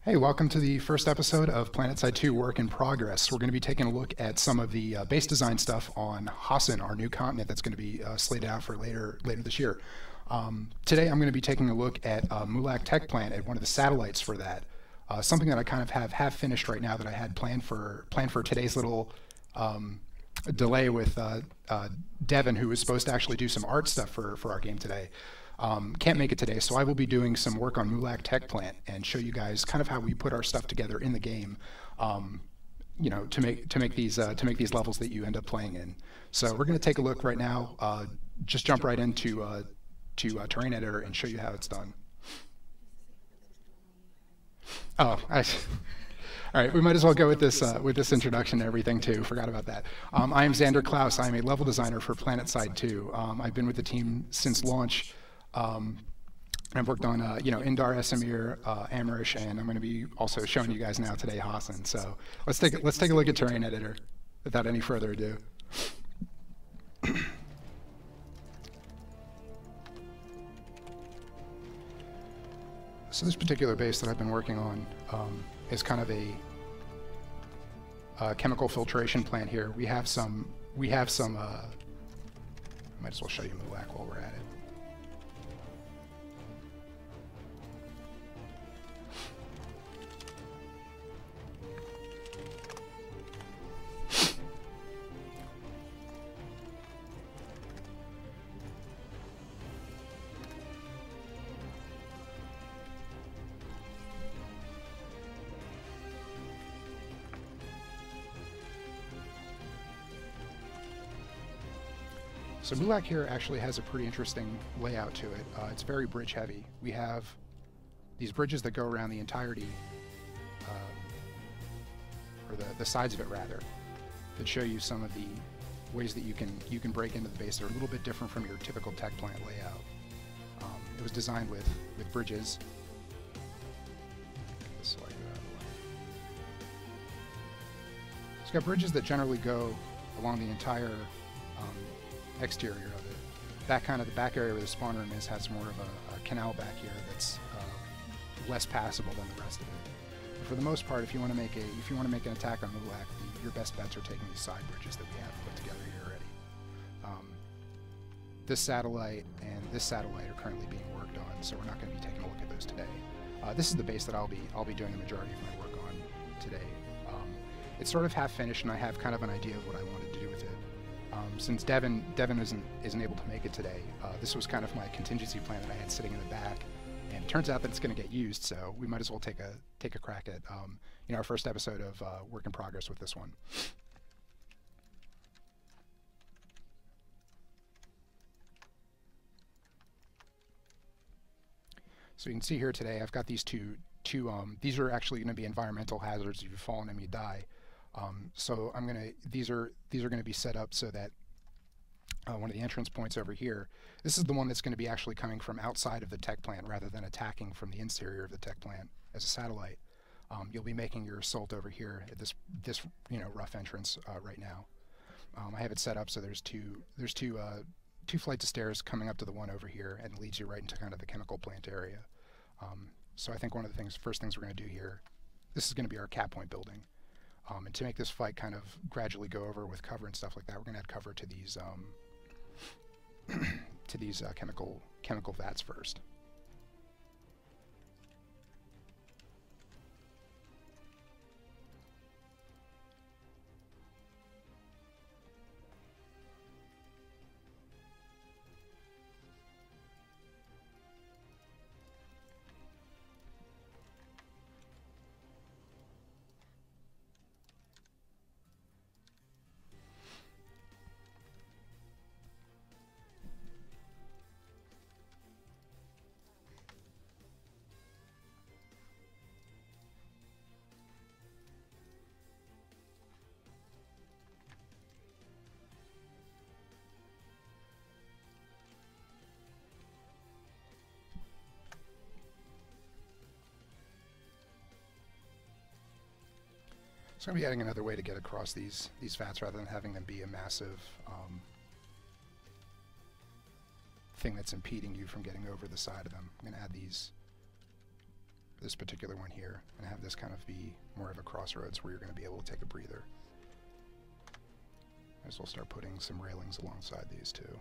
Hey, welcome to the first episode of PlanetSide 2 Work in Progress. We're going to be taking a look at some of the base design stuff on Hossin, our new continent that's going to be slated out for later this year. Today I'm going to be taking a look at Mulac Tech Plant, at one of the satellites for that. Something that I kind of have finished right now that I had planned for today's little delay with Devin, who was supposed to actually do some art stuff for our game today. Can't make it today, so I will be doing some work on Mulac Tech Plant and show you guys kind of how we put our stuff together in the game, you know, to make these levels that you end up playing in. So we're going to take a look right now. Just jump right into Terrain Editor and show you how it's done. Oh, all right, we might as well go with this introduction and everything too. Forgot about that. I am Xander Clauss. I am a level designer for PlanetSide 2. I've been with the team since launch. I've worked on Indar, Esamir, Amrish, and I'm going to be also showing you guys now today Hossin. So let's take a look at Terrain Editor without any further ado. So this particular base that I've been working on is kind of a chemical filtration plant here. We have some. I might as well show you Mulac while we're at it. So Mulac here actually has a pretty interesting layout to it. It's very bridge heavy. We have these bridges that go around the entirety, or the sides of it rather, that show you some of the ways that you can break into the base. They're a little bit different from your typical tech plant layout. It was designed with bridges. Get this slide out of the way. It's got bridges that generally go along the entire exterior of it. The back area where the spawn room is has more of a canal back here that's less passable than the rest of it. But for the most part, if you want to make an attack on Mulac, your best bets are taking these side bridges that we have put together here already. This satellite and this satellite are currently being worked on, so we're not going to be taking a look at those today. This is the base that I'll be doing the majority of my work on today. It's sort of half finished, and I have kind of an idea of what I wanted to do with it. Since Devin isn't able to make it today, this was kind of my contingency plan that I had sitting in the back, and it turns out that it's going to get used. So we might as well take a crack at our first episode of work in progress with this one. So you can see here today, I've got these two. These are actually going to be environmental hazards. If you fall on them, you die. So these are going to be set up so that one of the entrance points over here, this is the one that's going to be actually coming from outside of the tech plant rather than attacking from the interior of the tech plant as a satellite. You'll be making your assault over here at this rough entrance right now. I have it set up so there's two flights of stairs coming up to the one over here, and it leads you right into kind of the chemical plant area. So I think one of the first things we're going to do here, this is going to be our cap point building. And to make this fight kind of gradually go over with cover and stuff like that, we're going to add cover to these chemical vats first. So I'm going to be adding another way to get across these vats rather than having them be a massive thing that's impeding you from getting over the side of them. I'm going to add this particular one here and have this kind of be more of a crossroads where you're going to be able to take a breather. Might as well start putting some railings alongside these too.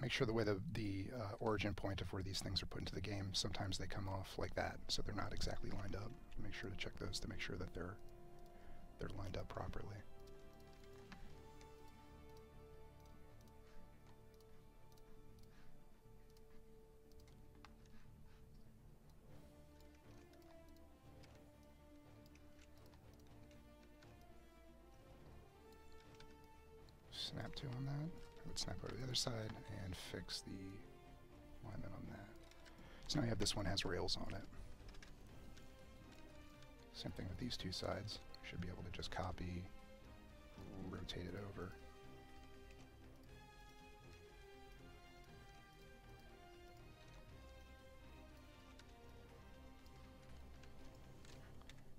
Make sure the way the origin point of where these things are put into the game, sometimes they come off like that, so they're not exactly lined up. Make sure to check those to make sure that they're lined up properly. Snap to on that. I would snap over to the other side and fix the alignment on that. So now you have this one has rails on it. Same thing with these two sides. You should be able to just copy, rotate it over.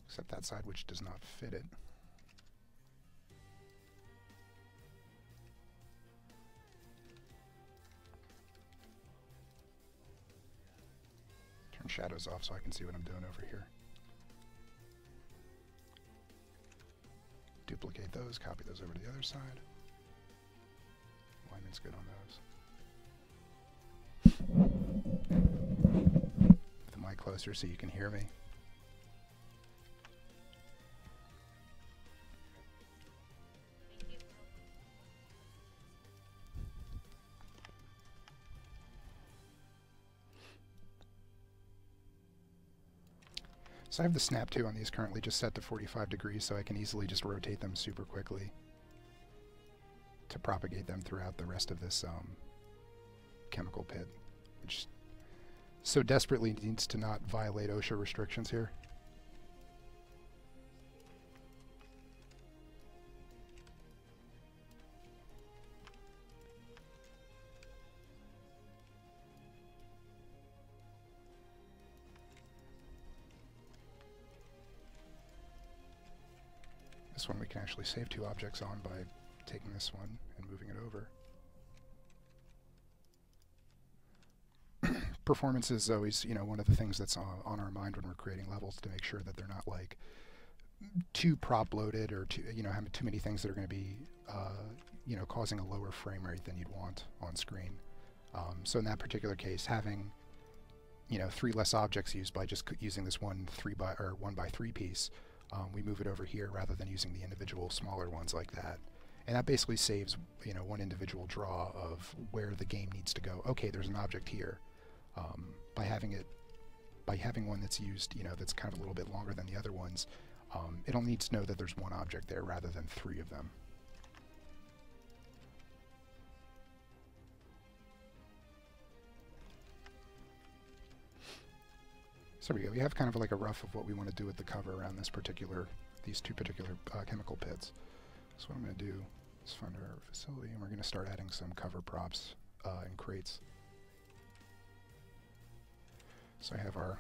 Except that side which does not fit it. Turn shadows off so I can see what I'm doing over here. Duplicate those, copy those over to the other side. Alignment's good on those. Put the mic closer so you can hear me. So I have the snap to on these currently just set to 45 degrees so I can easily just rotate them super quickly to propagate them throughout the rest of this chemical pit, which so desperately needs to not violate OSHA restrictions here. This one we can actually save two objects on by taking this one and moving it over. Performance is always, you know, one of the things that's on our mind when we're creating levels, to make sure that they're not like too prop loaded or too, you know, having too many things that are going to be, you know, causing a lower frame rate than you'd want on screen. So in that particular case, having, you know, 3 less objects used by just using this one 1x3 piece. We move it over here rather than using the individual smaller ones like that. And that basically saves, you know, one individual draw of where the game needs to go. Okay, there's an object here. By having one that's used, you know, that's kind of a little bit longer than the other ones, it only needs to know that there's one object there rather than 3 of them. So we go. We have kind of like a rough of what we want to do with the cover around these two particular chemical pits. So what I'm going to do is find our facility, and we're going to start adding some cover props and crates. So I have my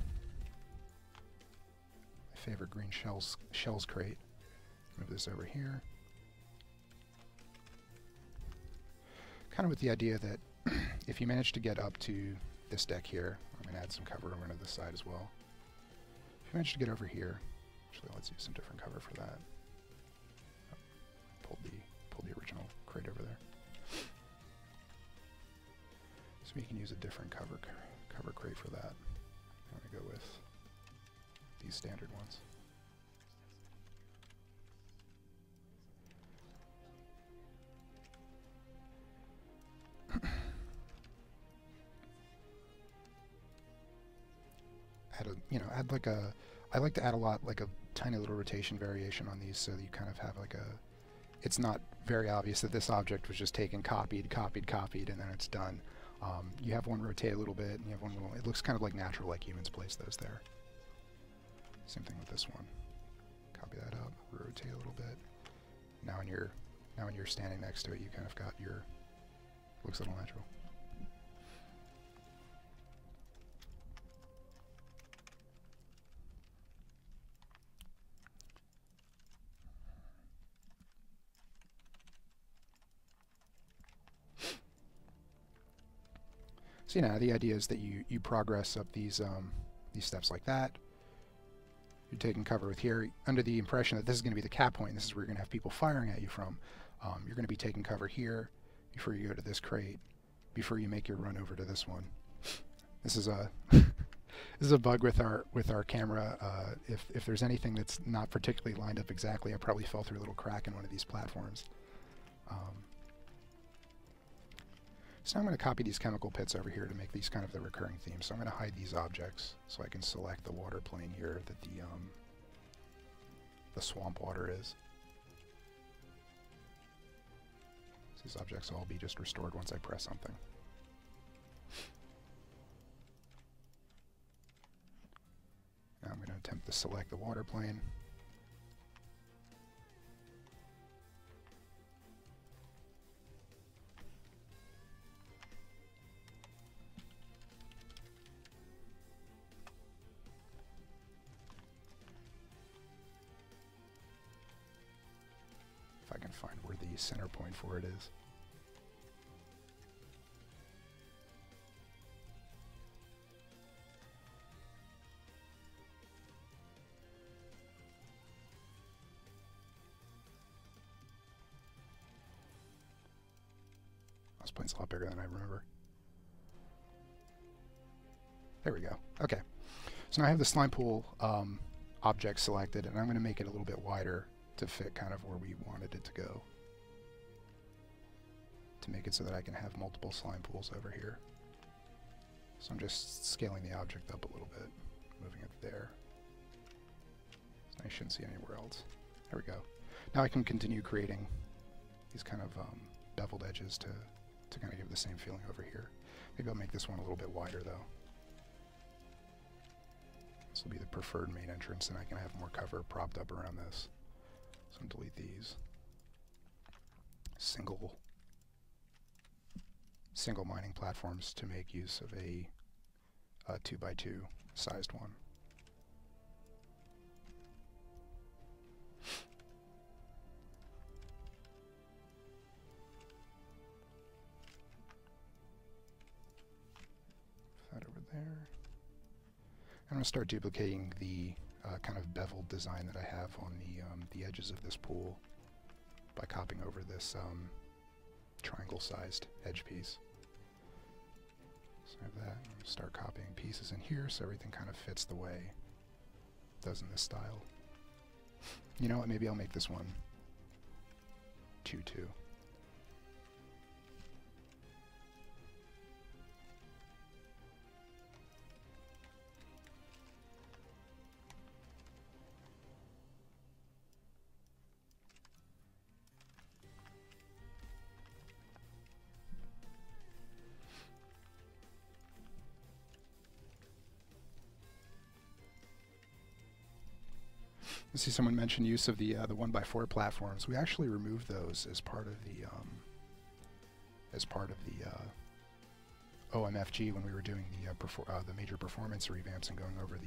favorite green shells crate. Move this over here. Kind of with the idea that if you manage to get up to this deck here, I'm going to add some cover over to this side as well. If you manage to get over here, actually let's use some different cover for that. Oh, pulled the original crate over there. So we can use a different cover crate for that. I'm going to go with these standard ones. I like to add a lot, like a tiny little rotation variation on these, so that you kind of have like it's not very obvious that this object was just taken, copied, copied, copied, and then it's done. You have one rotate a little bit, and you have one little, it looks kind of like natural, like humans place those there. Same thing with this one. Copy that up, rotate a little bit. Now when you're standing next to it, you kind of got your, looks a little natural. So now the idea is that you progress up these steps like that. You're taking cover with here under the impression that this is going to be the cap point. This is where you're going to have people firing at you from. You're going to be taking cover here before you go to this crate, before you make your run over to this one. This is a this is a bug with our camera. If there's anything that's not particularly lined up exactly, I probably fell through a little crack in one of these platforms. So now I'm going to copy these chemical pits over here to make these kind of the recurring themes. So I'm going to hide these objects so I can select the water plane here that the swamp water is. So these objects will all be just restored once I press something. Now I'm going to attempt to select the water plane. If I can find where the center point for it is. This point's a lot bigger than I remember. There we go. Okay. So now I have the slime pool object selected, and I'm going to make it a little bit wider to fit kind of where we wanted it to go, to make it so that I can have multiple slime pools over here. So I'm just scaling the object up a little bit, moving it there. I shouldn't see anywhere else. There we go. Now I can continue creating these kind of beveled edges to kind of give the same feeling over here. Maybe I'll make this one a little bit wider though. This will be the preferred main entrance, and I can have more cover propped up around this. So I'm delete these. Single mining platforms to make use of a 2x2 sized one. That over there. I'm going to start duplicating the kind of beveled design that I have on the edges of this pool by copying over this triangle-sized edge piece. So I have that. I'm going to start copying pieces in here so everything kind of fits the way it does in this style. You know what? Maybe I'll make this one 2-2. I see someone mention use of the 1x4 platforms. We actually removed those as part of the OMFG when we were doing the major performance revamps and going over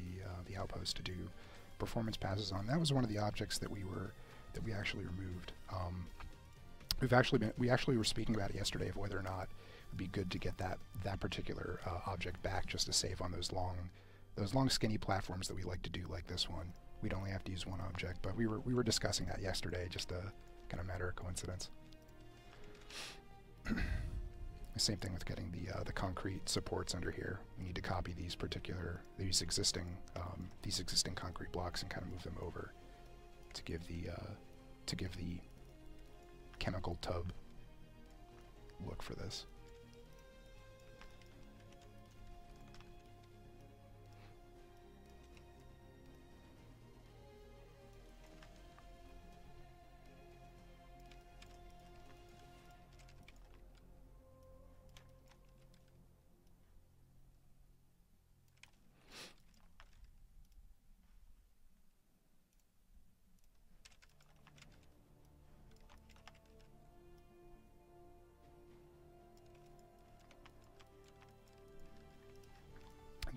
the outpost to do performance passes on. That was one of the objects that we actually removed. We actually were speaking about it yesterday of whether or not it would be good to get that particular object back, just to save on those long skinny platforms that we like to do, like this one. We'd only have to use one object, but we were discussing that yesterday, just a kind of matter of coincidence. The same thing with getting the concrete supports under here. We need to copy these existing concrete blocks and kind of move them over to give the chemical tub look for this.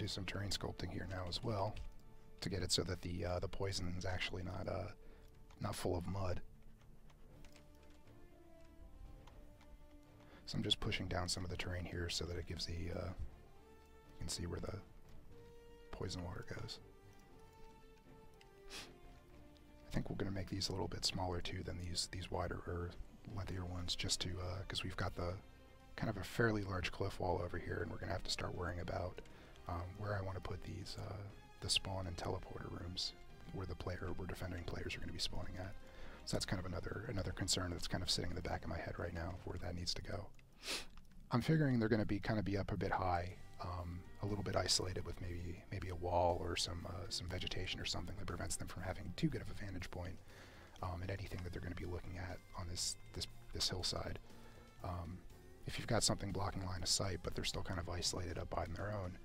do some terrain sculpting here now as well to get it so that the poison is actually not full of mud. So I'm just pushing down some of the terrain here so that it gives the you can see where the poison water goes. I think we're going to make these a little bit smaller too than these wider or lengthier ones, just to because we've got the kind of a fairly large cliff wall over here, and we're going to have to start worrying about where I want to put these the spawn and teleporter rooms where defending players are going to be spawning at. So that's kind of another concern that's kind of sitting in the back of my head right now of where that needs to go. I'm figuring they're going to kind of be up a bit high, a little bit isolated with maybe a wall or some vegetation or something that prevents them from having too good of a vantage point at anything that they're going to be looking at on this hillside. If you've got something blocking line of sight, but they're still kind of isolated up on their own,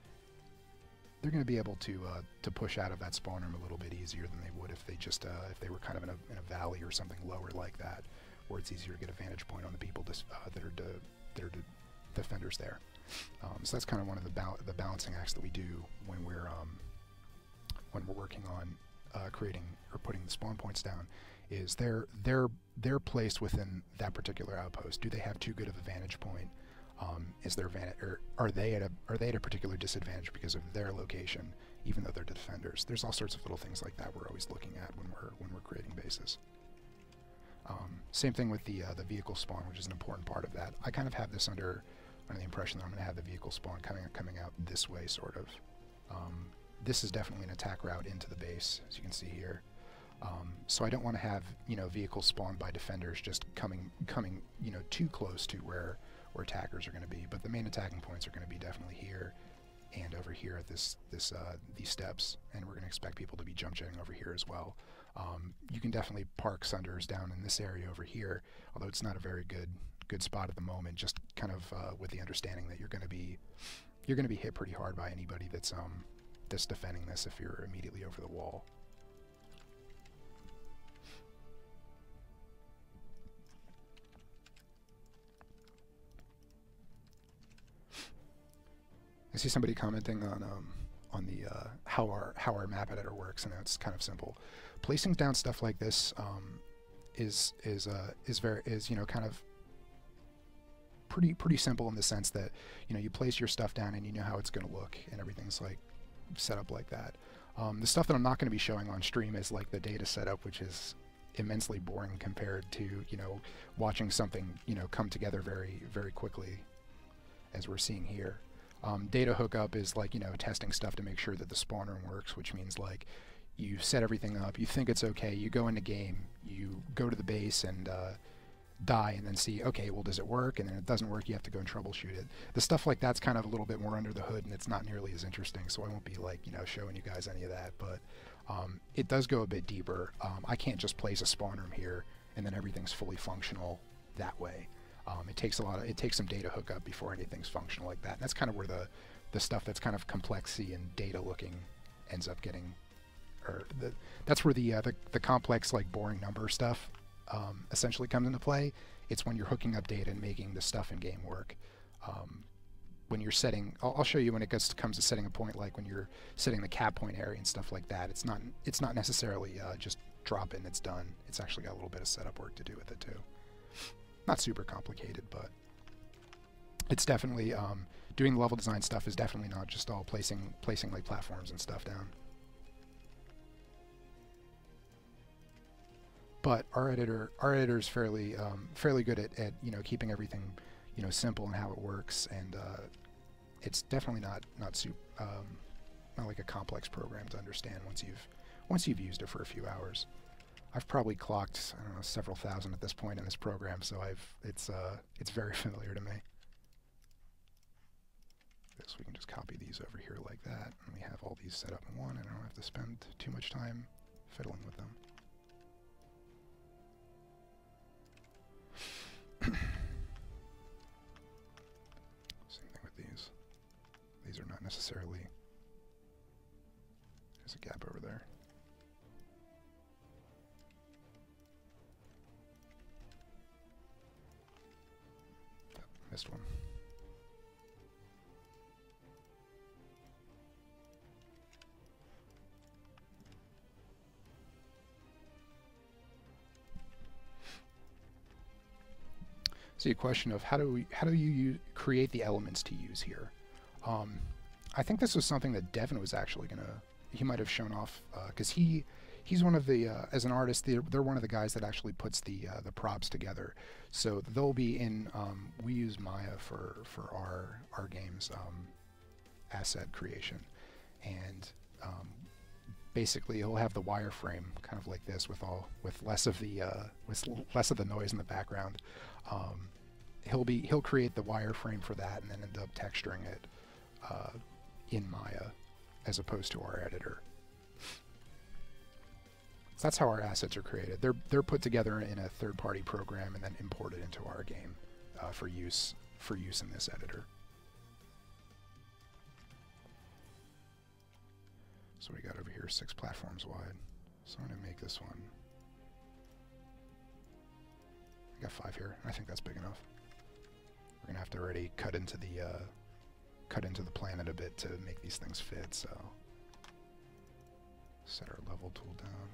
they're going to be able to push out of that spawn room a little bit easier than they would if they just if they were kind of in a valley or something lower like that, where it's easier to get a vantage point on the people that are defenders there. So that's kind of one of the balancing acts that we do when we're working on creating or putting the spawn points down. Is they're placed within that particular outpost. Do they have too good of a vantage point? Is their or are they at a particular disadvantage because of their location, even though they're defenders? There's all sorts of little things like that we're always looking at when we're creating bases. Same thing with the vehicle spawn, which is an important part of that. I kind of have this under the impression that I'm going to have the vehicle spawn coming out this way, sort of. This is definitely an attack route into the base, as you can see here. So I don't want to have vehicles spawned by defenders just coming too close to where attackers are going to be. But the main attacking points are going to be definitely here and over here at these steps, and we're going to expect people to be jump jetting over here as well. You can definitely park Sunders down in this area over here, although it's not a very good spot at the moment. Just kind of with the understanding that you're going to be hit pretty hard by anybody that's defending this if you're immediately over the wall. I see somebody commenting on the how our map editor works, and it's kind of simple. Placing down stuff like this is kind of pretty simple in the sense that you place your stuff down and you know how it's going to look, and everything's like set up like that. The stuff that I'm not going to be showing on stream is like the data setup, which is immensely boring compared to watching something come together very quickly, as we're seeing here. Data hookup is like testing stuff to make sure that the spawn room works, which means like you set everything up, you think it's okay, you go into game, you go to the base and die, and then see, okay, well, does it work? And then it doesn't work, you have to go and troubleshoot it. The stuff like that's kind of a little bit more under the hood, and it's not nearly as interesting, so I won't be like showing you guys any of that, but it does go a bit deeper. I can't just place a spawn room here and then everything's fully functional that way. It takes some data hookup before anything's functional like that. And that's kind of where the stuff that's kind of complexy and data looking ends up getting, or that's where the complex, like, boring number stuff essentially comes into play. It's when you're hooking up data and making the stuff in game work. When you're setting, I'll show you when it comes to setting a point, like when you're setting the cap point area and stuff like that. It's not necessarily just drop in, it's done. It's actually got a little bit of setup work to do with it too. Not super complicated, but it's definitely doing the level design stuff is definitely not just all placing like platforms and stuff down. But our editor is fairly good at keeping everything simple and how it works, and it's definitely not like a complex program to understand once you've used it for a few hours. I've probably clocked, I don't know, several thousand at this point in this program, so it's very familiar to me. So we can just copy these over here like that, and we have all these set up in one, and I don't have to spend too much time fiddling with them. Same thing with these. These are not necessarily... There's a gap over there. Missed one. See a question of how do you create the elements to use here. I think this was something that Devin was actually he might have shown off because he's one of the as an artist they're one of the guys that actually puts the props together. So they'll be in we use Maya for our games asset creation, and basically he'll have the wireframe kind of like this with less of the noise in the background. He'll create the wireframe for that and then end up texturing it in Maya as opposed to our editor. So that's how our assets are created. They're put together in a third-party program and then imported into our game for use in this editor. So we got over here 6 platforms wide. So I'm going to make this one. I got 5 here. I think that's big enough. We're going to have to already cut into the planet a bit to make these things fit, so set our level tool down.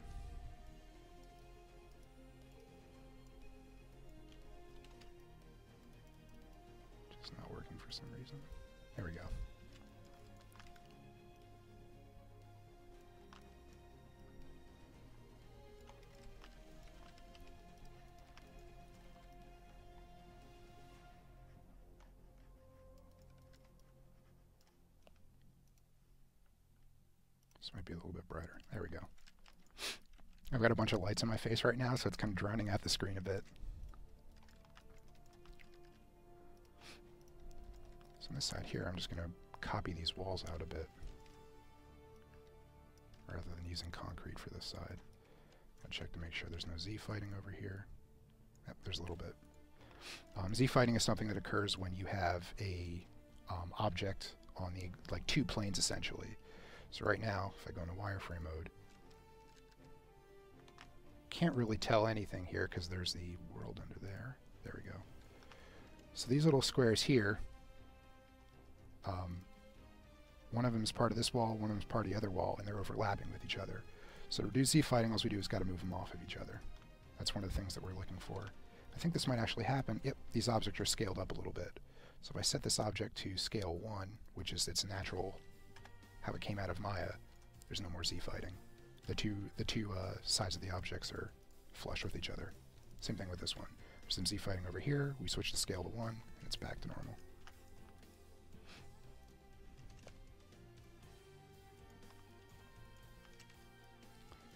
Just not working for some reason. There we go. This might be a little bit brighter. There we go. I've got a bunch of lights on my face right now, so it's kind of drowning out the screen a bit. So on this side here, I'm just going to copy these walls out a bit, rather than using concrete for this side. I'll check to make sure there's no Z-fighting over here. Yep, there's a little bit. Z-fighting is something that occurs when you have a object on like 2 planes essentially. So right now, if I go into wireframe mode, can't really tell anything here because there's the world under there. There we go. So these little squares here, one of them is part of this wall, one of them is part of the other wall, and they're overlapping with each other. So to reduce Z-fighting, all we do is got to move them off of each other. That's one of the things that we're looking for. I think this might actually happen. Yep, these objects are scaled up a little bit. So if I set this object to scale 1, which is its natural, how it came out of Maya, there's no more Z-fighting. The two sides of the objects are flush with each other. Same thing with this one. There's some Z-fighting over here. We switch the scale to 1, and it's back to normal.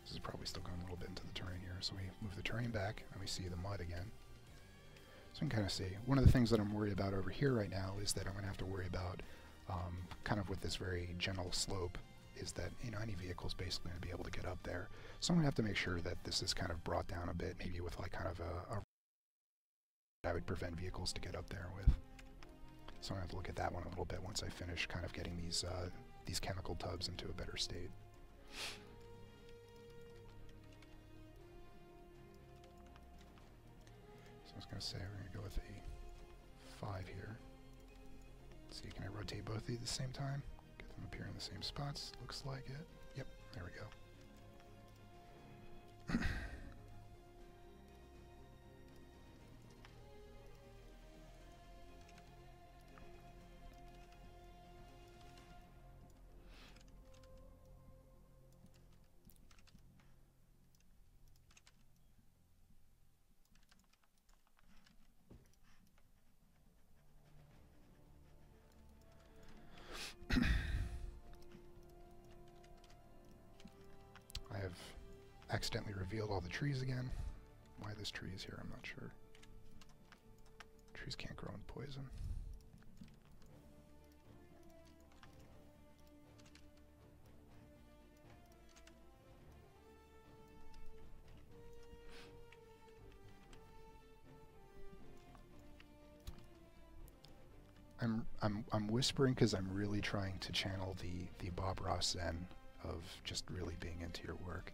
This is probably still going a little bit into the terrain here. So we move the terrain back, and we see the mud again. So we can kind of see. One of the things that I'm worried about over here right now is that I'm going to have to worry about kind of with this very gentle slope, is that any vehicle is basically going to be able to get up there. So I'm going to have to make sure that this is kind of brought down a bit, maybe with like kind of a that would prevent vehicles to get up there with. So I'm going to have to look at that one a little bit once I finish kind of getting these chemical tubs into a better state. So I was going to say we're going to go with a 5 here. See, can I rotate both of these at the same time? Get them appear in the same spots. Looks like it. Yep, there we go. I have accidentally revealed all the trees again. Why this tree is here, I'm not sure. Trees can't grow in poison. I'm whispering because I'm really trying to channel the Bob Ross Zen of just really being into your work.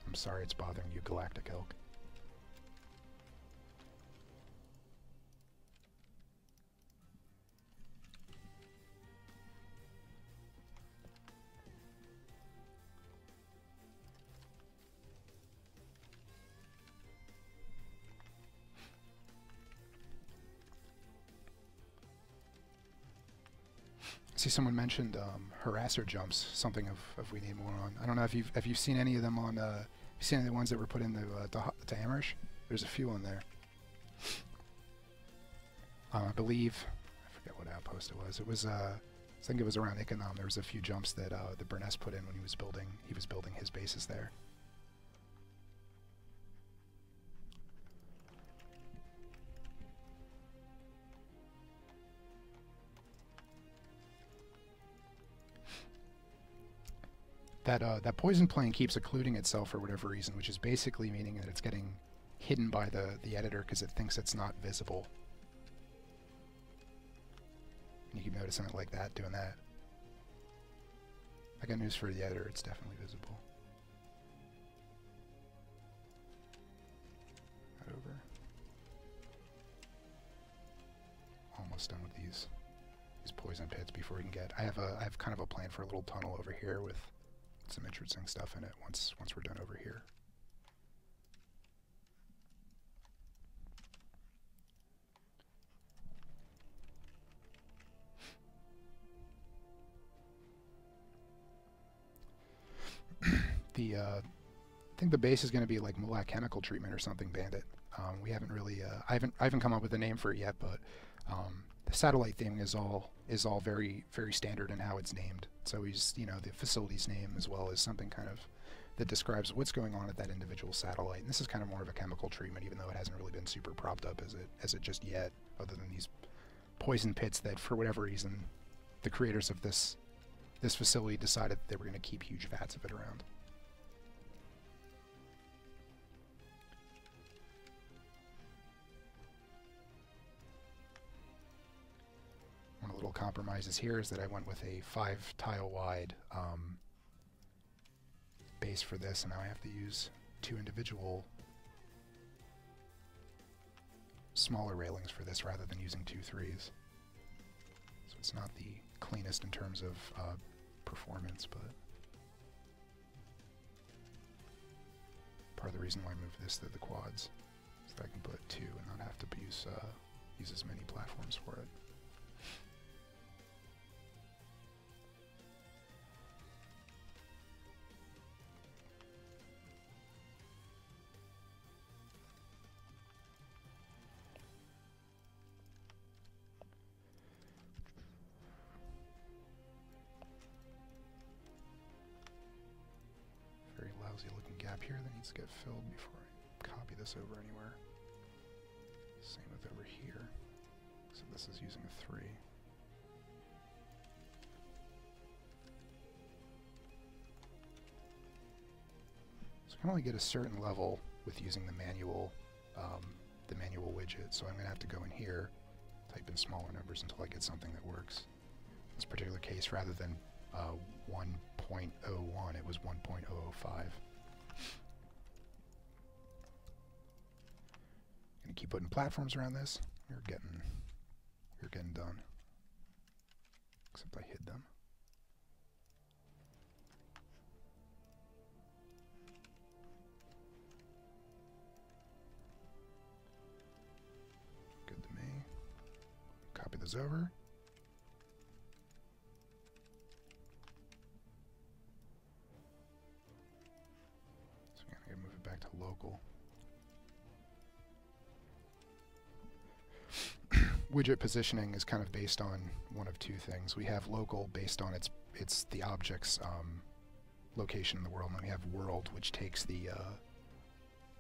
I'm sorry it's bothering you, Galactic Elk. see someone mentioned harasser jumps, something of we need more on. I don't know if you've seen any of them on. Have you seen any of the ones that were put in to Hammerish? There's a few on there. I believe, I forget what outpost it was. It was I think it was around Ikanom. There was a few jumps that the Burness put in when he was building his bases there. That poison plane keeps occluding itself for whatever reason, which is basically meaning that it's getting hidden by the editor because it thinks it's not visible. And you keep noticing it like that, doing that. I got news for the editor, it's definitely visible. That over. Almost done with these poison pits before we can get. I have kind of a plan for a little tunnel over here with some interesting stuff in it once we're done over here. I think the base is going to be like Mulac chemical treatment or something, Bandit. We haven't really I haven't come up with a name for it yet, but the satellite thing is all very standard in how it's named. So he's, you know, the facility's name as well as something kind of that describes what's going on at that individual satellite. And this is kind of more of a chemical treatment, even though it hasn't really been super propped up as it just yet, other than these poison pits that for whatever reason the creators of this facility decided they were going to keep huge vats of it around. One of the little compromises here is that I went with a 5-tile wide base for this, and now I have to use 2 individual smaller railings for this rather than using 2 3s. So it's not the cleanest in terms of performance, but part of the reason why I moved this to the quads is that I can put 2 and not have to use as many platforms for it. Looking gap here that needs to get filled before I copy this over anywhere. Same with over here. So this is using a 3. So I can only get a certain level with using the manual widget. So I'm going to have to go in here, type in smaller numbers until I get something that works. In this particular case, rather than 1.01, it was 1.005. Gonna keep putting platforms around this. You're getting done. Except I hid them. Good to me. Copy those over. So I'm gonna move it back to local. Widget positioning is kind of based on one of 2 things. We have local based on it's the object's location in the world, and then we have world, which takes the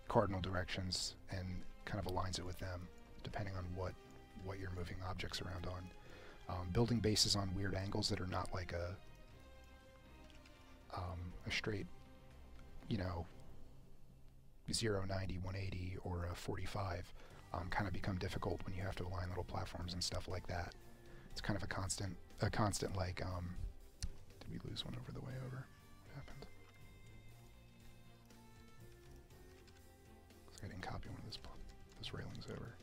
cardinal directions and kind of aligns it with them, depending on what you're moving objects around on. Building bases on weird angles that are not like a straight, you know, 0, 90, 180, or a 45. Kind of become difficult when you have to align little platforms and stuff like that. It's kind of a constant like, did we lose one over the way over? What happened? Looks like I didn't copy one of those railings over.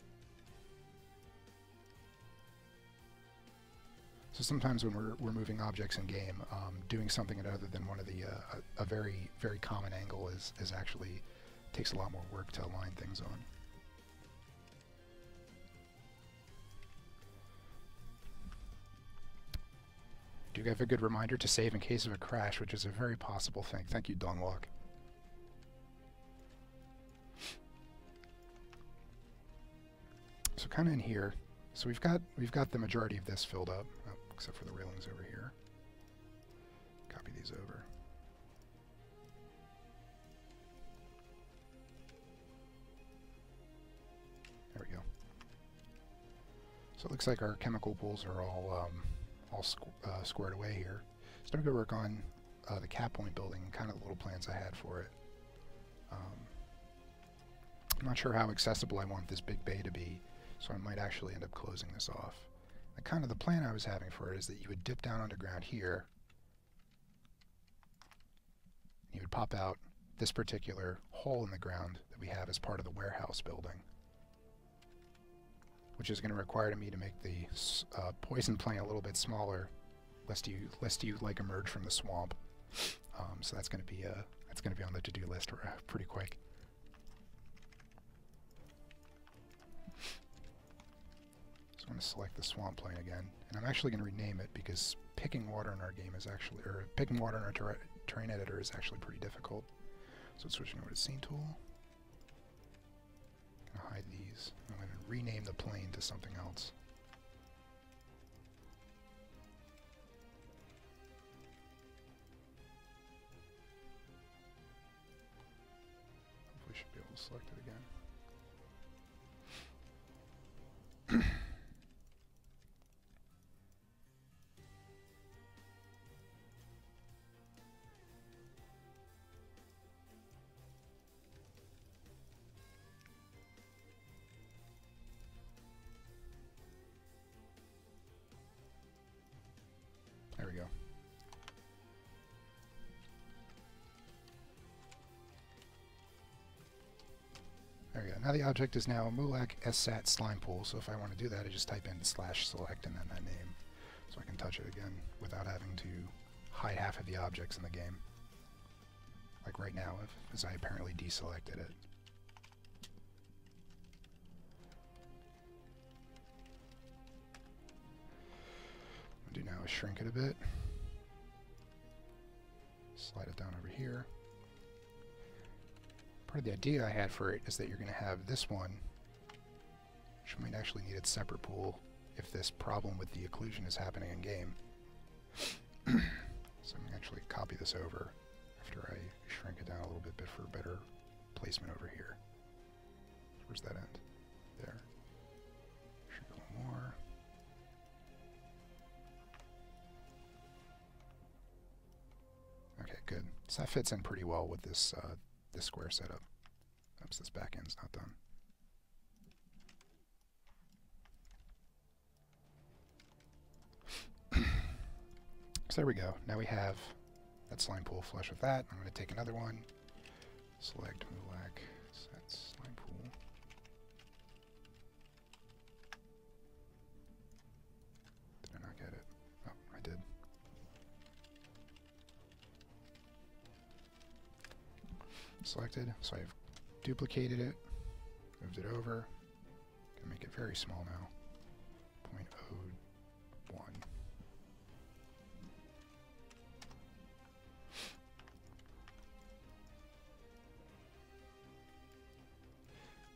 So sometimes when we're moving objects in game, doing something other than one of the a very common angle is actually takes a lot more work to align things on. do have a good reminder to save in case of a crash, which is a very possible thing. Thank you, Dawnwalk. So kind of in here, so we've got the majority of this filled up, except for the railings over here. Copy these over. There we go. So it looks like our chemical pools are all squared away here. So I'm going to work on the cap point building and kind of the little plans I had for it. I'm not sure how accessible I want this big bay to be, so I might actually end up closing this off. And kind of the plan I was having for it is that you would dip down underground here, and you would pop out this particular hole in the ground that we have as part of the warehouse building, which is going to require me to make the poison plant a little bit smaller, lest you like emerge from the swamp. So that's going to be on the to-do list pretty quick. So I'm going to select the swamp plant again, and I'm actually going to rename it because picking water in our game is actually, or picking water in our terrain editor is actually pretty difficult. So switching over to scene tool. I'm going to hide these. I'm going to rename the plane to something else. Hopefully should be able to select it again. There we go. There we go. Now the object is now Mulac SSAT slime pool, so if I want to do that, I just type in /select and then that name. So I can touch it again without having to hide half of the objects in the game. Like right now, as I apparently deselected it. What I'll do now is shrink it a bit. Slide it down over here. Part of the idea I had for it is that you're going to have this one, which might actually need its separate pool if this problem with the occlusion is happening in game. So I'm going to actually copy this over after I shrink it down a little bit for better placement over here. Where's that end? There. Shrink a little more. Okay, good. So that fits in pretty well with this this square setup. Oops, this back end's not done. So there we go. Now we have that slime pool flush with that. I'm going to take another one, select Mulac, set slime pool. Did I not get it? Oh, I did. Selected, so I've duplicated it, moved it over, gonna make it very small now, 0.01.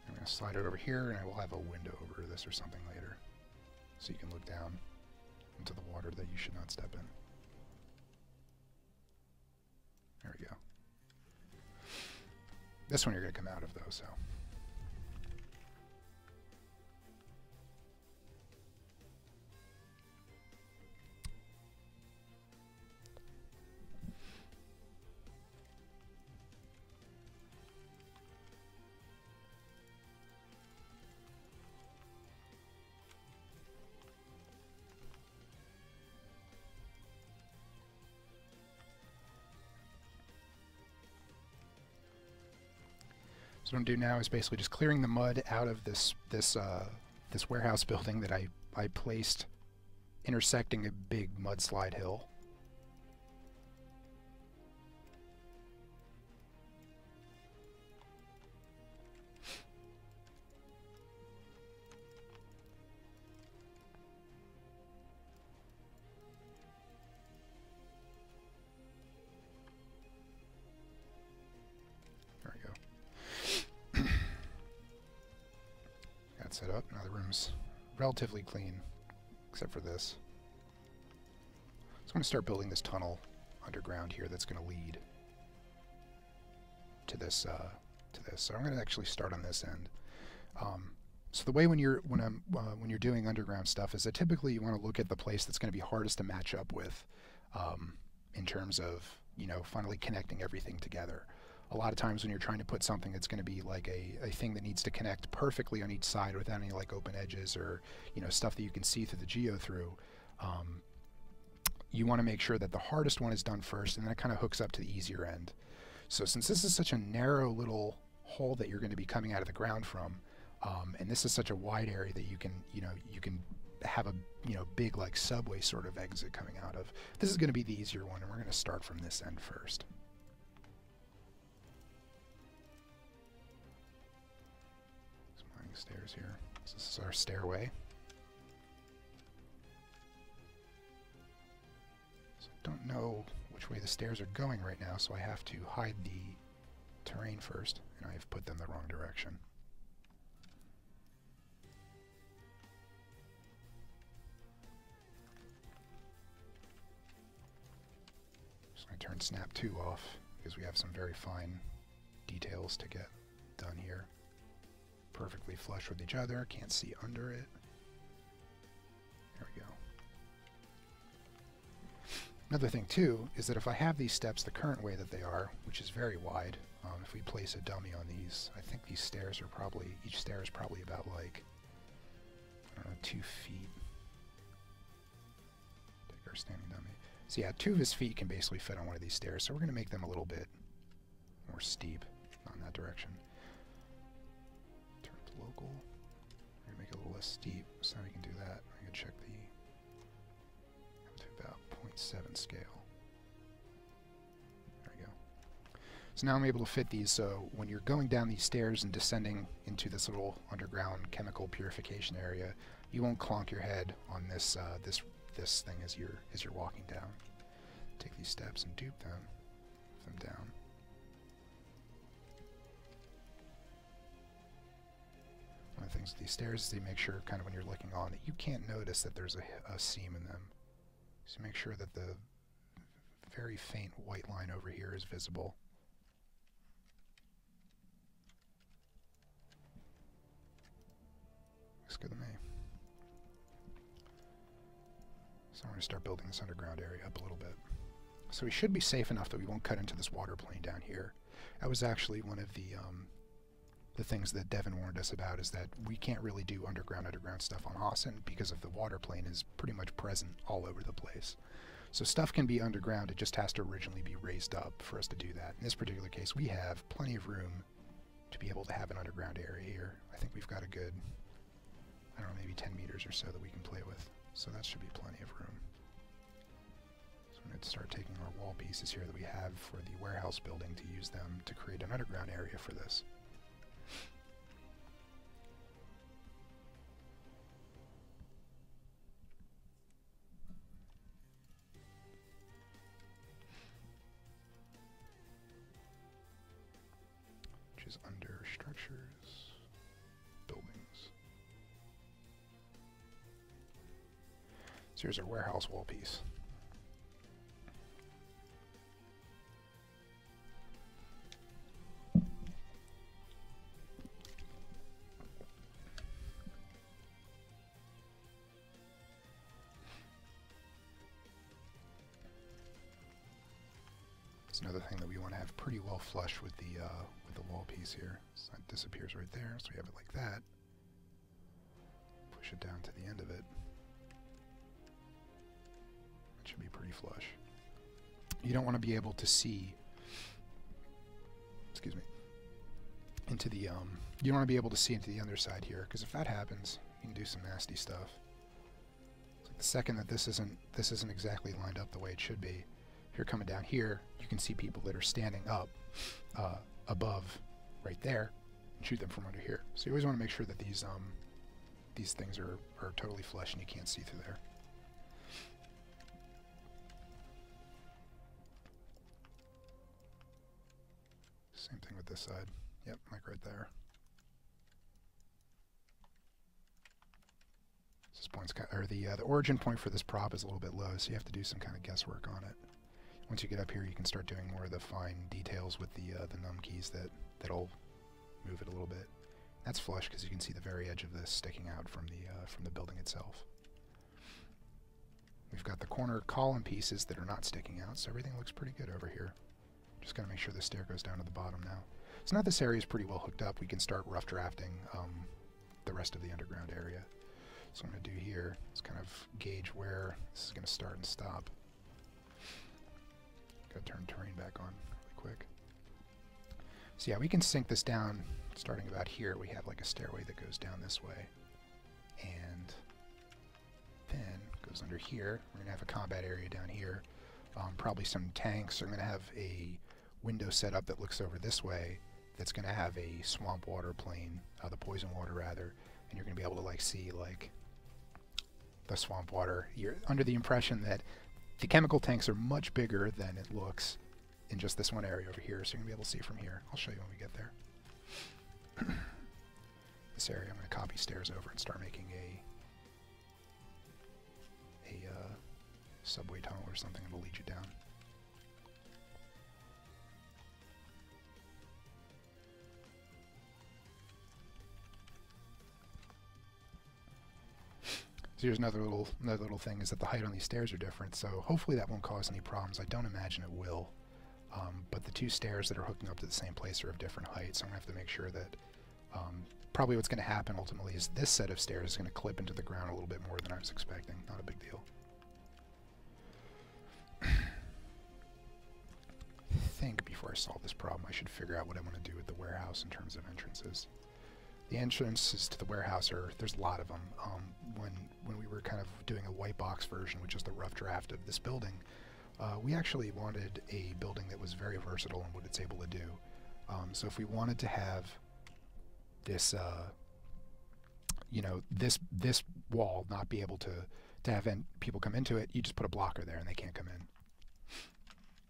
I'm gonna slide it over here, and I will have a window over this or something later, so you can look down into the water that you should not step in. There we go. This one you're going to come out of, though, so. So what I'm doing now is basically just clearing the mud out of this warehouse building that I placed intersecting a big mudslide hill. that set up. Now the room's relatively clean, except for this. So I'm going to start building this tunnel underground here that's going to lead to this. So I'm going to actually start on this end. So the way when you're doing underground stuff is that typically you want to look at the place that's going to be hardest to match up with, in terms of, you know, finally connecting everything together. A lot of times when you're trying to put something that's going to be like a thing that needs to connect perfectly on each side without any like open edges or, you know, stuff that you can see through the geo through, you want to make sure that the hardest one is done first, and then it kind of hooks up to the easier end. So since this is such a narrow little hole that you're going to be coming out of the ground from, and this is such a wide area that you can have a, you know, big like subway sort of exit coming out of, this is going to be the easier one, and we're going to start from this end first. Stairs here. So this is our stairway. So I don't know which way the stairs are going right now, so I have to hide the terrain first, and I've put them the wrong direction. Just going to turn Snap 2 off because we have some very fine details to get done here. Perfectly flush with each other, can't see under it. There we go. Another thing too is that if I have these steps the current way that they are, which is very wide, if we place a dummy on these, I think these stairs are probably, each stair is probably about like, I don't know, 2 feet. Take our standing dummy. So yeah, 2 of his feet can basically fit on one of these stairs, so we're going to make them a little bit more steep, not in that direction. Local. We're going to make it a little less steep, so now we can do that. I can check the up to about 0.7 scale. There we go. So now I'm able to fit these, so when you're going down these stairs and descending into this little underground chemical purification area, you won't clonk your head on this this thing as you're walking down. Take these steps and dupe them, move them down. One of the things with these stairs is they make sure, kind of when you're looking on, that you can't notice that there's a seam in them. So make sure that the very faint white line over here is visible. Looks good to me. So I'm going to start building this underground area up a little bit. So we should be safe enough that we won't cut into this water plane down here. That was actually one of the things that Devin warned us about, is that we can't really do underground stuff on Hossin because of the water plane is pretty much present all over the place. So stuff can be underground, it just has to originally be raised up for us to do that. In this particular case, we have plenty of room to be able to have an underground area here. I think we've got a good, I don't know, maybe 10 meters or so that we can play with. So that should be plenty of room. So I'm going to start taking our wall pieces here that we have for the warehouse building to use them to create an underground area for this. Which is under structures, buildings. So here's our warehouse wall piece. It's another thing that we want to have pretty well flush with the wall piece here. So that disappears right there, so we have it like that. Push it down to the end of it. It should be pretty flush. You don't want to be able to see, excuse me, into the, you don't want to be able to see into the underside here, because if that happens, you can do some nasty stuff. It's like the second that this isn't exactly lined up the way it should be, if you're coming down here, you can see people that are standing up above right there and shoot them from under here. So you always want to make sure that these things are totally flush and you can't see through there. Same thing with this side. Yep, like right there. point's or the origin point for this prop is a little bit low, so you have to do some kind of guesswork on it. Once you get up here, you can start doing more of the fine details with the num keys that'll move it a little bit. That's flush because you can see the very edge of this sticking out from the building itself. We've got the corner column pieces that are not sticking out, so everything looks pretty good over here. Just got to make sure the stair goes down to the bottom now. So now this area is pretty well hooked up. We can start rough drafting the rest of the underground area. So what I'm going to do here is kind of gauge where this is going to start and stop. Got to turn terrain back on really quick. So yeah, we can sink this down starting about here. We have like a stairway that goes down this way. And then goes under here. We're going to have a combat area down here. Probably some tanks. We're going to have a window set up that looks over this way that's going to have a swamp water plane, the poison water rather, and you're going to be able to like see like the swamp water. You're under the impression that the chemical tanks are much bigger than it looks in just this one area over here, so you're going to be able to see from here. I'll show you when we get there. This area I'm going to copy stairs over and start making a subway tunnel or something that'll lead you down. So here's another little thing is that the height on these stairs are different, so hopefully that won't cause any problems. I don't imagine it will, but the two stairs that are hooking up to the same place are of different heights, so I'm going to have to make sure that probably what's going to happen ultimately is this set of stairs is going to clip into the ground a little bit more than I was expecting. Not a big deal. I think before I solve this problem, I should figure out what I want to do with the warehouse in terms of entrances. The entrances to the warehouse there's a lot of them. When we were kind of doing a white box version, which is the rough draft of this building, we actually wanted a building that was very versatile in what it's able to do. So if we wanted to have this, this wall not be able to have people come into it, you just put a blocker there and they can't come in.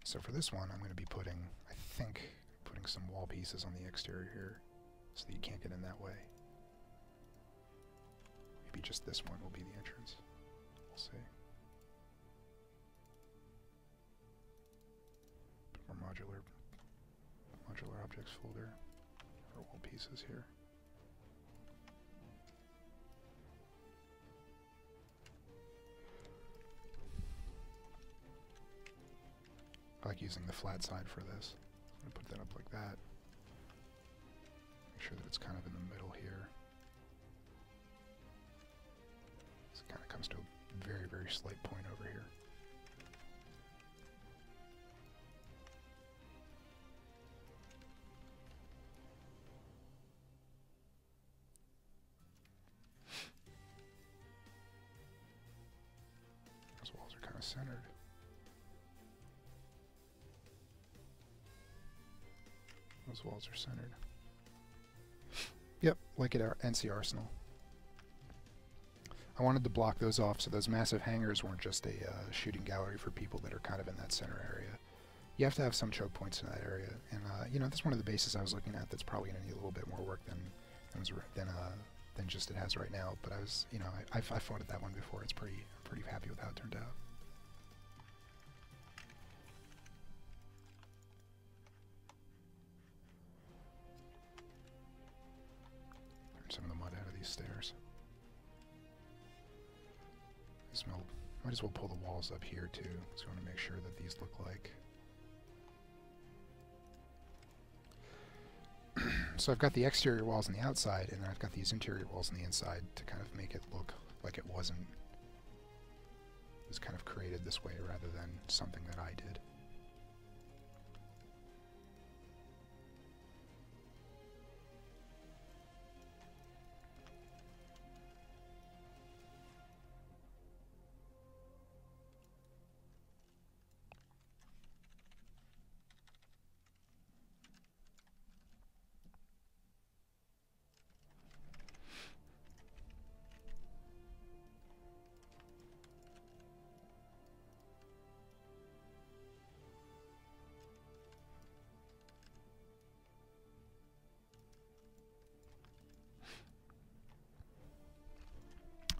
So for this one, I'm going to be putting some wall pieces on the exterior here, so that you can't get in that way. Maybe just this one will be the entrance. We'll see. Put more modular objects folder for wall pieces here. I like using the flat side for this. I'm going to put that up like that. Make sure that it's kind of in the middle here. This kind of comes to a very, very slight point over here. Those walls are kind of centered. Those walls are centered. Yep, like at our NC Arsenal. I wanted to block those off so those massive hangars weren't just a shooting gallery for people that are kind of in that center area. You have to have some choke points in that area, and that's one of the bases I was looking at that's probably going to need a little bit more work than just it has right now. But I was, I fought at that one before. It's pretty happy with how it turned out. Some of the mud out of these stairs. Might as well pull the walls up here too, so I want to make sure that these look like. So I've got the exterior walls on the outside, and then I've got these interior walls on the inside to kind of make it look like it was kind of created this way rather than something that I did.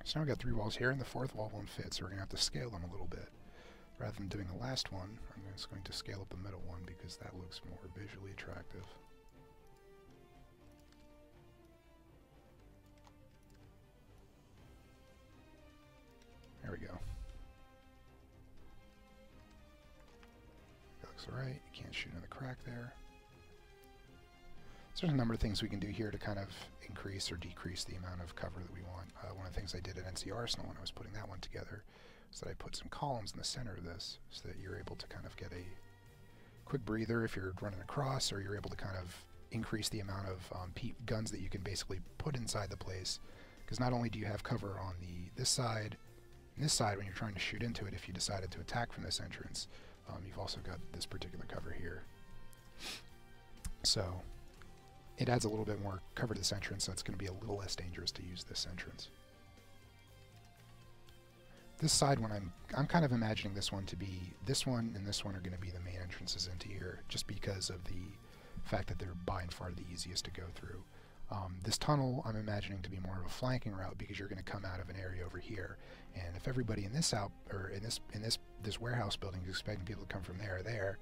So now we've got 3 walls here, and the 4th wall won't fit, so we're going to have to scale them a little bit. Rather than doing the last one, I'm just going to scale up the middle one because that looks more visually attractive. There we go. That looks alright. You can't shoot in the crack there. So there's a number of things we can do here to kind of increase or decrease the amount of cover that we want. One of the things I did at NC Arsenal when I was putting that one together is that I put some columns in the center of this so that you're able to kind of get a quick breather if you're running across, or you're able to kind of increase the amount of guns that you can basically put inside the place. Because not only do you have cover on this side and this side when you're trying to shoot into it if you decided to attack from this entrance, you've also got this particular cover here. So it adds a little bit more cover to this entrance, so it's going to be a little less dangerous to use this entrance. This side one, I'm kind of imagining this one to be, this one and this one are going to be the main entrances into here, just because of the fact that they're by and far the easiest to go through. This tunnel I'm imagining to be more of a flanking route because you're going to come out of an area over here, and if everybody in this this warehouse building is expecting people to come from there,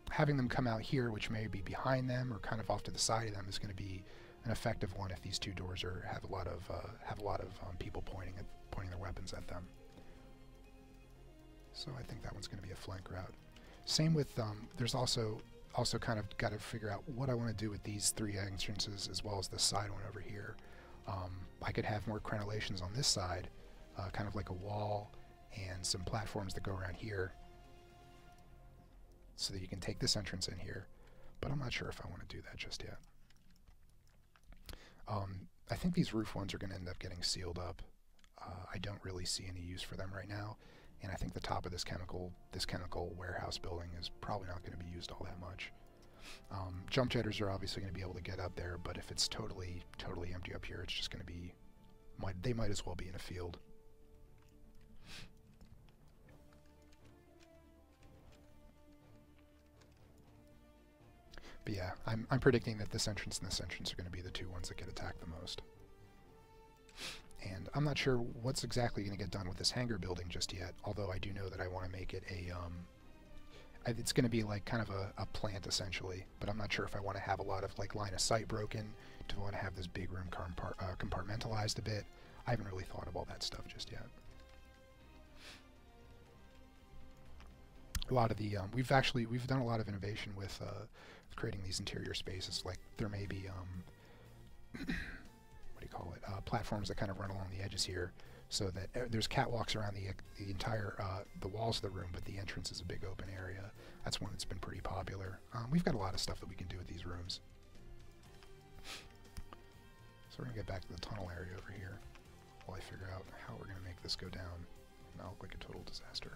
having them come out here, which may be behind them or kind of off to the side of them, is going to be an effective one if these 2 doors have a lot of people pointing their weapons at them. So I think that one's going to be a flank route. Same with there's also kind of got to figure out what I want to do with these 3 entrances as well as the side one over here. I could have more crenellations on this side, kind of like a wall and some platforms that go around here, so that you can take this entrance in here, but I'm not sure if I want to do that just yet. I think these roof ones are going to end up getting sealed up. I don't really see any use for them right now, and I think the top of this chemical warehouse building is probably not going to be used all that much. Jump jetters are obviously going to be able to get up there, but if it's totally empty up here, it's just going to be, they might as well be in a field. But yeah, I'm predicting that this entrance and this entrance are going to be the 2 ones that get attacked the most. And I'm not sure what's exactly going to get done with this hangar building just yet, although I do know that I want to make it a, it's going to be like kind of a plant essentially, but I'm not sure if I want to have a lot of like line of sight broken, do I want to have this big room compartmentalized a bit. I haven't really thought of all that stuff just yet. A lot of the, we've done a lot of innovation with creating these interior spaces. Like there may be, what do you call it, platforms that kind of run along the edges here, so that there's catwalks around the entire, the walls of the room, but the entrance is a big open area. That's one that's been pretty popular. We've got a lot of stuff that we can do with these rooms. So we're going to get back to the tunnel area over here while I figure out how we're going to make this go down and not look like a total disaster.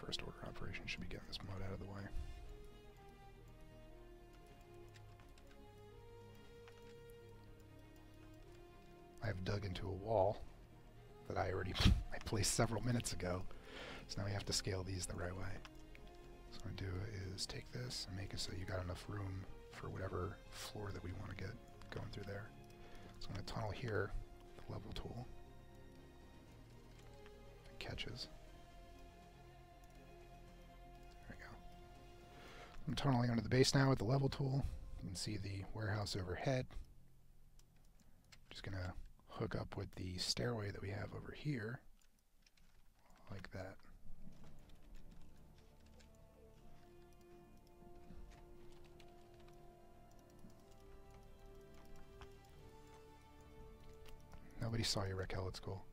First order operation should be getting this mud out of the way. I've dug into a wall that I placed several minutes ago, so now we have to scale these the right way. So what I'm going to do is take this and make it so you got enough room for whatever floor that we want to get going through there. So I'm going to tunnel here with the level tool. If it catches. I'm tunneling under the base now with the level tool. You can see the warehouse overhead. Just going to hook up with the stairway that we have over here, like that. Nobody saw you, Raquel, at school.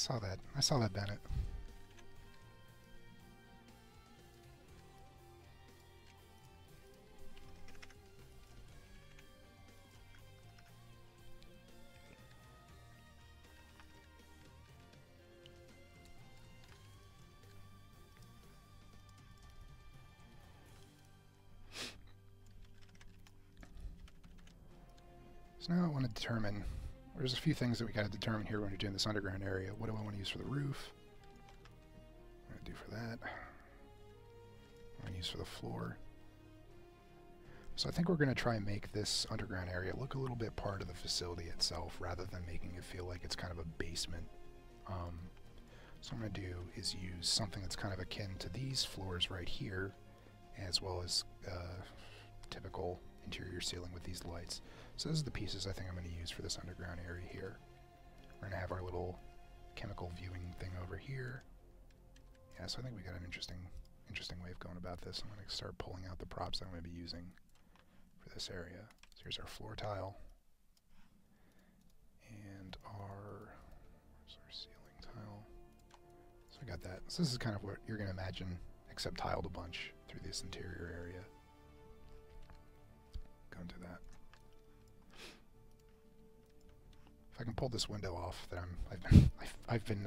saw that. I saw that, Bennett. So now I want to determine, there's a few things that we got to determine here when we're doing this underground area. What do I want to use for the roof? What do I do for that? What do I want to use for the floor? So I think we're going to try and make this underground area look a little bit part of the facility itself rather than making it feel like it's kind of a basement. So what I'm going to do is use something that's kind of akin to these floors right here, as well as typical interior ceiling with these lights. So those are the pieces I think I'm going to use for this underground area here. We're going to have our little chemical viewing thing over here. Yeah, so I think we got an interesting way of going about this. I'm going to start pulling out the props that I'm going to be using for this area. So here's our floor tile. And where's our ceiling tile? So I got that. So this is kind of what you're going to imagine, except tiled a bunch through this interior area. Go into that. If I can pull this window off that I've been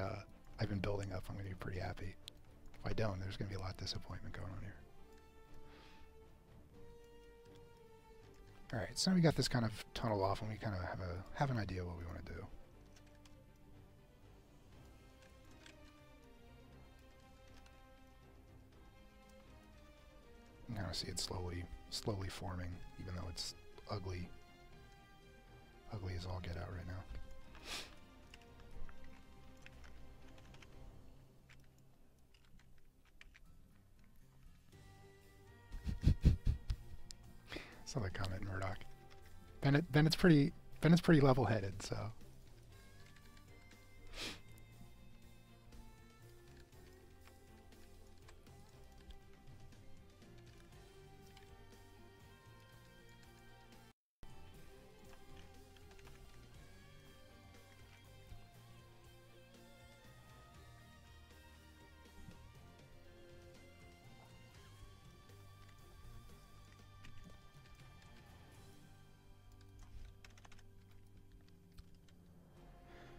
building up, I'm going to be pretty happy. If I don't, there's going to be a lot of disappointment going on here. All right, so now we got this kind of tunnel off, and we kind of have an idea what we want to do. You can kind of see it slowly forming, even though it's ugly as all get out right now. Saw that comment, Murdoch. Bennett's pretty level-headed, so.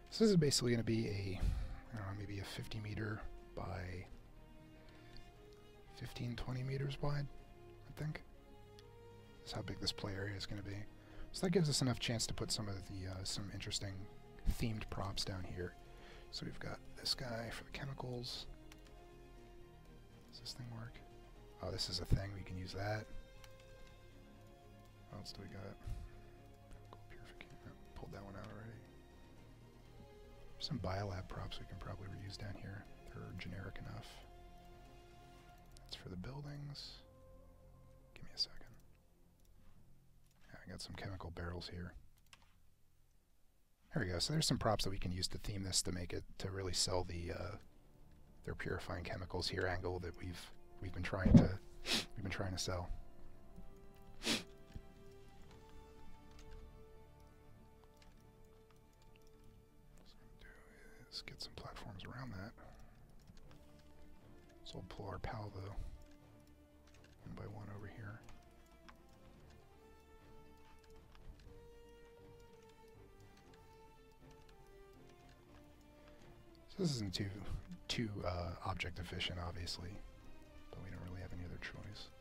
So this is basically going to be I don't know, maybe a 50 meter by 15, 20 meters wide, I think. That's how big this play area is going to be. So that gives us enough chance to put some of the some interesting themed props down here. So we've got this guy for the chemicals. Does this thing work? Oh, this is a thing. We can use that. What else do we got? Chemical purification. Oh, pulled that one out already. Some biolab props we can probably reuse down here. They're generic enough. That's for the buildings. Give me a second. Yeah, I got some chemical barrels here. There we go. So there's some props that we can use to theme this to make it to really sell the their purifying chemicals here angle that we've been trying to sell. Let's get some platforms around that. So we'll pull our pal though one by one over here. So this isn't too object efficient, obviously, but we don't really have any other choice.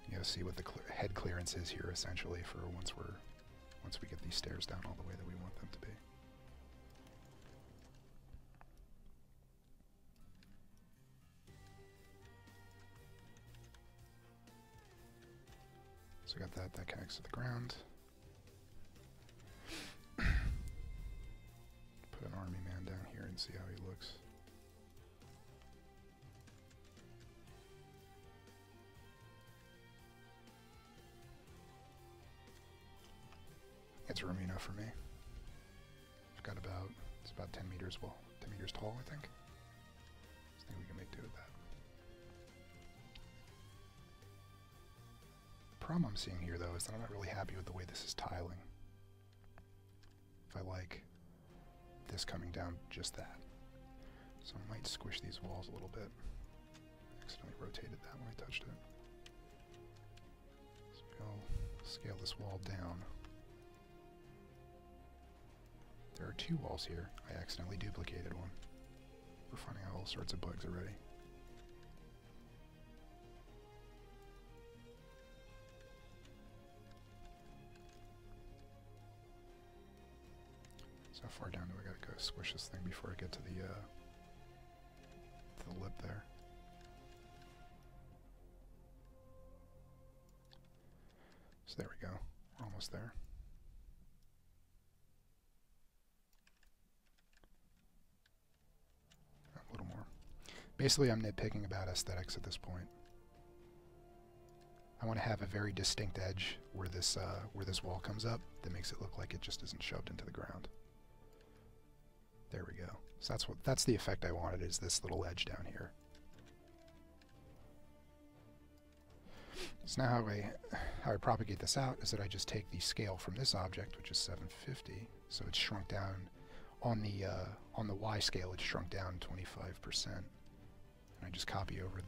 You gotta see what the head clearance is here, essentially, for once we get these stairs down all the way that we want them to be. So we got that connects to the ground. Put an army man down here and see how he looks. It's roomy enough for me. It's got it's about 10 meters, 10 meters tall, I think. I think we can make do with that. problem I'm seeing here, though, is that I'm not really happy with the way this is tiling. If I like this coming down just that. So I might squish these walls a little bit. Accidentally rotated that when I touched it. So I'll scale this wall down. There are 2 walls here. I accidentally duplicated one. We're finding out all sorts of bugs already. So how far down do I gotta go squish this thing before I get to the lip there? So there we go. We're almost there. A little more. Basically, I'm nitpicking about aesthetics at this point. I want to have a very distinct edge where this wall comes up that makes it look like it just isn't shoved into the ground. There we go. So that's the effect I wanted, is this little edge down here. So now how I propagate this out is that I just take the scale from this object, which is 750. So it's shrunk down on the Y scale. It's shrunk down 25%, and I just copy over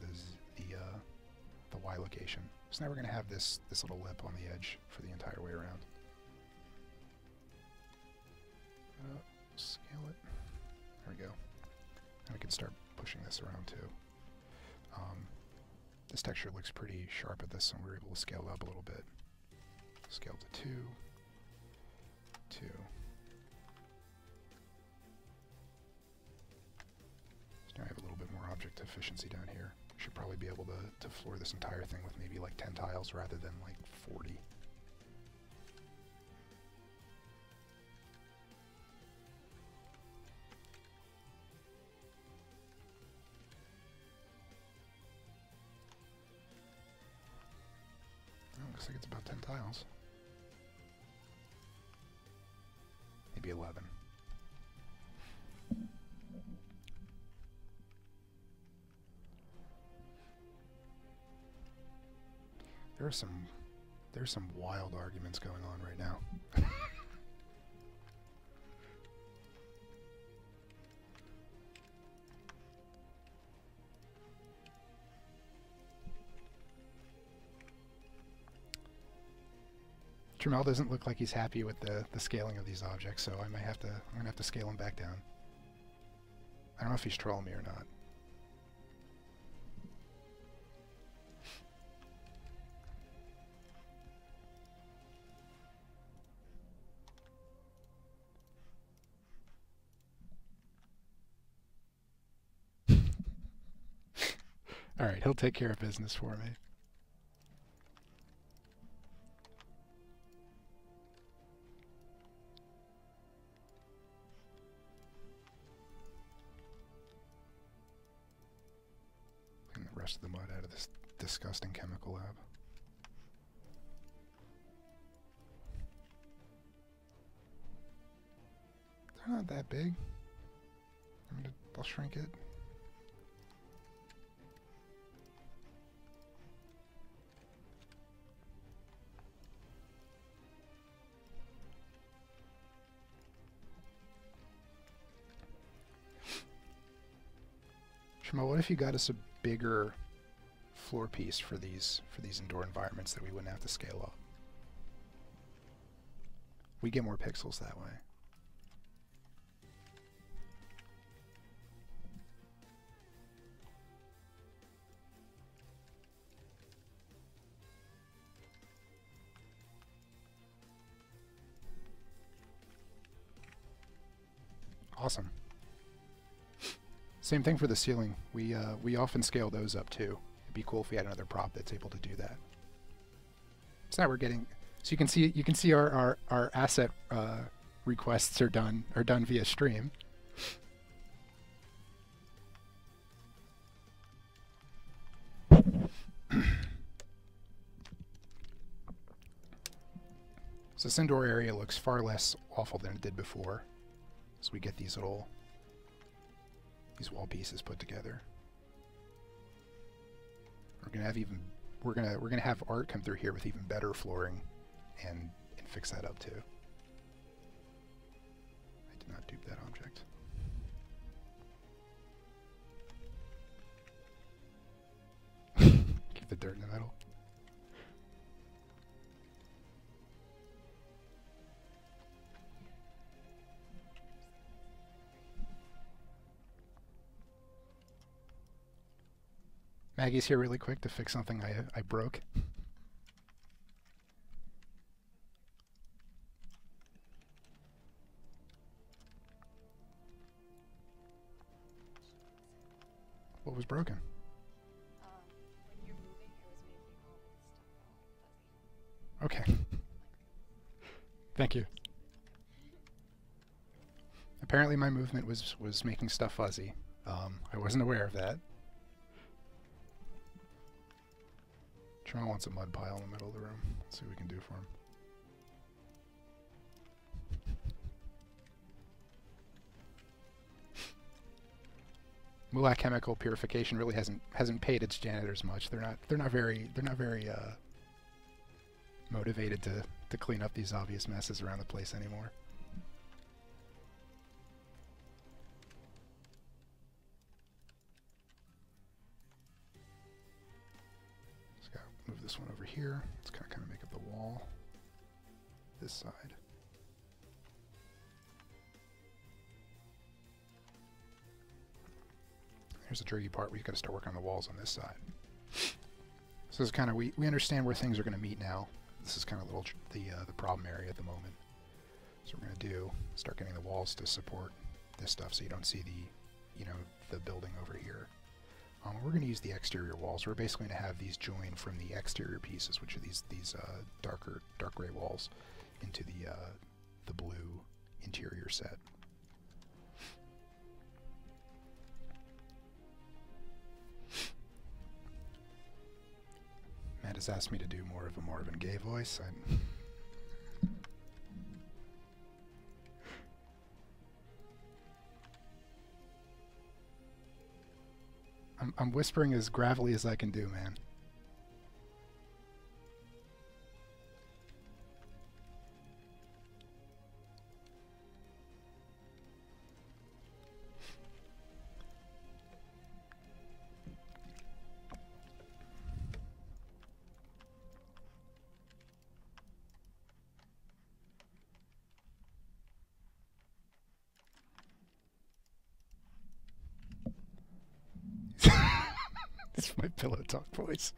the Y location. So now we're going to have this little lip on the edge for the entire way around. Scale it. There we go. And we can start pushing this around too. This texture looks pretty sharp at this, so we're able to scale it up a little bit. Scale to 2, 2. So now I have a little bit more object efficiency down here. Should probably be able to floor this entire thing with maybe like 10 tiles rather than like 40. Looks like it's about 10 tiles. Maybe 11. There's some wild arguments going on right now. Tramel doesn't look like he's happy with the scaling of these objects, so I'm gonna have to scale him back down. I don't know if he's trolling me or not. Alright, he'll take care of business for me. Clean the rest of the mud out of this disgusting chemical lab. They're not that big. I'll shrink it. What if you got us a bigger floor piece for these indoor environments that we wouldn't have to scale up? We get more pixels that way. Awesome. Same thing for the ceiling. We often scale those up too. It'd be cool if we had another prop that's able to do that. So now we're getting. So you can see our asset requests are done via stream. So this indoor area looks far less awful than it did before. So we get these wall pieces put together. We're gonna have even we're gonna have art come through here with even better flooring, and fix that up too. I did not dupe that object. Keep the dirt in the middle. Maggie's here really quick to fix something I broke. What was broken? When you're moving, it was making all this stuff all fuzzy. Okay. Thank you. Apparently my movement was making stuff fuzzy. I wasn't aware of that. Tron wants a mud pile in the middle of the room. Let's see what we can do for him. Mulac chemical purification really hasn't paid its janitors much. They're not very motivated to clean up these obvious messes around the place anymore. Just gotta move this one over here. Let's kind of make up the wall. This side. Here's the tricky part. We've got to start working on the walls on this side. So this is kind of, we understand where things are going to meet now. This is kind of the problem area at the moment. So we're going to do, start getting the walls to support this stuff so you don't see the, the building over here. We're going to use the exterior walls. We're basically going to have these join from the exterior pieces, which are these dark gray walls, into the blue interior set. Matt has asked me to do more of a Marvin Gaye voice. I'm whispering as gravelly as I can do, man. It's my pillow talk voice.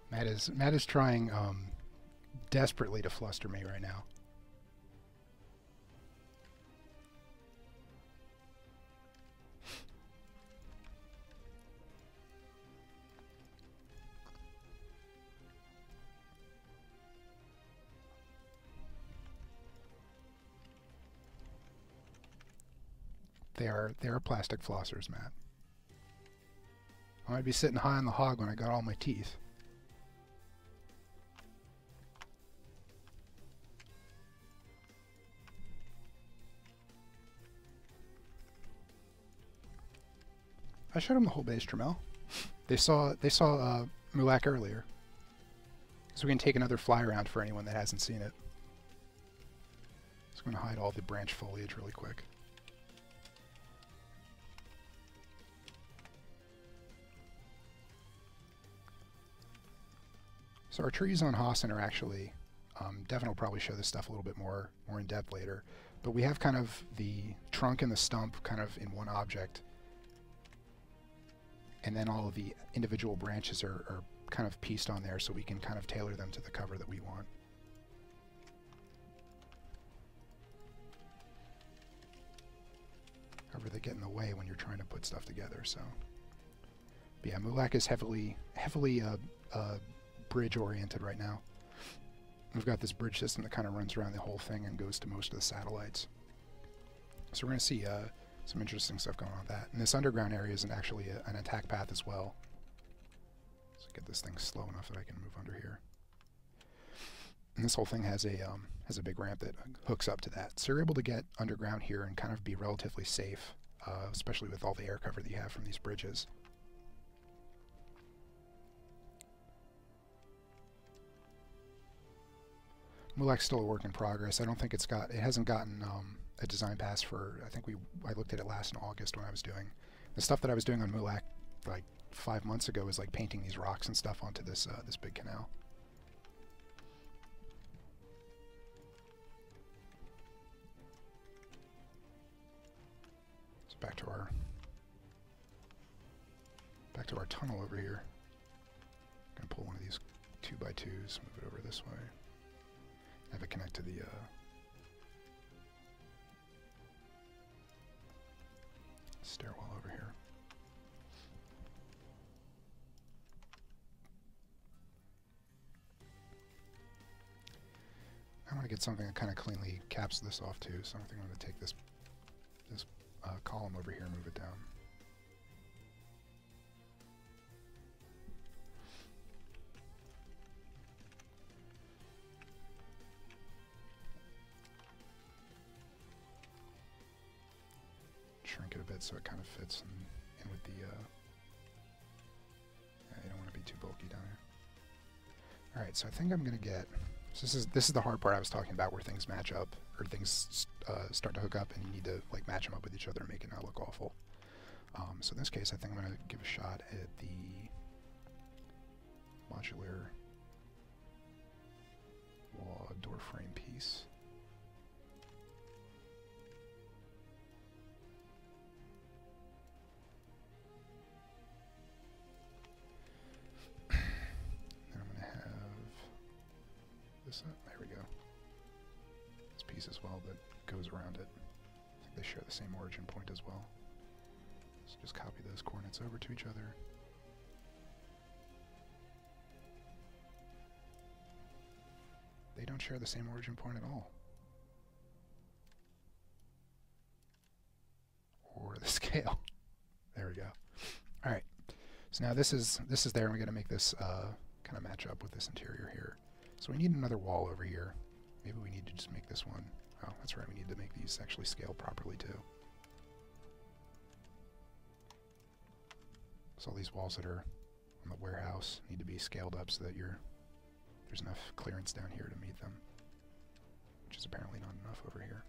Matt is trying desperately to fluster me right now. They are plastic flossers, Matt. I might be sitting high on the hog when I got all my teeth. I showed them the whole base, Tramel. They saw Mulac earlier. So we can take another fly around for anyone that hasn't seen it. Just going to hide all the branch foliage really quick. So our trees on Hossin are actually, Devin will probably show this stuff a little bit more in depth later, but we have kind of the trunk and the stump kind of in one object, and then all of the individual branches are kind of pieced on there so we can kind of tailor them to the cover that we want. However, they get in the way when you're trying to put stuff together, so. But yeah, Mulac is heavily bridge oriented right now. We've got this bridge system that kind of runs around the whole thing and goes to most of the satellites. So we're going to see some interesting stuff going on with that. And this underground area is actually an attack path as well. So get this thing slow enough that I can move under here. And this whole thing has a big ramp that hooks up to that. So you're able to get underground here and kind of be relatively safe, especially with all the air cover that you have from these bridges. Mulac's still a work in progress. I don't think it hasn't gotten a design pass for, I looked at it last in August when I was doing the stuff that I was doing on Mulac like 5 months ago, was like painting these rocks and stuff onto this this big canal. So back to our tunnel over here. Gonna pull one of these 2x2s, move it over this way. Have it connect to the stairwell over here. I want to get something that kind of cleanly caps this off too, so I think I'm going to take this column over here and move it down. Shrink it a bit so it kind of fits in with the, yeah, you don't want to be too bulky down here. Alright, so I think I'm going to get, so this is the hard part I was talking about, where things match up, or things start to hook up and you need to like match them up with each other and make it not look awful. So in this case, I think I'm going to give a shot at the modular wall door frame piece. There we go. This piece as well that goes around it. I think they share the same origin point as well. So just copy those coordinates over to each other. They don't share the same origin point at all. Or the scale. There we go. Alright. So now this is there, and we're going to make this kind of match up with this interior here. So we need another wall over here. Maybe we need to just make this one. Oh, that's right, we need to make these actually scale properly too. So all these walls that are on the warehouse need to be scaled up so that there's enough clearance down here to meet them, which is apparently not enough over here.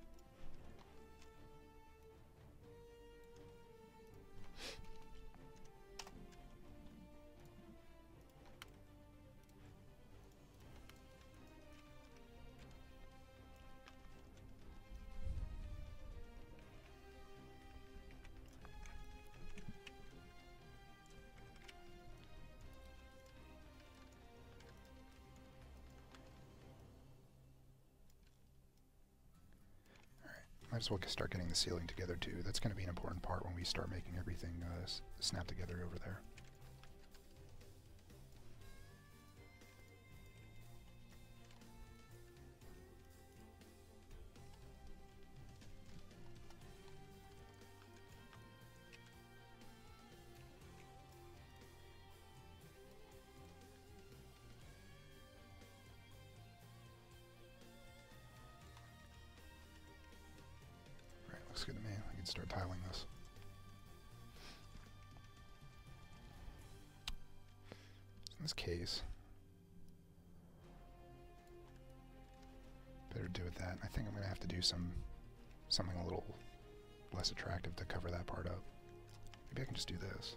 Might as well start getting the ceiling together too. That's going to be an important part when we start making everything snap together over there. Looks good to me. I can start tiling this. In this case, better do with that. I think I'm going to have to do something a little less attractive to cover that part up. Maybe I can just do this.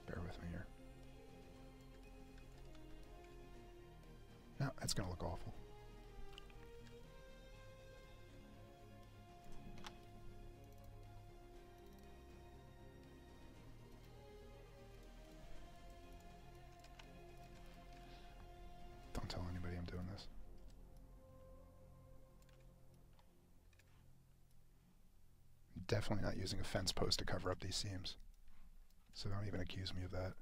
Bear with me here. No, that's going to look awful. Don't tell anybody I'm doing this. I'm definitely not using a fence post to cover up these seams. So don't even accuse me of that.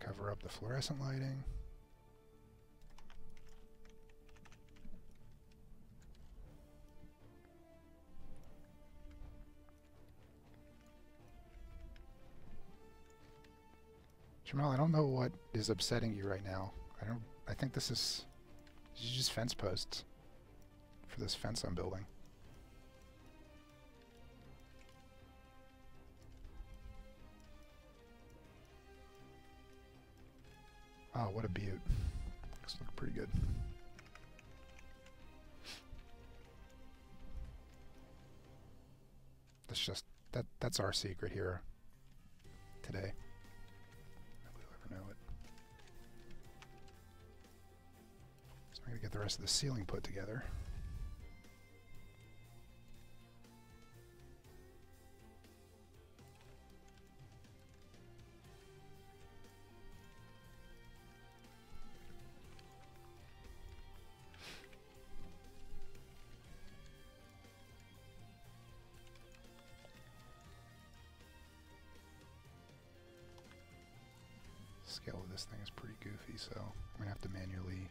Cover up the fluorescent lighting. Jamal, I don't know what is upsetting you right now. I think this is just fence posts for this fence I'm building. Oh, what a beaut. Looks looking pretty good. That's our secret here today. Nobody will ever know it. So I'm gonna get the rest of the ceiling put together. Scale of this thing is pretty goofy, so I'm going to have to manually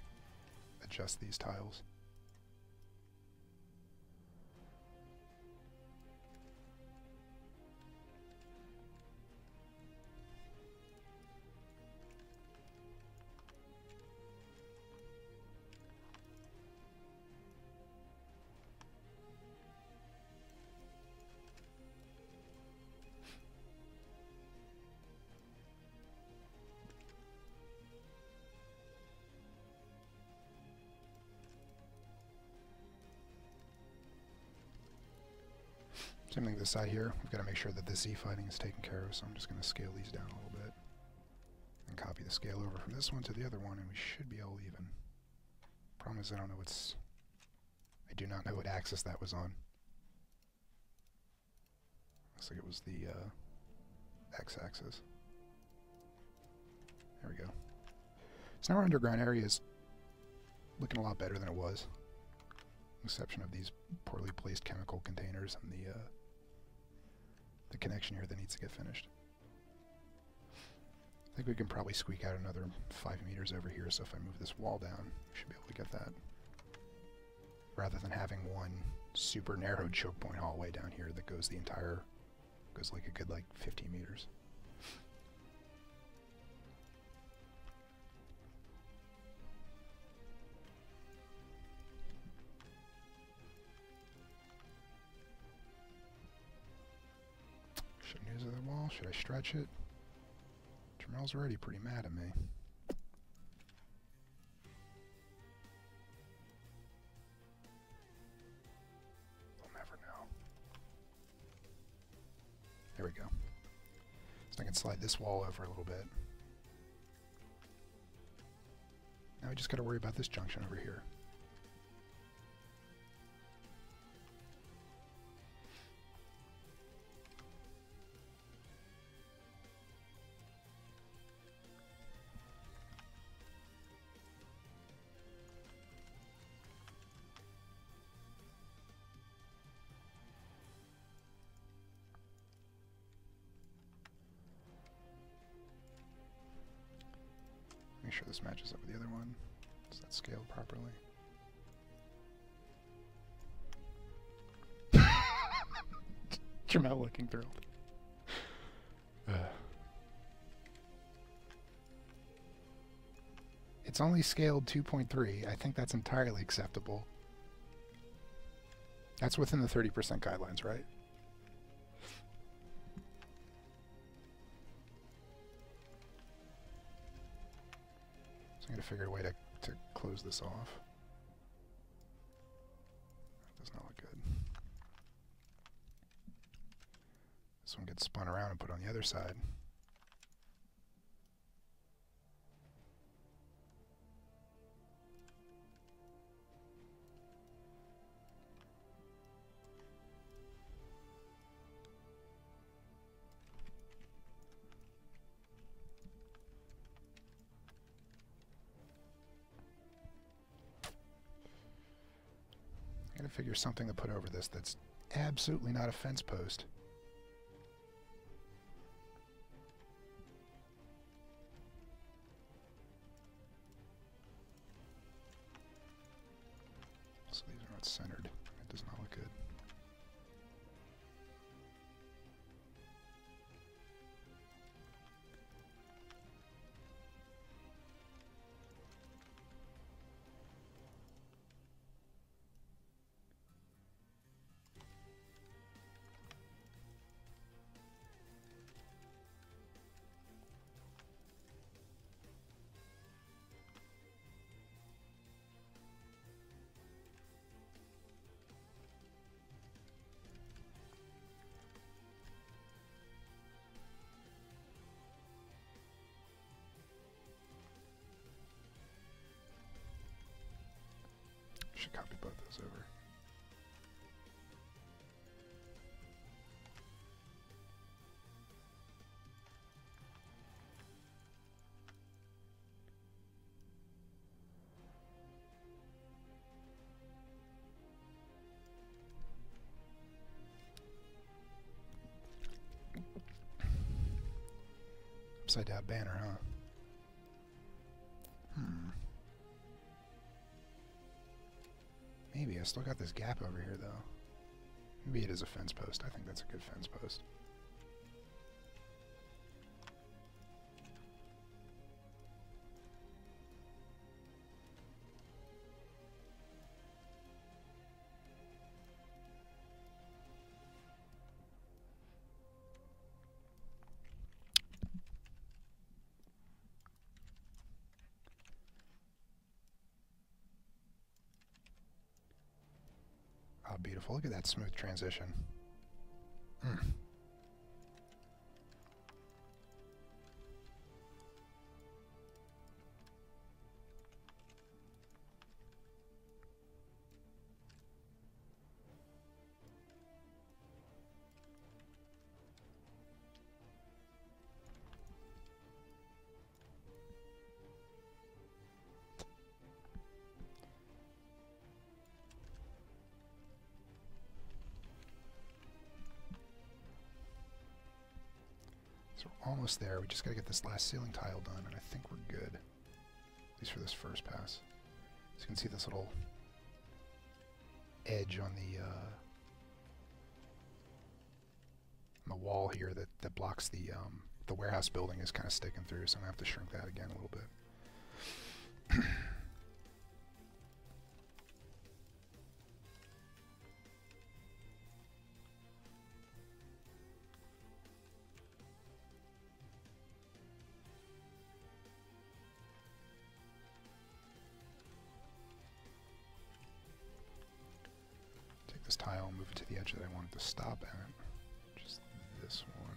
adjust these tiles. Same thing this side here. We've got to make sure that the Z fighting is taken care of, so I'm just going to scale these down a little bit. And copy the scale over from this one to the other one, and we should be all even. Problem is I don't know what's... I do not know what axis that was on. Looks like it was the x-axis. There we go. So now our underground area is looking a lot better than it was. With the exception of these poorly placed chemical containers and the connection here that needs to get finished. I think we can probably squeak out another 5 meters over here, so if I move this wall down, we should be able to get that. Rather than having one super narrow choke point hallway down here that goes the entire, goes like a good 15 meters. Should I use the wall? Should I stretch it? Jamel's already pretty mad at me. We'll never know. There we go. So I can slide this wall over a little bit. Now we just got to worry about this junction over here. Make sure this matches up with the other one. Is that scaled properly? Jamel looking thrilled. It's only scaled 2.3. I think that's entirely acceptable. That's within the 30% guidelines, right? I'm going to figure a way to close this off. That does not look good. This one gets spun around and put on the other side. I gotta figure something to put over this that's absolutely not a fence post. centered. It does not look good. Should copy both those over. Upside down banner, huh? Maybe. I still got this gap over here, though. Maybe it is a fence post. I think that's a good fence post. Oh, beautiful. Look at that smooth transition. So we're almost there. We just got to get this last ceiling tile done, and I think we're good. At least for this first pass. So you can see this little edge on the wall here that blocks the warehouse building is kind of sticking through, so I'm going to have to shrink that again a little bit. This tile and move it to the edge that I wanted to stop at. Just this one.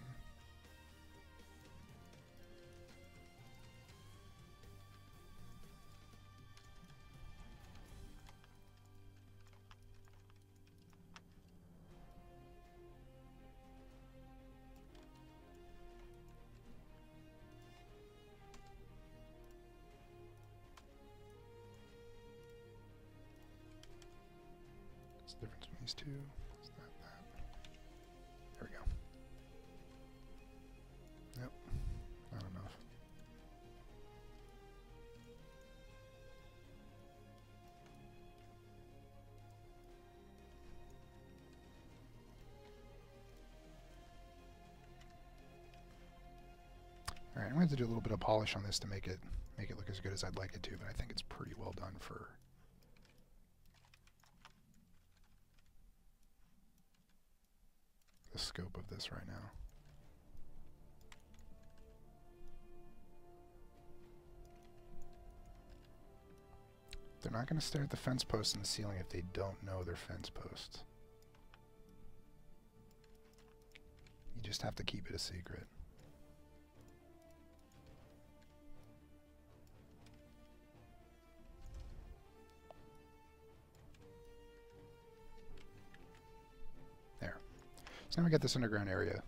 What's the difference between these two? Is that? There we go. Yep. Not enough. Alright, I'm going to have to do a little bit of polish on this to make it look as good as I'd like it to, but I think it's pretty well done for the scope of this right now. They're not going to stare at the fence posts in the ceiling if they don't know they're fence posts. You just have to keep it a secret. There. So now we got this underground area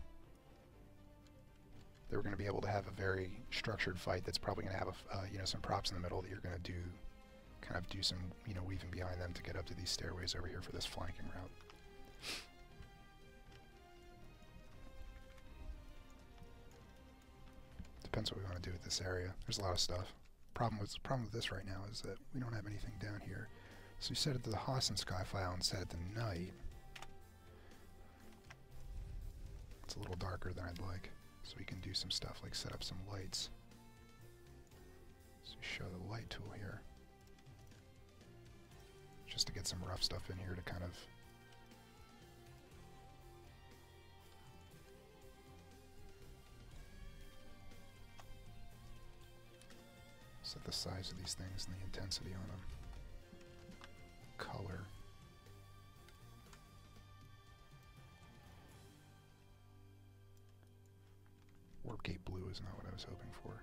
that we're going to be able to have a very structured fight that's probably going to have a, some props in the middle that you're going to do some, weaving behind them to get up to these stairways over here for this flanking route. Depends what we want to do with this area. There's a lot of stuff. Problem with this right now is that we don't have anything down here. So we set it to the Hossin sky file and set it to night. It's a little darker than I'd like, so we can do some stuff like set up some lights. So show the light tool here, just to get some rough stuff in here to kind of set the size of these things and the intensity on them. Color. Warp Gate Blue is not what I was hoping for.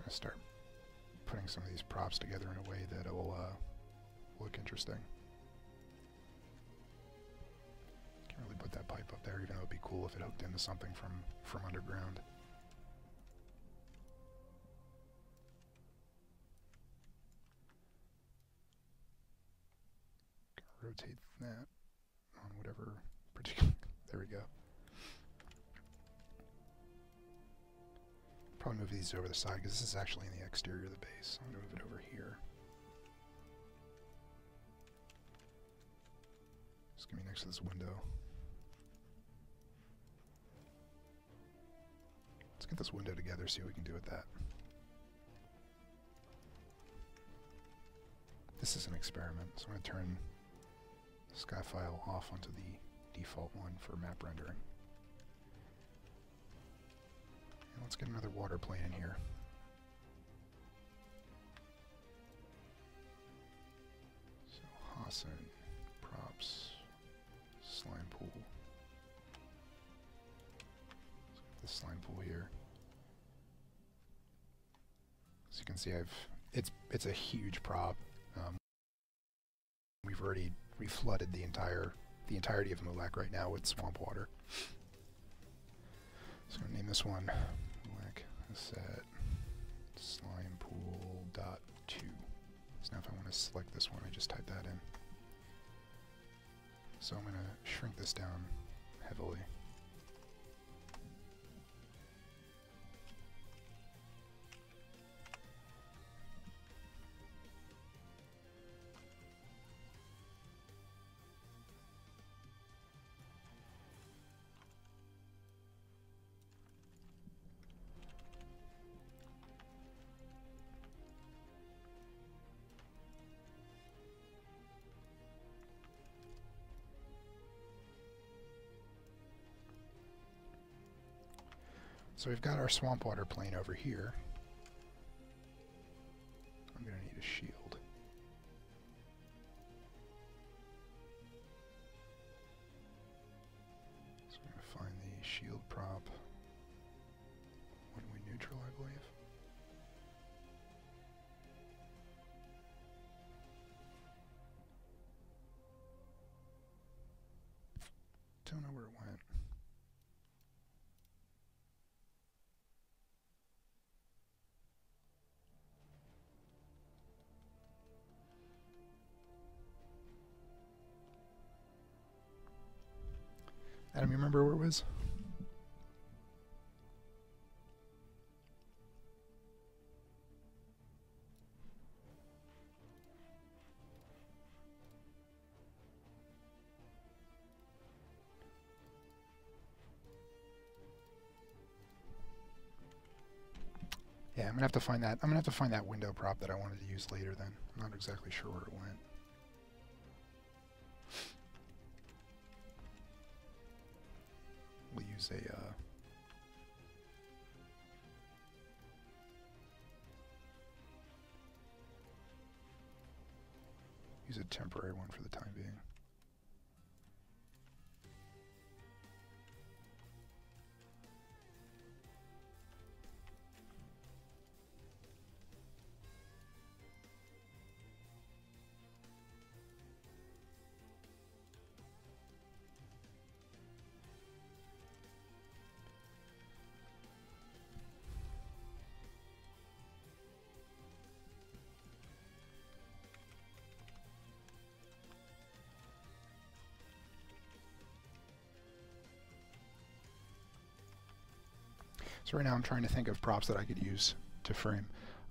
Start putting some of these props together in a way that it will look interesting. Can't really put that pipe up there, even though it'd be cool if it hooked into something from underground. Gonna rotate that on whatever particular. There we go. Probably move these over the side because this is actually in the exterior of the base. I'm going to move it over here. It's going to be next to this window. Let's get this window together, see what we can do with that. This is an experiment, so I'm going to turn the sky file off onto the default one for map rendering. Let's get another water plane in here. So Hossin, props, slime pool. Let's get this slime pool here. As you can see, it's a huge prop. We've already reflooded the entirety of Mulac right now with swamp water. So I'm going to name this one Mulac set slime pool dot 2. So now if I want to select this one, I just type that in. So I'm going to shrink this down heavily. So we've got our swamp water plane over here. I'm going to need a shield. So I'm going to find the shield prop when we neutral, I believe. Don't know where it went. Adam, you remember where it was? Yeah, I'm gonna have to find that. I'm gonna have to find that window prop that I wanted to use later. Then I'm not exactly sure where it went. We'll use a temporary one for the time being. So right now I'm trying to think of props that I could use to frame.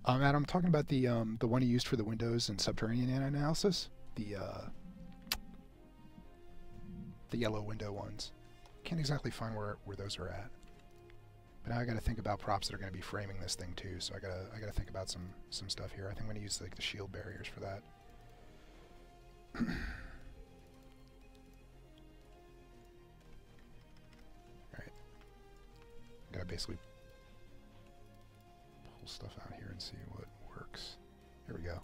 Adam, I'm talking about the one you used for the windows and subterranean analysis, the yellow window ones. Can't exactly find where those are at. But now I got to think about props that are going to be framing this thing too. So I gotta think about some stuff here. I think I'm going to use like the shield barriers for that. Right. Gotta basically pull stuff out here and see what works. Here we go.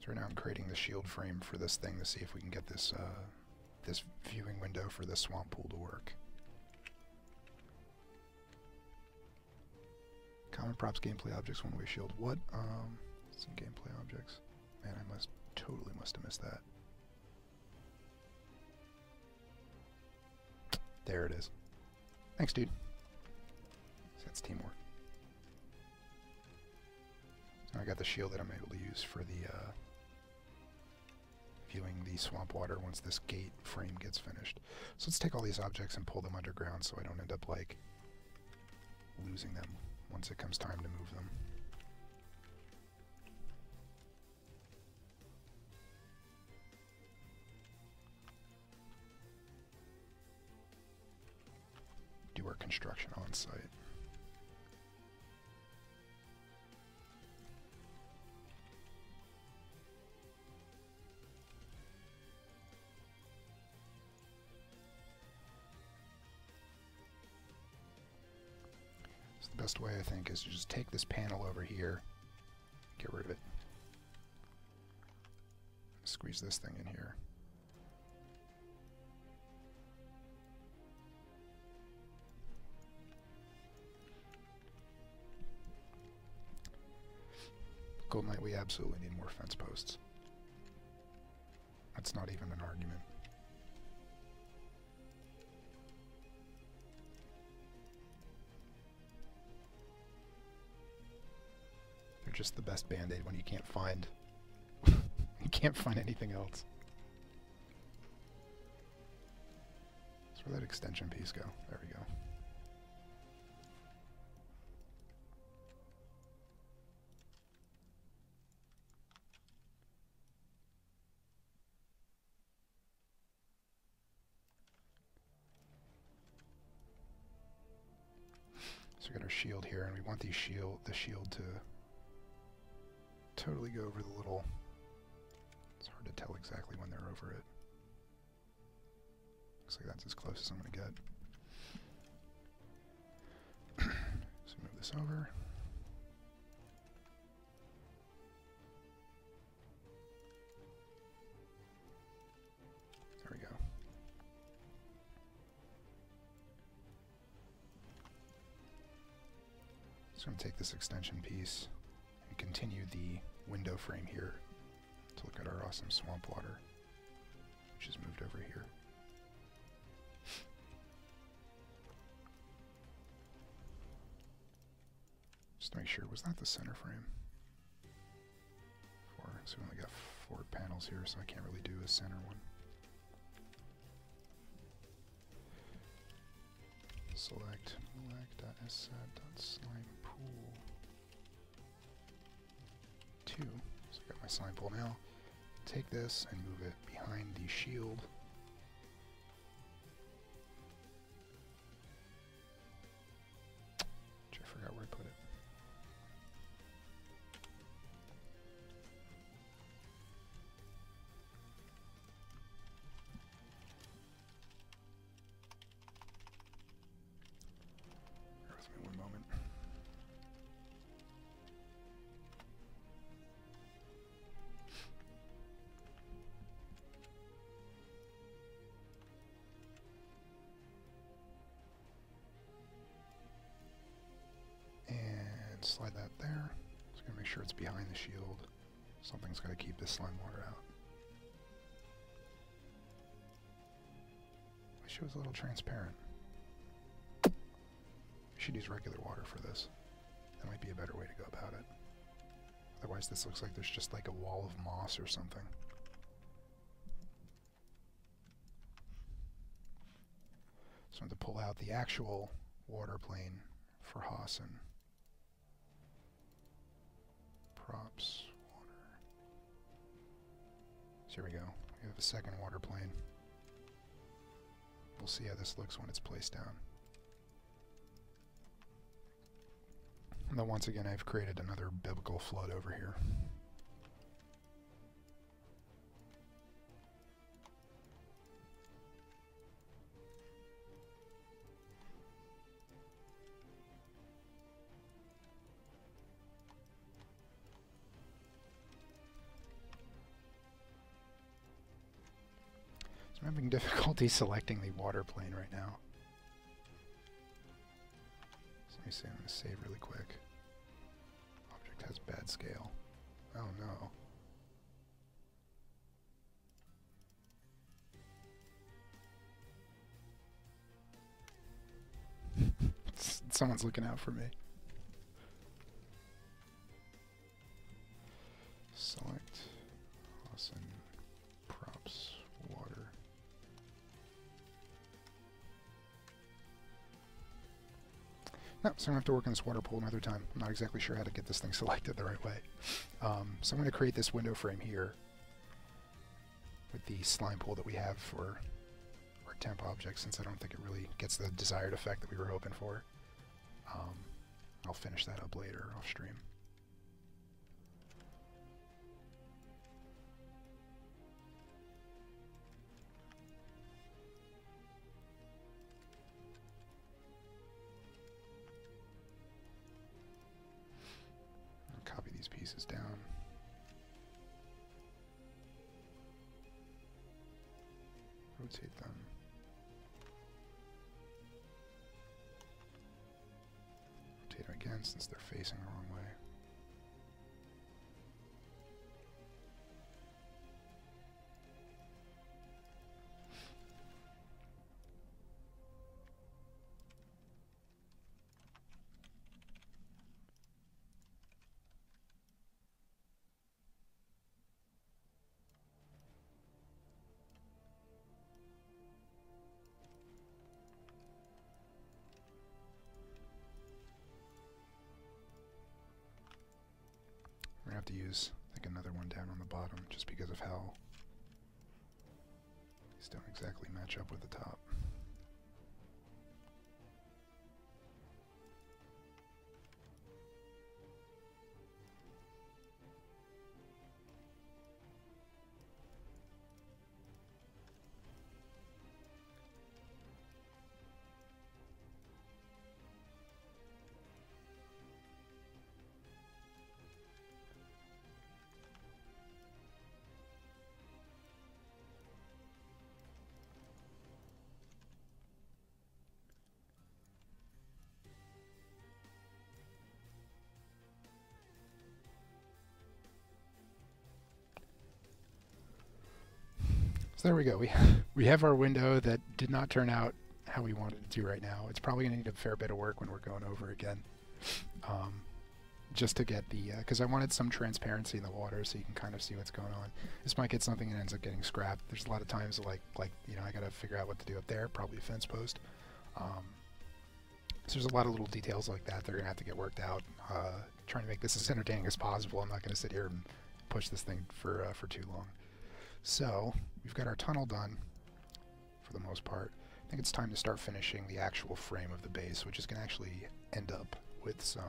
So right now I'm creating the shield frame for this thing to see if we can get this this viewing window for this swamp pool to work. Common props, gameplay objects, one-way shield. What? Some gameplay objects. Man, I totally must have missed that. There it is. Thanks, dude. That's teamwork. So I got the shield that I'm able to use for the viewing the swamp water once this gate frame gets finished. So let's take all these objects and pull them underground so I don't end up like losing them once it comes time to move them. Do our construction on site. The best way, I think, is to just take this panel over here, get rid of it, squeeze this thing in here. Gold Knight, we absolutely need more fence posts. That's not even an argument. Just the best band-aid when you can't find anything else. So where'd that extension piece go? There we go. So we got our shield here, and we want the shield to totally go over the little... It's hard to tell exactly when they're over it. Looks like that's as close as I'm going to get. So move this over. There we go. So I'm going to take this extension piece and continue the window frame here to look at our awesome swamp water, which is moved over here. Just to make sure, was that the center frame? So we only got 4 panels here, so I can't really do a center one. Select Mulac.sset.slime pool 2. So I got my slime pool now. Take this and move it behind the shield. Which I forgot where I put it. Bear with me one moment. slide that there. Just gonna make sure it's behind the shield. Something's gotta keep this slime water out. Wish it was a little transparent. We should use regular water for this. That might be a better way to go about it. Otherwise this looks like there's just like a wall of moss or something. So I'm going to pull out the actual water plane for Hossin. Props, water. So here we go. We have a second water plane. We'll see how this looks when it's placed down. And then once again I've created another biblical flood over here. I'm having difficulty selecting the water plane right now. So let me see, I'm going to save really quick. Object has bad scale. Oh no. Someone's looking out for me. Select Hossin props water. No, so I'm going to have to work on this water pool another time. I'm not exactly sure how to get this thing selected the right way. So I'm going to create this window frame here with the slime pool that we have for our temp object, since I don't think it really gets the desired effect that we were hoping for. I'll finish that up later off stream. Copy these pieces down. Rotate them. Rotate them again since they're facing the wrong way. We're going to have to use, I think, another one down on the bottom just because of how these don't exactly match up with the top. So there we go. We have our window that did not turn out how we wanted it to right now. It's probably going to need a fair bit of work when we're going over again. Just to get the, because I wanted some transparency in the water so you can kind of see what's going on. This might get something that ends up getting scrapped. There's a lot of times like you know, I got to figure out what to do up there, probably a fence post. So there's a lot of little details like that that are going to have to get worked out. Trying to make this as entertaining as possible. I'm not going to sit here and push this thing for too long. So we've got our tunnel done for the most part. I think it's time to start finishing the actual frame of the base, which is going to actually end up with some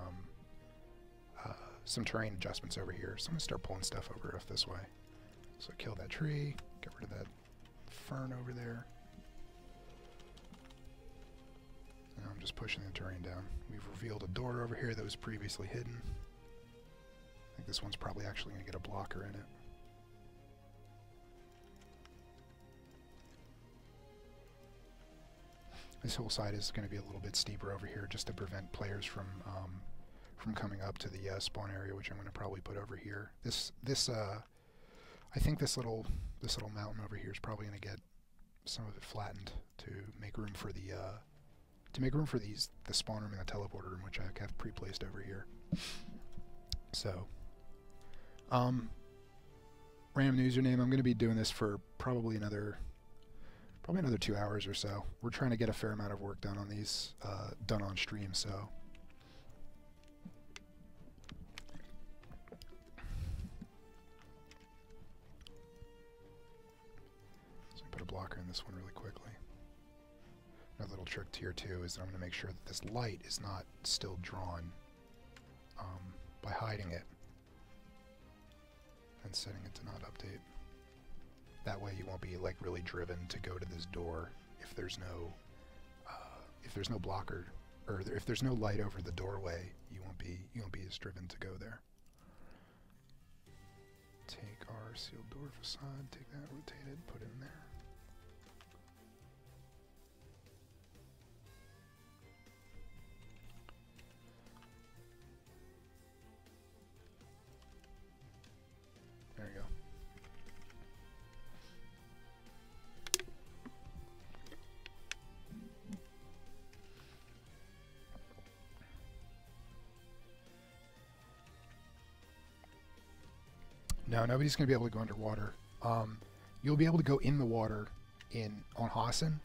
terrain adjustments over here. So I'm going to start pulling stuff over this way. So kill that tree, get rid of that fern over there. Now I'm just pushing the terrain down. We've revealed a door over here that was previously hidden. I think this one's probably actually going to get a blocker in it. This whole side is going to be a little bit steeper over here just to prevent players from from coming up to the spawn area, which I'm going to probably put over here. I think this little mountain over here is probably going to get some of it flattened to make room for the spawn room and the teleporter room, which I have pre-placed over here. So, random username. I'm going to be doing this for probably another 2 hours or so. We're trying to get a fair amount of work done on these, done on stream. So. Put a blocker in this one really quickly. Another little trick here too is that I'm going to make sure that this light is not still drawn by hiding it and setting it to not update. That way you won't be like really driven to go to this door if there's no blocker, or if there's no light over the doorway. You won't be as driven to go there. Take our sealed door facade, take that rotated, put it in there. There you go. No, nobody's going to be able to go underwater. You'll be able to go in the water on Hossin,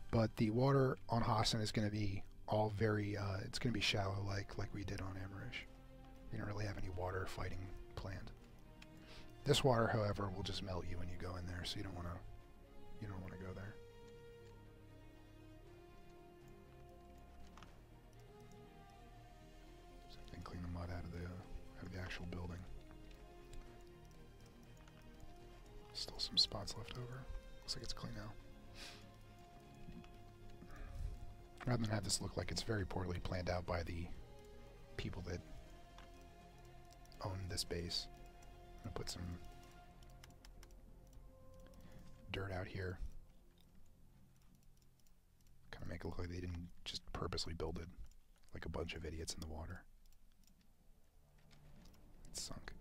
but the water on Hossin is going to be all very, it's going to be shallow like we did on Amarish. We don't really have any water fighting planned. This water, however, will just melt you when you go in there, so you don't want to go there. Same thing, clean the mud out of the actual building. Still some spots left over. Looks like it's clean now. Rather than have this look like it's very poorly planned out by the people that own this base, I'm going to put some dirt out here. Kind of make it look like they didn't just purposely build it like a bunch of idiots in the water. It's sunk.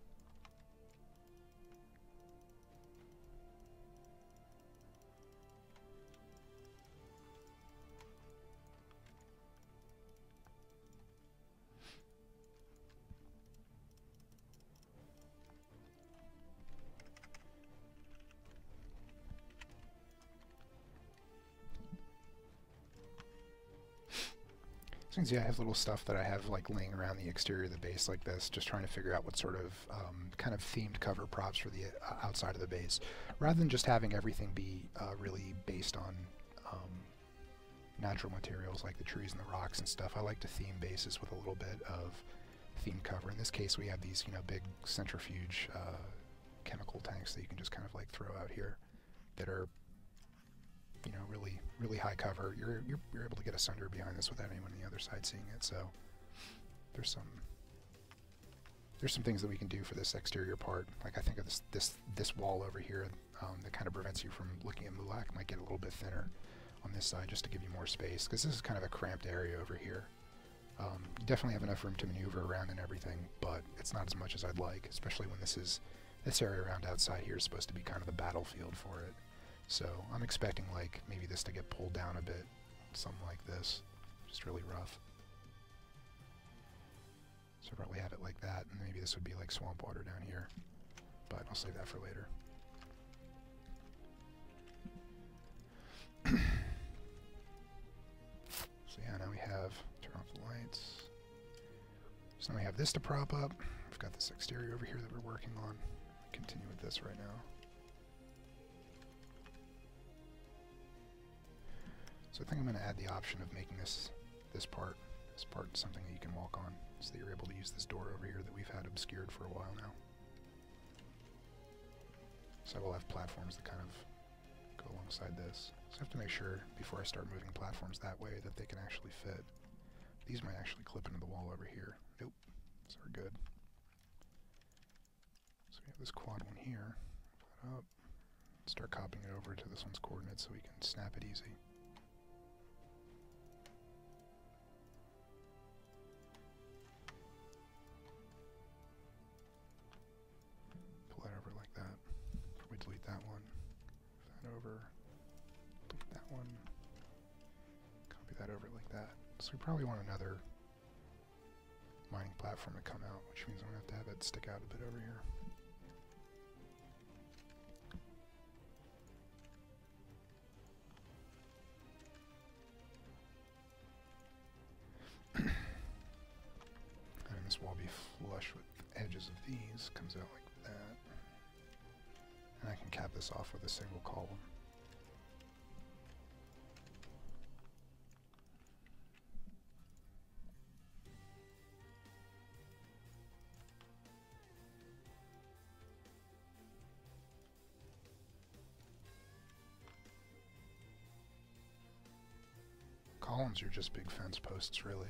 Since I have little stuff that I have like laying around the exterior of the base like this, just trying to figure out what sort of kind of themed cover props for the outside of the base, rather than just having everything be really based on natural materials like the trees and the rocks and stuff. I like to theme bases with a little bit of themed cover. In this case, we have these big centrifuge chemical tanks that you can just kind of like throw out here that are really high cover. You're able to get a sunder behind this without anyone on the other side seeing it. So there's some things that we can do for this exterior part. Like I think of this wall over here that kind of prevents you from looking at Mulac. Might get a little bit thinner on this side just to give you more space, because this is kind of a cramped area over here. You definitely have enough room to maneuver around and everything, but it's not as much as I'd like, especially when this area around outside here is supposed to be kind of the battlefield for it. So I'm expecting like maybe this to get pulled down a bit, something like this, just really rough. So I'll probably have it like that, and maybe this would be like swamp water down here, but I'll save that for later. So yeah, now we have, turn off the lights. So now we have this to prop up. We've got this exterior over here that we're working on. Continue with this right now. So I think I'm going to add the option of making this part something that you can walk on, so that you're able to use this door over here that we've had obscured for a while now. So I will have platforms that kind of go alongside this. So I have to make sure before I start moving platforms that way that they can actually fit. These might actually clip into the wall over here. Nope. So we're good. So we have this quad one here. Put it up. Start copying it over to this one's coordinates so we can snap it easy. So we probably want another mining platform to come out, which means I'm going to have it stick out a bit over here. And this wall be flush with the edges of these, comes out like that. And I can cap this off with a single column. Columns are just big fence posts, really.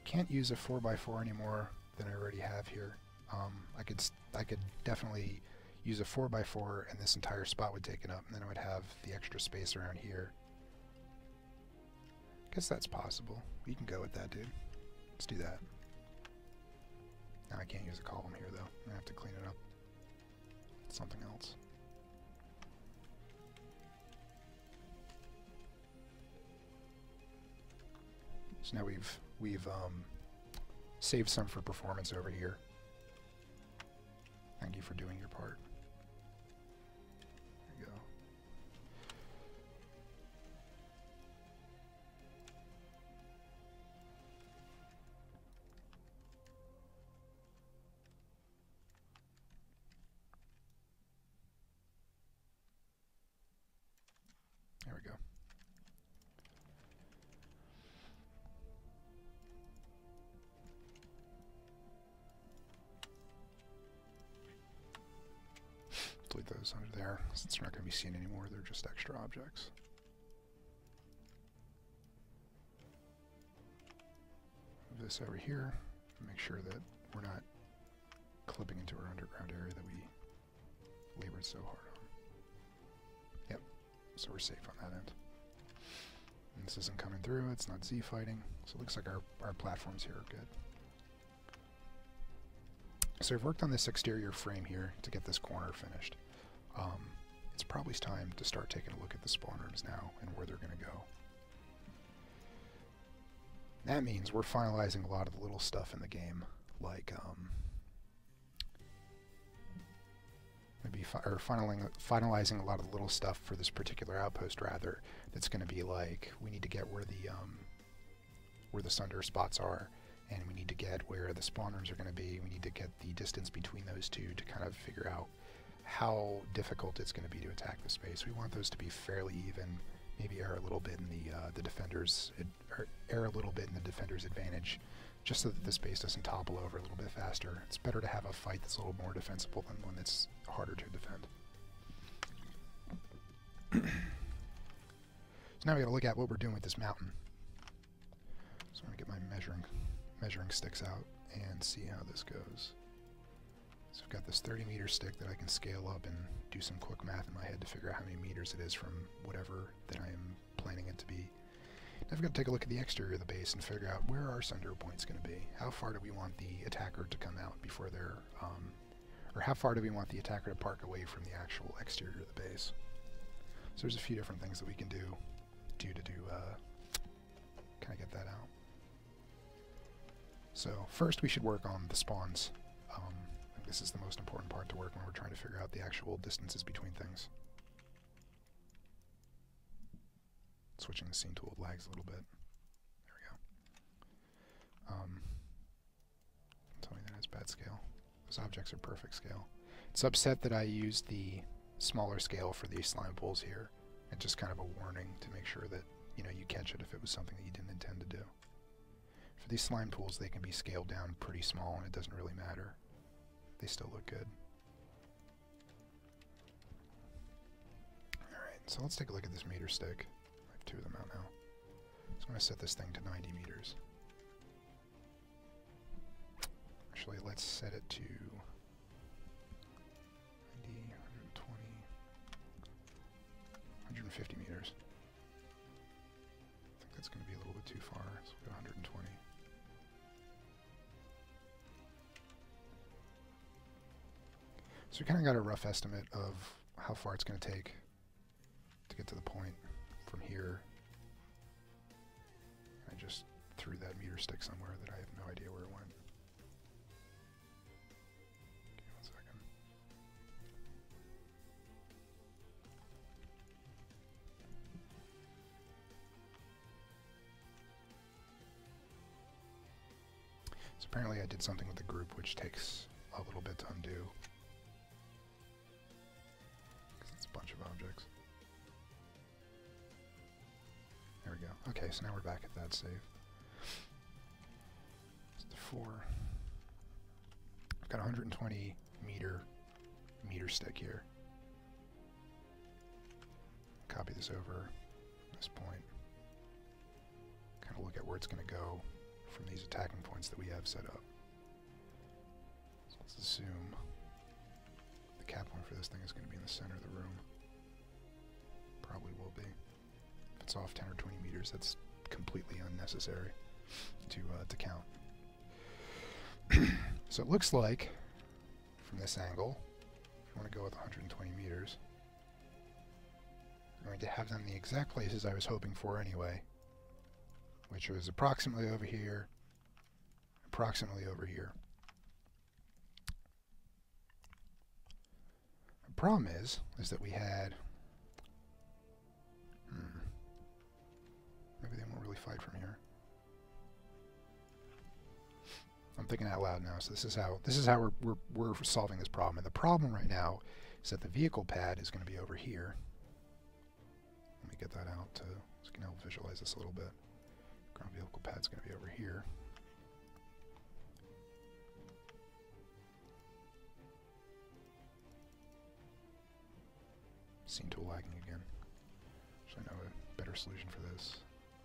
Can't use a 4x4 anymore than I already have here. I could definitely use a 4x4 and this entire spot would take it up, and then I would have the extra space around here. Guess that's possible. We can go with that, dude. Let's do that. Now I can't use a column here, though. I'm gonna have to clean it up. Something else. So now we've saved some for performance over here. Thank you for doing your part. There you go. There we go. Delete those under there, since they're not going to be seen anymore. They're just extra objects. Move this over here. Make sure that we're not clipping into our underground area that we labored so hard on. Yep. So we're safe on that end. And this isn't coming through. It's not Z fighting. So it looks like our platforms here are good. So I've worked on this exterior frame here to get this corner finished. It's probably time to start taking a look at the spawn rooms now and where they're going to go. That means we're finalizing a lot of the little stuff in the game, like finalizing a lot of the little stuff for this particular outpost. Rather, that's going to be like we need to get where the sunder spots are. And we need to get where the spawn rooms are going to be. We need to get the distance between those two to kind of figure out how difficult it's going to be to attack the space. We want those to be fairly even, maybe err a little bit in the defenders, err a little bit in the defender's advantage, just so that the space doesn't topple over a little bit faster. It's better to have a fight that's a little more defensible than one that's harder to defend. So now we got to look at what we're doing with this mountain. So I'm going to get my measuring sticks out and see how this goes. So I've got this 30-meter stick that I can scale up and do some quick math in my head to figure out how many meters it is from whatever that I am planning it to be. Now I've got to take a look at the exterior of the base and figure out where our sunder point's going to be. How far do we want the attacker to come out before they're, or how far do we want the attacker to park away from the actual exterior of the base? So there's a few different things that we can do to kind of get that out. So first we should work on the spawns. This is the most important part to work when we're trying to figure out the actual distances between things. Switching the scene tool lags a little bit. There we go. Tell me that has bad scale. Those objects are perfect scale. It's upset that I used the smaller scale for these slime pools here. And just kind of a warning to make sure that you catch it if it was something that you didn't intend to do. For these slime pools, they can be scaled down pretty small and it doesn't really matter. They still look good. Alright, so let's take a look at this meter stick. I have two of them out now. So I'm going to set this thing to 90 meters. Actually, let's set it to 90, 120, 150 meters. I think that's going to be a little bit too far. So we'll go 120. So we kind of got a rough estimate of how far it's going to take to get to the point from here. I just threw that meter stick somewhere that I have no idea where it went. Okay, 1 second. So apparently I did something with the group which takes a little bit to undo. Because it's a bunch of objects. There we go. Okay, so now we're back at that save. It's the 4. I've got 120 meter stick here. Copy this over this point. Kind of look at where it's going to go from these attacking points that we have set up. So let's assume the cap point for this thing is going to be in the center of the room. Probably will be. If it's off 10 or 20 meters, that's completely unnecessary to count. So it looks like, from this angle, if you want to go with 120 meters, I'm going to have them in the exact places I was hoping for anyway, which was approximately over here, approximately over here. The problem is that we had... maybe they won't really fight from here. I'm thinking out loud now, so this is how we're solving this problem. And the problem right now is that the vehicle pad is going to be over here. Let me get that out so we can help visualize this a little bit. Ground vehicle pad's going to be over here. Scene tool lagging again. Actually, I know a better solution for this.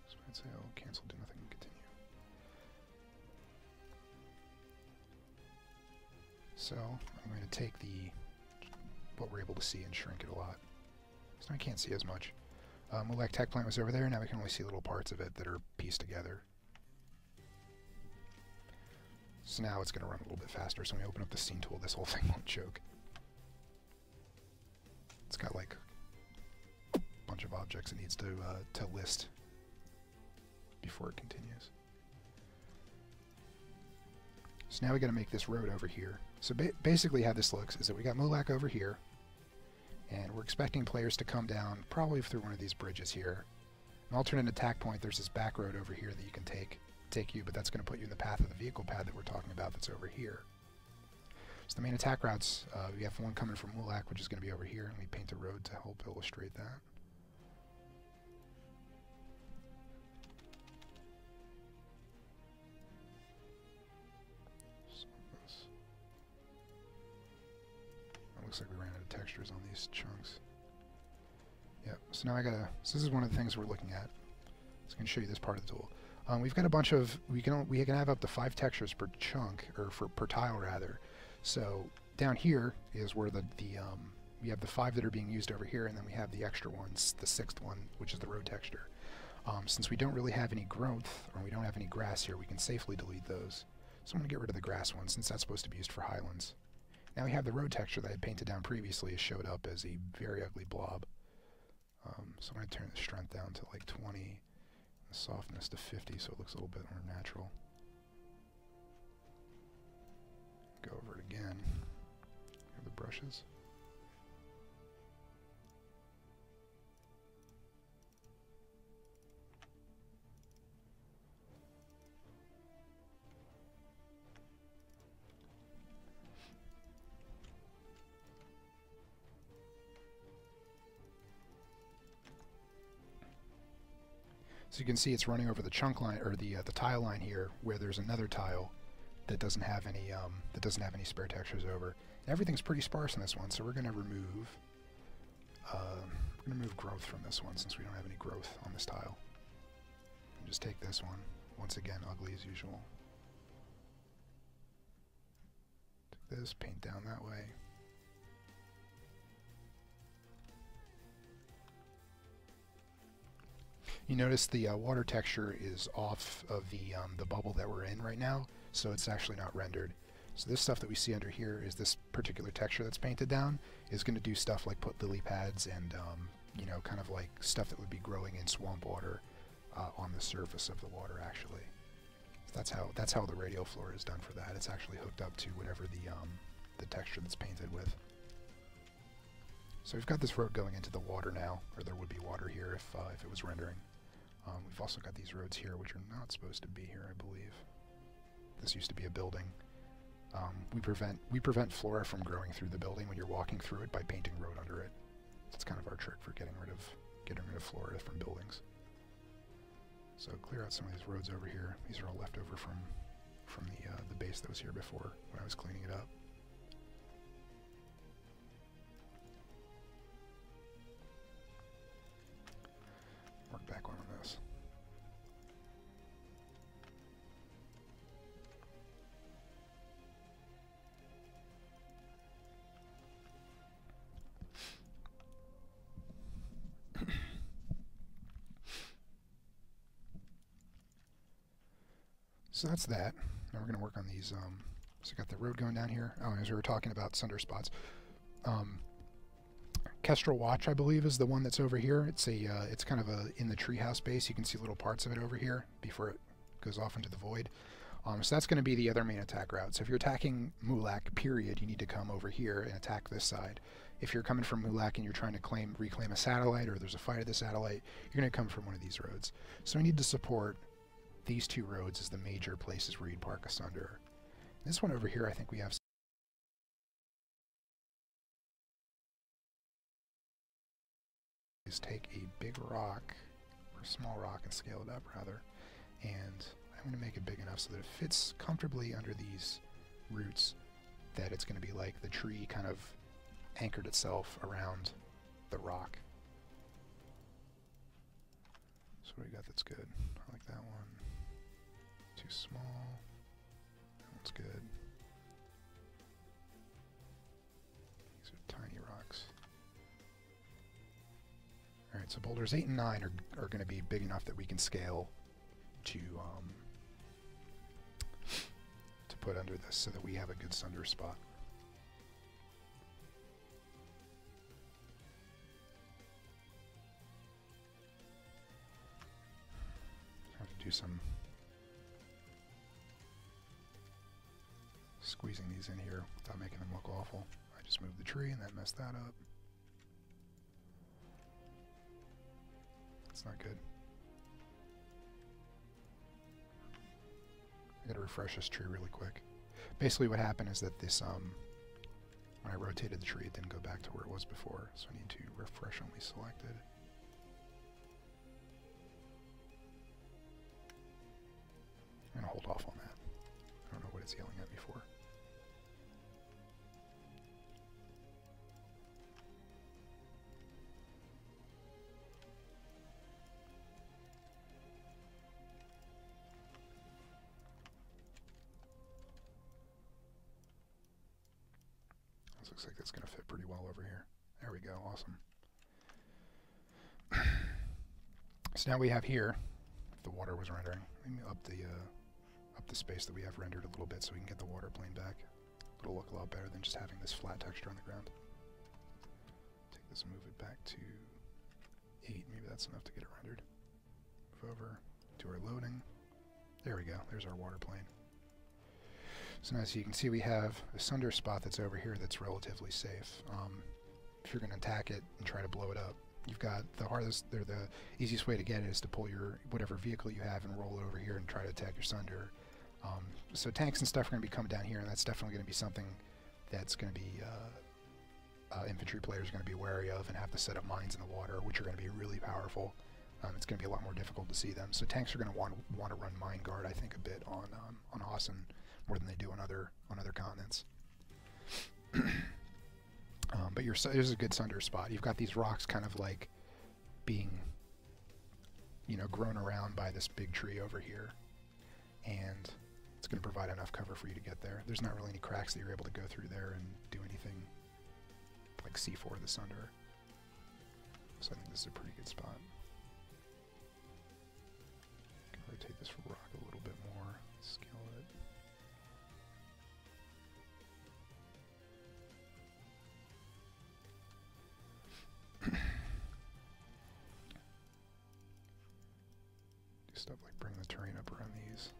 So I'd say I'll cancel, do nothing, and continue. So I'm going to take what we're able to see and shrink it a lot. So I can't see as much. Mulac Tech Plant was over there, now we can only see little parts of it that are pieced together. So now it's going to run a little bit faster, so when we open up the scene tool, this whole thing won't choke. It's got like a bunch of objects it needs to list before it continues. So now we got to make this road over here. So basically how this looks is that we got Mulac over here, and we're expecting players to come down probably through one of these bridges here. An alternate attack point, there's this back road over here that you can take you, but that's going to put you in the path of the vehicle pad that we're talking about that's over here. So the main attack routes, we have one coming from Mulac, which is going to be over here, and we paint a road to help illustrate that. Looks like we ran out of textures on these chunks. Yep, so now so this is one of the things we're looking at. So I can show you this part of the tool. We've got a bunch of, we can have up to 5 textures per chunk, or per tile rather. So down here is where we have the 5 that are being used over here, and then we have the extra ones, the 6th one, which is the road texture. Since we don't really have any growth, or we don't have any grass here, we can safely delete those. So I'm going to get rid of the grass one, since that's supposed to be used for highlands. Now we have the road texture that I had painted down previously showed up as a very ugly blob. So I'm going to turn the strength down to like 20, and the softness to 50 so it looks a little bit more natural. Go over it again. Have the brushes. So you can see it's running over the chunk line, or the tile line here, where there's another tile that doesn't have any spare textures over. And everything's pretty sparse in this one, so we're going to remove growth from this one since we don't have any growth on this tile. And just take this one, once again ugly as usual. Take this, paint down that way. You notice the water texture is off of the bubble that we're in right now, so it's actually not rendered. So this stuff that we see under here is this particular texture that's painted down is going to do stuff like put lily pads and you know, kind of like stuff that would be growing in swamp water on the surface of the water actually. So that's how the radial floor is done for that. It's actually hooked up to whatever the texture that's painted with. So we've got this road going into the water now, or there would be water here if it was rendering. We've also got these roads here, which are not supposed to be here, I believe. This used to be a building. We prevent flora from growing through the building when you're walking through it by painting road under it. That's kind of our trick for getting rid of flora from buildings. So clear out some of these roads over here. These are all left over from the base that was here before when I was cleaning it up. Work back on this. So that's that. Now we're going to work on these. So we got the road going down here. Oh, as we were talking about sunder spots. Kestrel Watch, I believe, is the one that's over here. It's kind of in the treehouse base. You can see little parts of it over here before it goes off into the void. So that's going to be the other main attack route. So if you're attacking Mulac, period, you need to come over here and attack this side. If you're coming from Mulac and you're trying to reclaim a satellite, or there's a fight at the satellite, you're going to come from one of these roads. So we need to support these two roads as the major places where you'd park a sunder. This one over here, I think we have is take a big rock, or a small rock, and scale it up rather, and I'm going to make it big enough so that it fits comfortably under these roots, that it's going to be like the tree kind of anchored itself around the rock. So what do we got that's good? I like that one. Too small. That one's good. These are tiny rocks. Alright, so boulders 8 and 9 are going to be big enough that we can scale to put under this so that we have a good sunder spot. I have to do some squeezing these in here without making them look awful. I just moved the tree and that messed that up. That's not good. I gotta refresh this tree really quick. Basically what happened is that this, when I rotated the tree, it didn't go back to where it was before, so I need to refresh only selected. I'm gonna hold off on that. I don't know what it's yelling at me for. This looks like it's going to fit pretty well over here. There we go, awesome. So now we have here, if the water was rendering, let me up the space that we have rendered a little bit so we can get the water plane back. It'll look a lot better than just having this flat texture on the ground. Take this and move it back to 8, maybe that's enough to get it rendered. Move over to our loading. There we go, there's our water plane. So now, as you can see, we have a sunder spot that's over here that's relatively safe. If you're going to attack it and try to blow it up, you've got the easiest way to get it is to pull your whatever vehicle you have and roll it over here and try to attack your sunder. So tanks and stuff are going to be coming down here, and that's definitely going to be something that's going to be infantry players are going to be wary of and have to set up mines in the water, which are going to be really powerful. It's going to be a lot more difficult to see them. So tanks are going to want to run mine guard, I think, a bit on Hossin, more than they do on other continents. But there's a good sunder spot. You've got these rocks kind of like being, grown around by this big tree over here, and it's going to provide enough cover for you to get there. There's not really any cracks that you're able to go through there and do anything like C4 the sunder. So I think this is a pretty good spot. rotate this rock a little bit more. Scale it. Do stuff like bring the terrain up around these.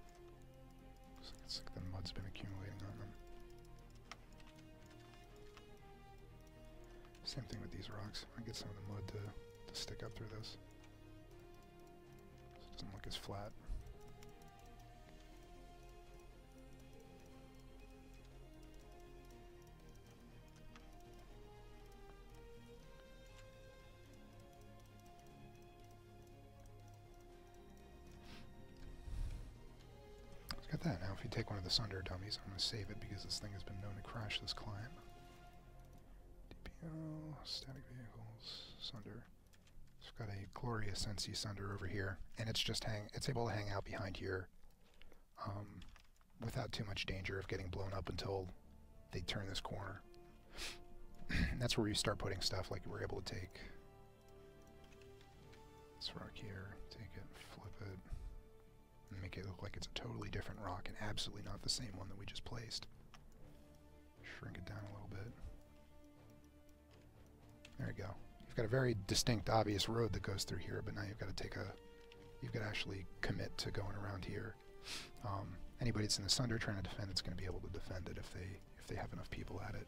Looks like it's like the mud's been accumulating on them. Same thing with these rocks. I get some of the mud to stick up through this. So it doesn't look as flat. Got that. Now if you take one of the Sunder dummies, I'm going to save it because this thing has been known to crash this client. DPO, static vehicles, Sunder. So I've got a glorious NC Sunder over here, and it's just it's able to hang out behind here without too much danger of getting blown up until they turn this corner. That's where you start putting stuff like we're able to take this rock here, take it, flip it, and make it look like it's a totally different rock and absolutely not the same one that we just placed. Shrink it down a little bit. There you go. You've got a very distinct, obvious road that goes through here, but now you've got to you've got to actually commit to going around here. Anybody that's in the Sunder trying to defend it's going to be able to defend it if they have enough people at it.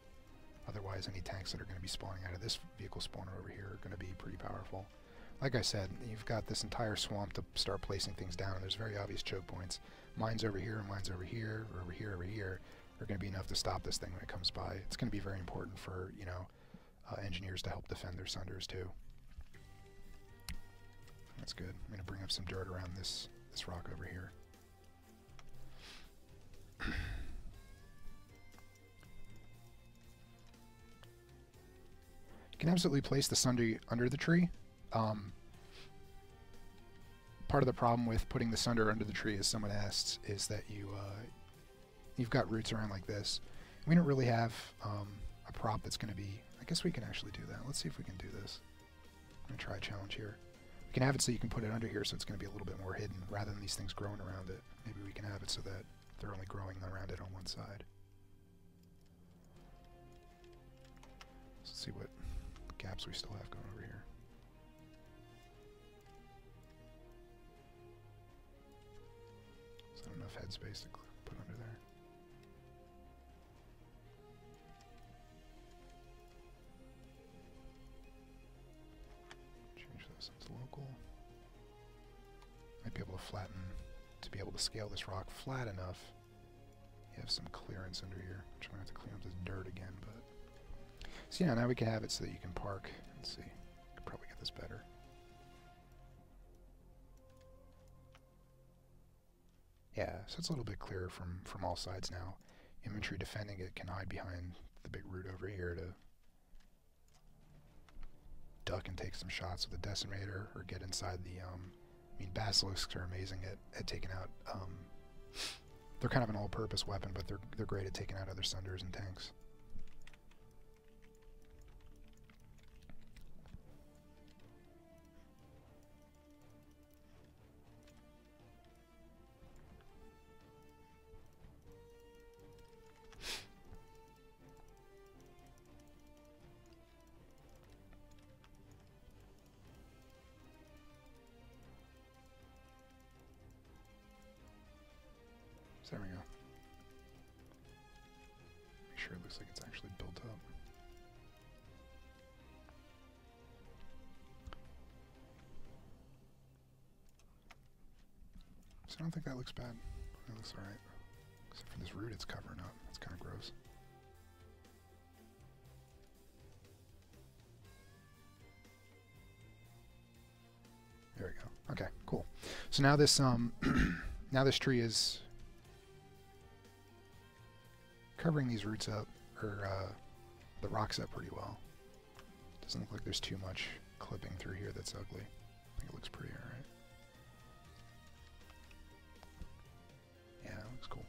Otherwise, any tanks that are going to be spawning out of this vehicle spawner over here are going to be pretty powerful. Like I said, you've got this entire swamp to start placing things down. There's very obvious choke points. Mines over here, mines over here, or over here are going to be enough to stop this thing when it comes by. It's going to be very important for, you know, engineers to help defend their Sunders too. That's good. I'm going to bring up some dirt around this rock over here. You can absolutely place the Sunder under the tree. Part of the problem with putting the Sunder under the tree, as someone asked, is that you've got roots around like this. We don't really have a prop that's going to be... I guess we can actually do that. Let's see if we can do this. I'm going to try a challenge here. We can have it so you can put it under here so it's going to be a little bit more hidden rather than these things growing around it. Maybe we can have it so that they're only growing around it on one side. Let's see what gaps we still have going over here. Is that enough headspace to put under there? Change this into local. Might be able to flatten, to be able to scale this rock flat enough. You have some clearance under here. I'm trying to have to clean up this dirt again, but... So yeah, now we can have it so that you can park. Let's see. I could probably get this better. Yeah, so it's a little bit clearer from all sides now. Infantry defending it can hide behind the big root over here to duck and take some shots with a decimator or get inside the... I mean, basilisks are amazing at taking out... they're kind of an all-purpose weapon, but they're great at taking out other Sunders and tanks. There we go. Make sure it looks like it's actually built up. So I don't think that looks bad. That looks alright. Except for this root it's covering up. That's kind of gross. There we go. Okay, cool. So now this now this tree is covering these roots up, or the rocks up pretty well. Doesn't look like there's too much clipping through here that's ugly. I think it looks pretty alright. Yeah, it looks cool.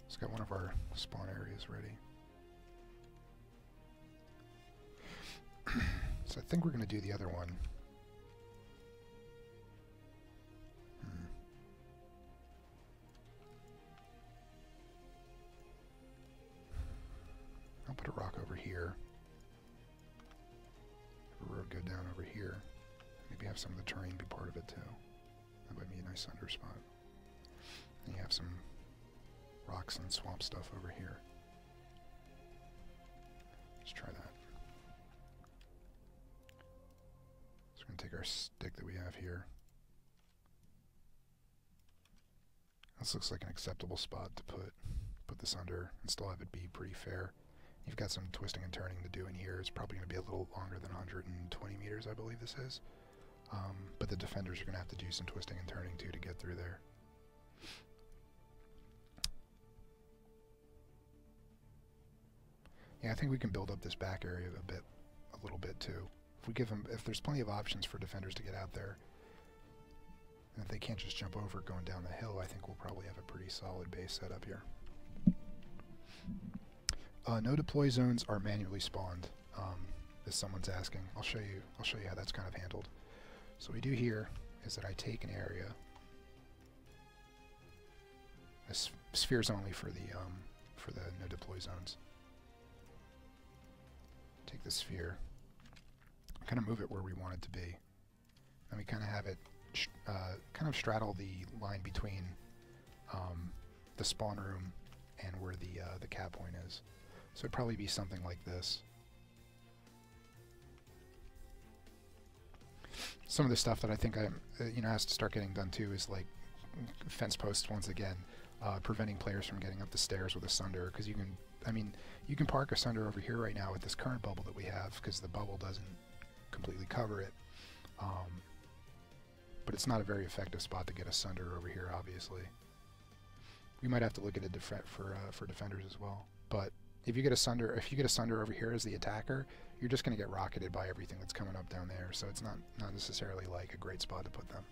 It's got one of our spawn areas ready. So I think we're going to do the other one. I'll put a rock over here. Have a road go down over here. Maybe have some of the terrain be part of it too. That might be a nice under spot. And you have some rocks and swamp stuff over here. Let's try that. So we're going to take our stick that we have here. This looks like an acceptable spot to put this under and still have it be pretty fair. You've got some twisting and turning to do in here. It's probably going to be a little longer than 120 meters, I believe this is. But the defenders are going to have to do some twisting and turning too to get through there. Yeah, I think we can build up this back area a little bit too. If we give them, if there's plenty of options for defenders to get out there, and if they can't just jump over going down the hill, I think we'll probably have a pretty solid base set up here. No deploy zones are manually spawned, as someone's asking. I'll show you how that's kind of handled. So what we do here is that I take an area. This sphere's only for the no deploy zones. Take the sphere, kind of move it where we want it to be, and we kind of have it kind of straddle the line between the spawn room and where the cap point is. So it'd probably be something like this. Some of the stuff that I think has to start getting done too is like fence posts once again, preventing players from getting up the stairs with a sunder, because you can park a sunder over here right now with this current bubble that we have, because the bubble doesn't completely cover it. But it's not a very effective spot to get a sunder over here, obviously. We might have to look at it for defenders as well. But if you get a sunder over here as the attacker, you're just going to get rocketed by everything that's coming up down there. So it's not necessarily like a great spot to put them.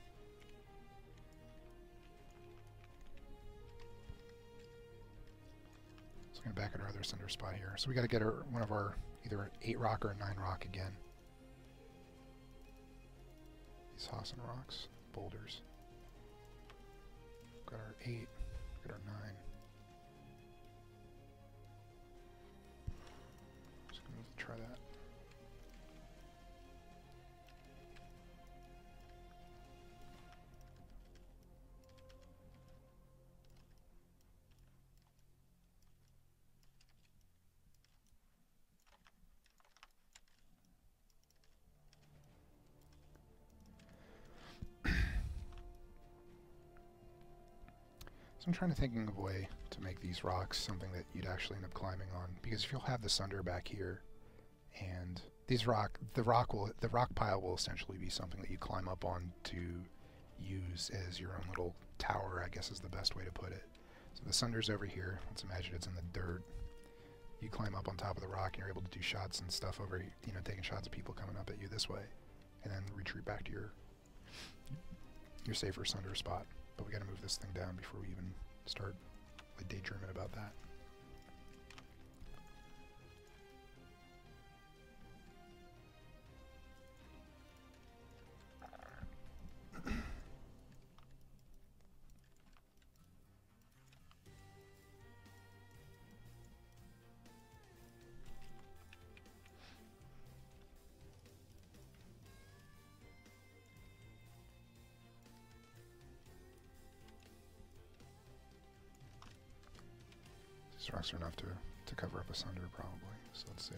So we're going to back at our other sunder spot here. So we got to get one of our either 8 rock or a 9 rock again. These Hossin rocks, boulders. Got our 8, got our 9. Just gonna try that. So I'm trying to think of a way to make these rocks something that you'd actually end up climbing on, because if you'll have the sunder back here, and these the rock pile will essentially be something that you climb up on to use as your own little tower, I guess is the best way to put it. So the sunder's over here. Let's imagine it's in the dirt. You climb up on top of the rock and you're able to do shots and stuff over, taking shots of people coming up at you this way, and then retreat back to your safer sunder spot. But we got to move this thing down before we even start like daydreaming about that. These rocks are enough to cover up a sunder probably, so let's see.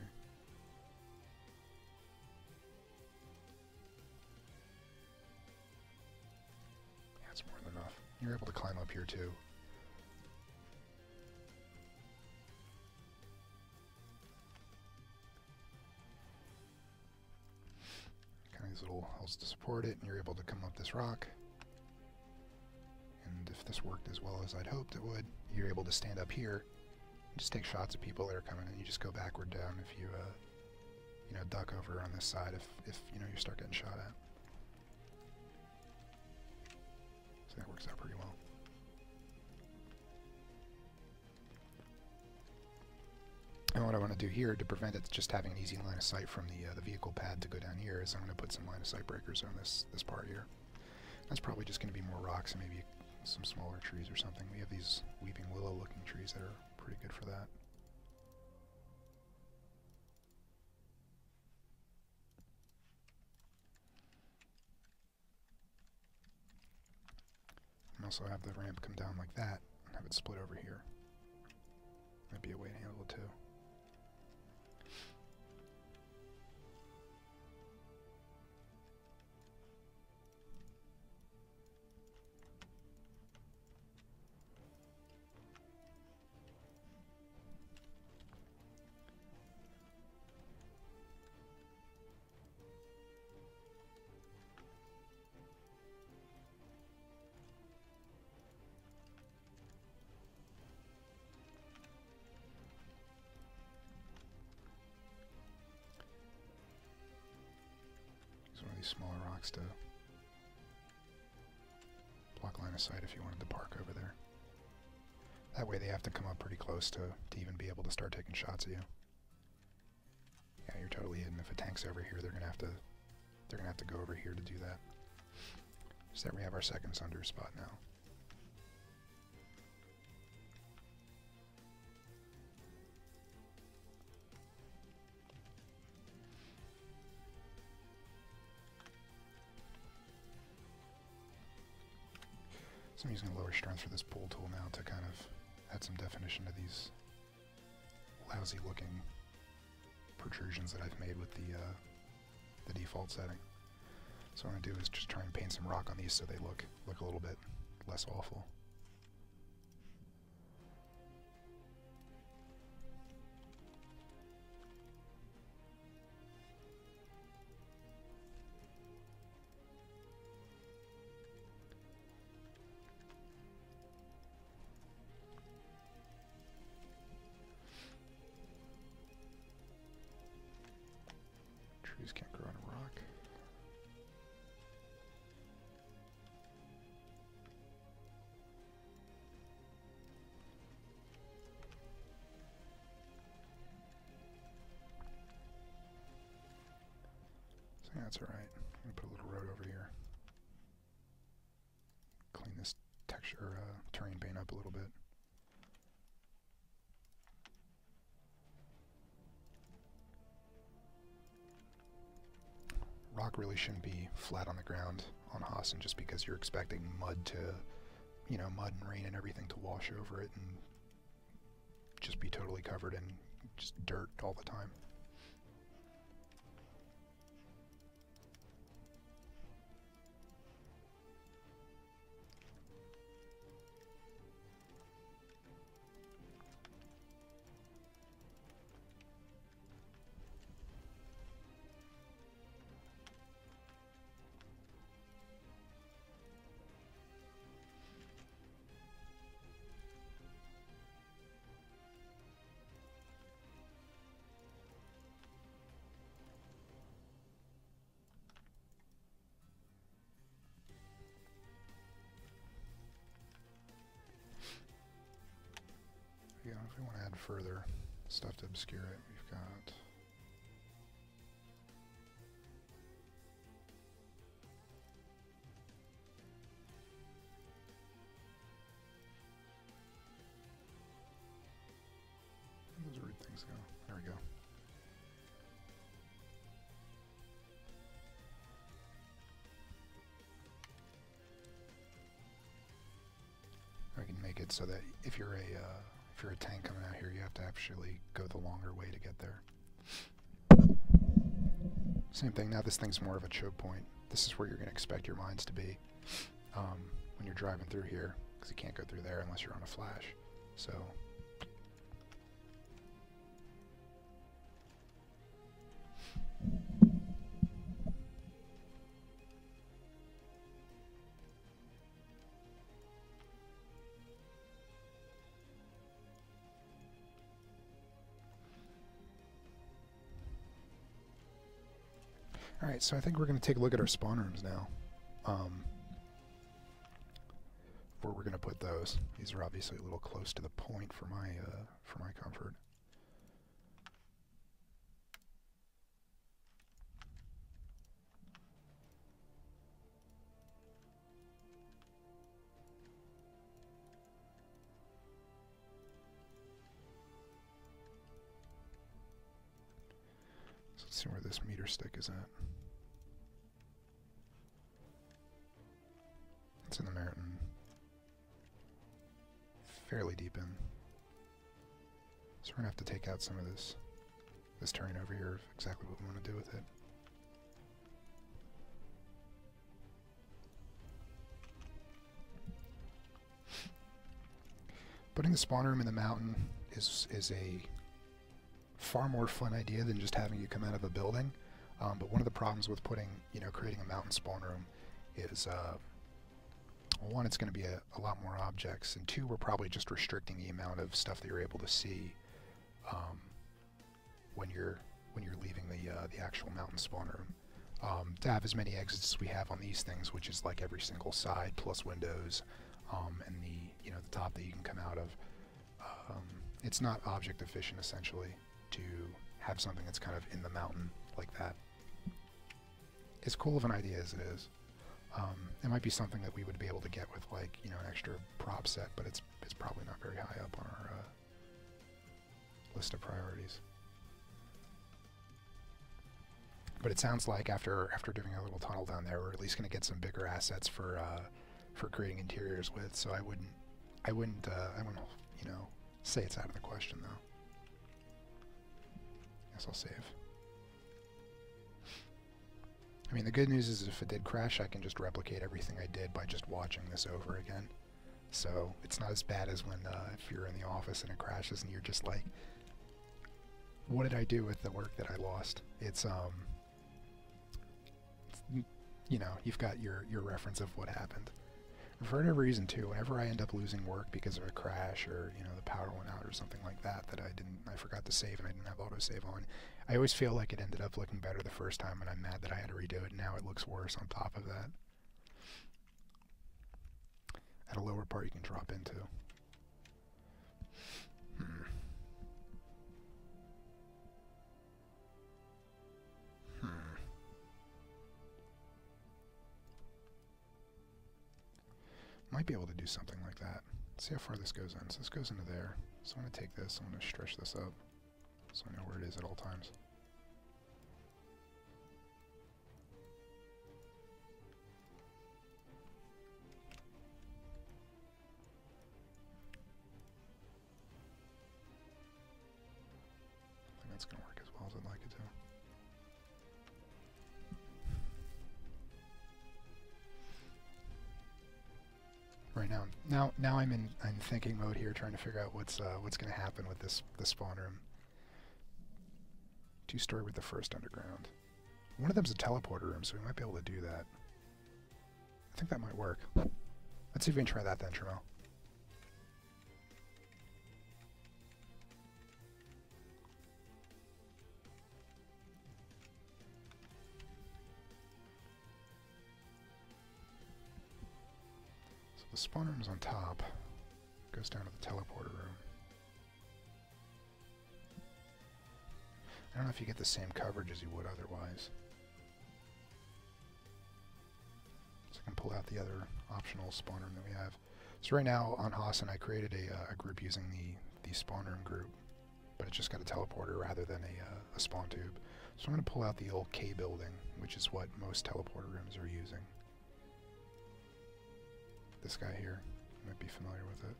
Yeah, it's more than enough. You're able to climb up here too. Kind of these little holes to support it, and you're able to come up this rock. And if this worked as well as I'd hoped it would, you're able to stand up here. Just take shots of people that are coming, and you just go backward down if you, duck over on this side if you start getting shot at. So that works out pretty well. And what I want to do here to prevent it just having an easy line of sight from the vehicle pad to go down here is I'm going to put some line of sight breakers on this part here. That's probably just going to be more rocks and maybe some smaller trees or something. We have these weeping willow looking trees that are pretty good for that. And also have the ramp come down like that and have it split over here. Might be a way to handle it too. One of these smaller rocks to block line of sight if you wanted to park over there. That way they have to come up pretty close to even be able to start taking shots at you. Yeah, you're totally hidden. If a tank's over here, they're gonna have to go over here to do that. So there we have our second Sunder spot now. So I'm using a lower strength for this pull tool now to kind of add some definition to these lousy looking protrusions that I've made with the default setting. So what I'm going to do is just try and paint some rock on these so they look a little bit less awful. Trees can't grow on a rock. So yeah, that's alright. I'm going to put a little road over here. Clean this texture, terrain paint up a little bit. Rock really shouldn't be flat on the ground on Hossin just because you're expecting mud to, you know, mud and rain and everything to wash over it and just be totally covered in just dirt all the time. Yeah, if we want to add further stuff to obscure it, we've got where those weird things go. There we go. I can make it so that if you're a tank coming out here, you have to actually go the longer way to get there. Same thing, now this thing's more of a choke point. This is where you're going to expect your mines to be when you're driving through here, because you can't go through there unless you're on a flash. So alright, so I think we're going to take a look at our spawn rooms now. Where we're going to put those. These are obviously a little close to the point for my comfort. Let's see where this meter stick is at. It's in the mountain. Fairly deep in. So we're going to have to take out some of this terrain over here, exactly what we want to do with it. Putting the spawn room in the mountain is a far more fun idea than just having you come out of a building. But one of the problems with creating a mountain spawn room is, one, it's going to be a lot more objects, and two, we're probably just restricting the amount of stuff that you're able to see when you're leaving the actual mountain spawn room. To have as many exits as we have on these things, which is like every single side plus windows, and the top that you can come out of. It's not object efficient essentially to have something that's kind of in the mountain like that. As cool of an idea as it is, it might be something that we would be able to get with an extra prop set, but it's probably not very high up on our list of priorities. But it sounds like after doing a little tunnel down there, we're at least going to get some bigger assets for creating interiors with. So I wouldn't say it's out of the question though. Guess I'll save. I mean, the good news is if it did crash, I can just replicate everything I did by just watching this over again. So it's not as bad as when if you're in the office and it crashes and you're just like, what did I do with the work that I lost? It's you've got your reference of what happened. And for whatever reason too, whenever I end up losing work because of a crash or the power went out or something like that I forgot to save and I didn't have autosave on, I always feel like it ended up looking better the first time and I'm mad that I had to redo it, and now it looks worse on top of that. At a lower part you can drop into. Might be able to do something like that. Let's see how far this goes in. So this goes into there. So I'm going to take this, I'm going to stretch this up so I know where it is at all times. I think that's going to work as well as I'd like it to. Right now I'm in thinking mode here, trying to figure out what's going to happen with this spawn room. 2-story with the first underground. One of them's a teleporter room, so we might be able to do that. I think that might work. Let's see if we can try that then, Tramel. The spawn room is on top, goes down to the teleporter room. I don't know if you get the same coverage as you would otherwise. So I can pull out the other optional spawn room that we have. So right now on Hossin I created a group using the spawn room group, but it's just got a teleporter rather than a spawn tube. So I'm going to pull out the old K building, which is what most teleporter rooms are using. This guy here, you might be familiar with it.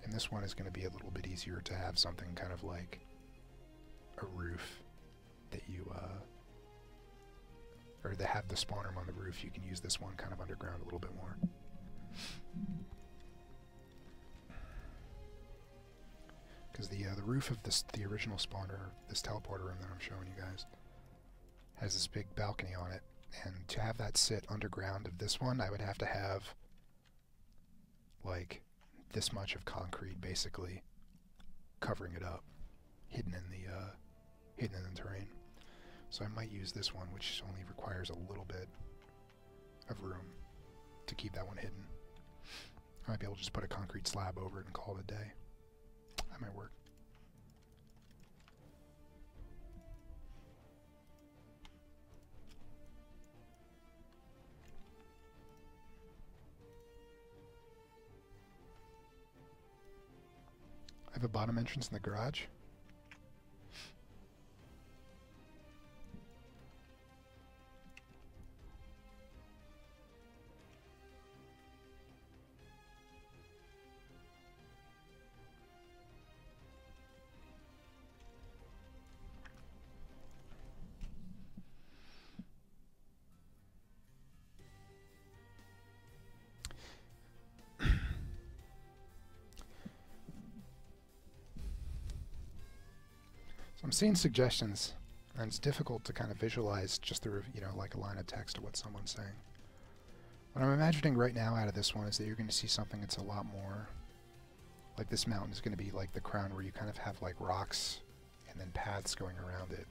And this one is going to be a little bit easier to have something kind of like a roof that you, or to have the spawn room on the roof. You can use this one kind of underground a little bit more. Because the roof of the original spawner, this teleporter room that I'm showing you guys, has this big balcony on it. And to have that sit underground of this one, I would have to have like this much of concrete basically covering it up, hidden in the terrain. So I might use this one, which only requires a little bit of room to keep that one hidden. I might be able to just put a concrete slab over it and call it a day. That might work. I have a bottom entrance in the garage. I'm seeing suggestions, and it's difficult to kind of visualize just through, you know, like a line of text to what someone's saying. What I'm imagining right now out of this one is that you're going to see something that's a lot more like this mountain is going to be like the crown where you kind of have like rocks and then paths going around it.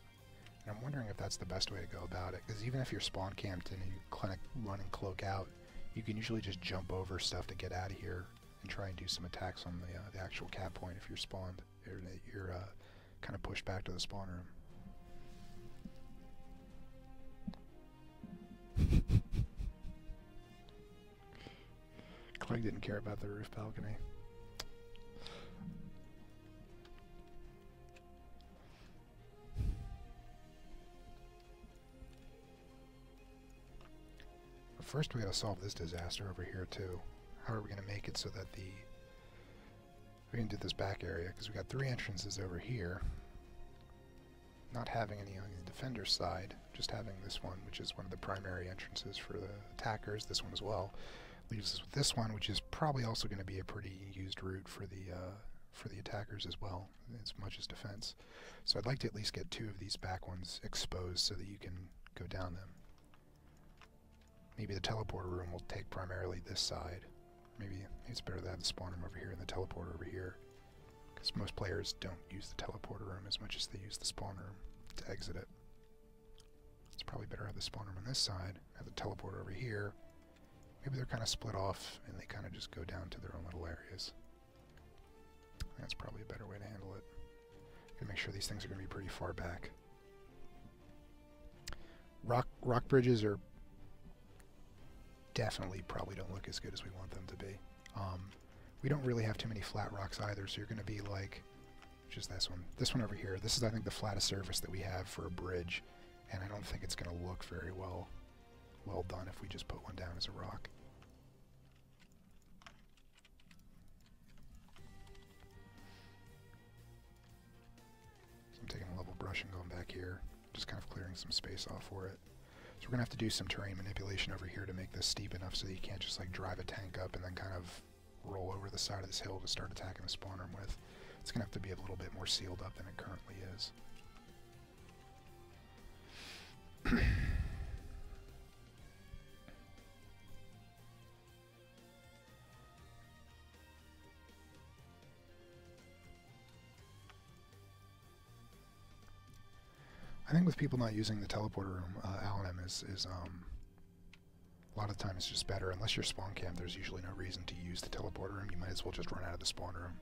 And I'm wondering if that's the best way to go about it, because even if you're spawn camped and you kind of run and cloak out, you can usually just jump over stuff to get out of here and try and do some attacks on the actual cap point if you're spawned, or you're kind of pushed back to the spawn room. Clegg didn't care about the roof balcony. But first we gotta solve this disaster over here too. How are we gonna make it so that we can do this back area, because we got 3 entrances over here. Not having any on the defender side, just having this one, which is one of the primary entrances for the attackers, this one as well. Leaves us with this one, which is probably also going to be a pretty used route for the attackers as well, as much as defense. So I'd like to at least get 2 of these back ones exposed so that you can go down them. Maybe the teleporter room will take primarily this side. Maybe it's better to have the spawn room over here and the teleporter over here, because most players don't use the teleporter room as much as they use the spawn room to exit it. It's probably better to have the spawn room on this side, have the teleporter over here. Maybe they're kind of split off and they kind of just go down to their own little areas. That's probably a better way to handle it. Gotta make sure these things are going to be pretty far back. Rock bridges are definitely probably don't look as good as we want them to be. We don't really have too many flat rocks either, so you're going to be like, just this one over here. This is, I think, the flattest surface that we have for a bridge, and I don't think it's going to look very well done if we just put one down as a rock. So I'm taking a level brush and going back here, just kind of clearing some space off for it. So we're going to have to do some terrain manipulation over here to make this steep enough so that you can't just like drive a tank up and then kind of roll over the side of this hill to start attacking the spawn room with. It's going to have to be a little bit more sealed up than it currently is. I think with people not using the teleporter room, Alanim is a lot of the time it's just better. Unless you're spawn camp, there's usually no reason to use the teleporter room. You might as well just run out of the spawn room.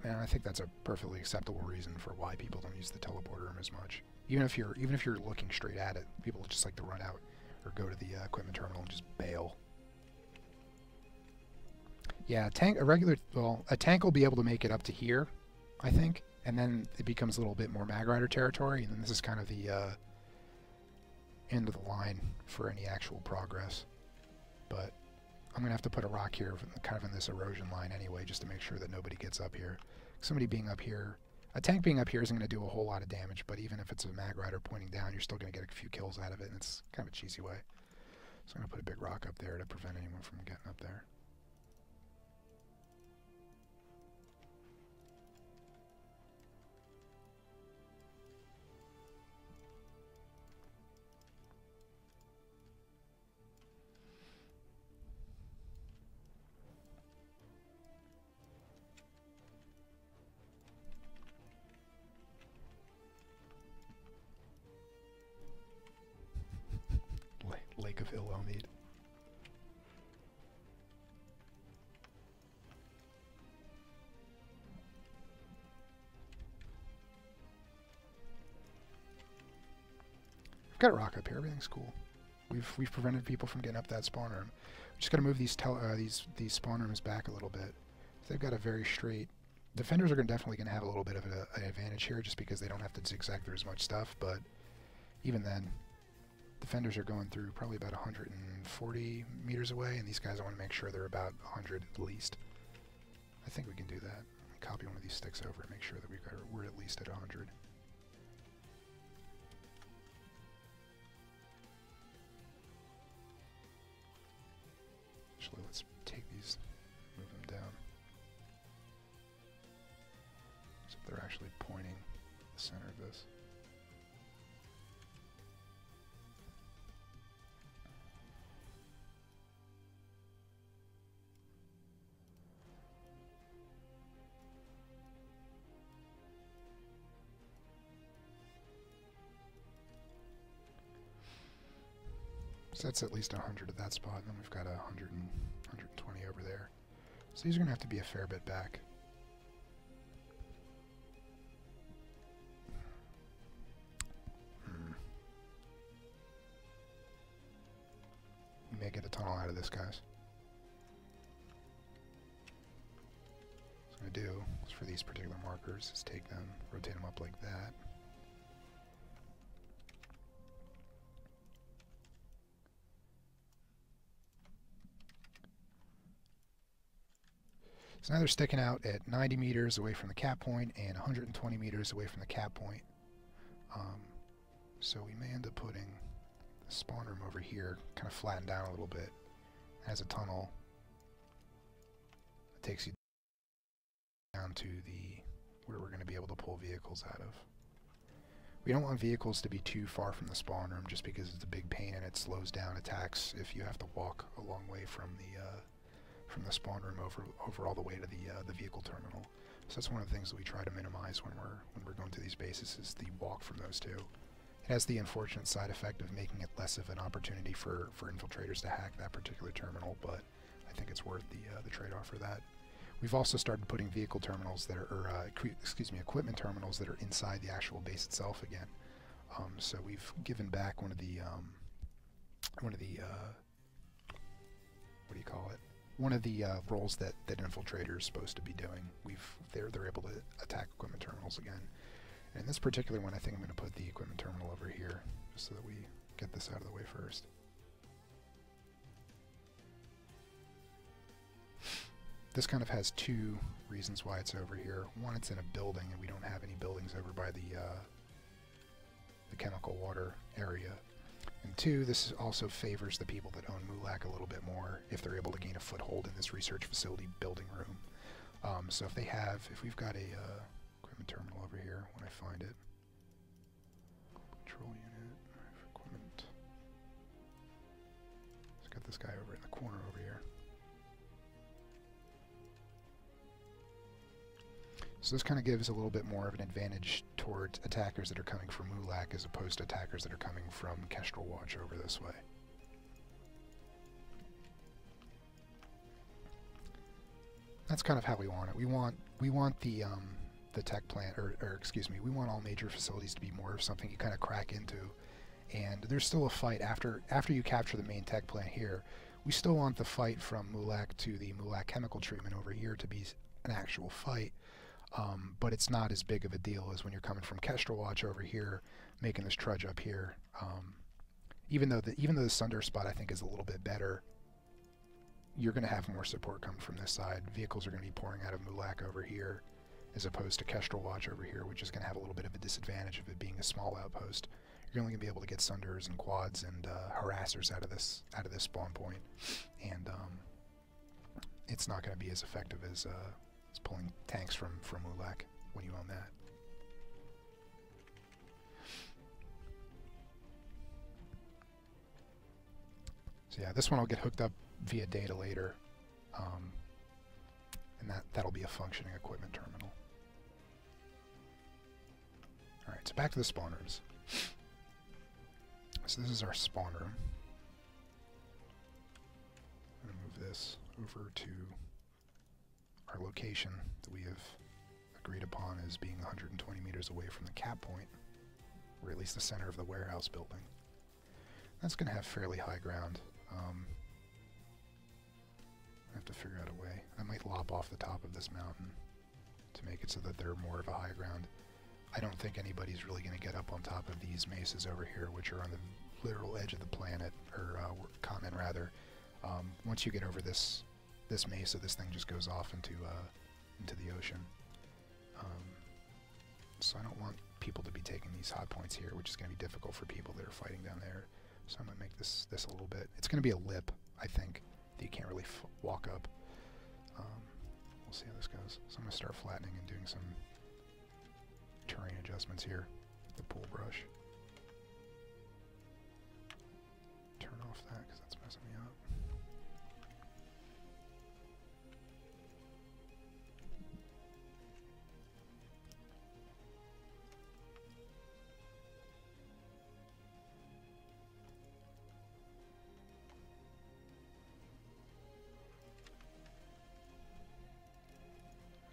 And I think that's a perfectly acceptable reason for why people don't use the teleporter room as much. Even if you're looking straight at it, people just like to run out or go to the equipment terminal and just bail. Yeah, a tank will be able to make it up to here, I think. And then it becomes a little bit more Mag Rider territory, and then this is kind of the end of the line for any actual progress. But I'm going to have to put a rock here, kind of in this erosion line anyway, just to make sure that nobody gets up here. Somebody being up here, a tank being up here isn't going to do a whole lot of damage, but even if it's a Mag Rider pointing down, you're still going to get a few kills out of it, and it's kind of a cheesy way. So I'm going to put a big rock up there to prevent anyone from getting up there. Lake of Ill-Omeed. I've got a rock up here. Everything's cool. We've prevented people from getting up that spawn room. We just got to move these spawn rooms back a little bit. So they've got a very straight. Defenders are definitely going to have a little bit of an advantage here, just because they don't have to zigzag through as much stuff. But even then, defenders are going through probably about 140 meters away, and these guys, I want to make sure they're about 100 at least. I think we can do that. Copy one of these sticks over and make sure that we're at least at 100. Actually, let's take these, move them down. So they're actually pointing the center of this. So that's at least 100 at that spot, and then we've got 100 and 120 over there. So these are going to have to be a fair bit back. We may get a tunnel out of this, guys. What I'm going to do is for these particular markers is take them, rotate them up like that. So now they're sticking out at 90 meters away from the cap point and 120 meters away from the cap point. So we may end up putting the spawn room over here, kind of flattened down a little bit. It has a tunnel that takes you down to the where we're going to be able to pull vehicles out of. We don't want vehicles to be too far from the spawn room just because it's a big pain and it slows down attacks if you have to walk a long way from the spawn room over all the way to the vehicle terminal. So that's one of the things that we try to minimize when we're going to these bases is the walk from those two. It has the unfortunate side effect of making it less of an opportunity for infiltrators to hack that particular terminal, but I think it's worth the trade-off for that. We've also started putting vehicle terminals that are, equipment terminals that are inside the actual base itself again. So we've given back one of the what do you call it? One of the roles that infiltrators supposed to be doing. They're able to attack equipment terminals again. And in this particular one, I think I'm going to put the equipment terminal over here, just so that we get this out of the way first. This kind of has two reasons why it's over here. One, it's in a building, and we don't have any buildings over by the chemical water area. And two, this also favors the people that own Mulac a little bit more if they're able to gain a foothold in this research facility building room. So if we've got a equipment terminal over here, when I find it, control unit, equipment. Let's get this guy over in the corner over here. So this kind of gives a little bit more of an advantage towards attackers that are coming from Mulac as opposed to attackers that are coming from Kestrel Watch over this way. That's kind of how we want it. We want the tech plant, or excuse me, we want all major facilities to be more of something you kind of crack into. And there's still a fight after you capture the main tech plant here. We still want the fight from Mulac to the Mulac chemical treatment over here to be an actual fight. But it's not as big of a deal as when you're coming from Kestrel Watch over here, making this trudge up here. Even though the Sunder spot I think is a little bit better, you're going to have more support coming from this side. Vehicles are going to be pouring out of Mulac over here, as opposed to Kestrel Watch over here, which is going to have a little bit of a disadvantage of it being a small outpost. You're only going to be able to get Sunders and quads and harassers out of this spawn point, and it's not going to be as effective as pulling tanks from Mulac when you own that. So yeah, this one will get hooked up via data later, and that'll be a functioning equipment terminal. Alright, so back to the spawn rooms. So this is our spawn room. I'm going to move this over to our location that we have agreed upon as being 120 meters away from the cap point, or at least the center of the warehouse building. That's going to have fairly high ground. I have to figure out a way. I might lop off the top of this mountain to make it so that they're more of a high ground. I don't think anybody's really going to get up on top of these mesas over here, which are on the literal edge of the planet, or continent rather. Once you get over this mesa, this thing just goes off into the ocean. So I don't want people to be taking these hot points here, which is going to be difficult for people that are fighting down there. So I'm going to make this a little bit. It's going to be a lip, I think, that you can't really walk up. We'll see how this goes. So I'm going to start flattening and doing some terrain adjustments here. The pool brush. Turn off that because that's messing me up.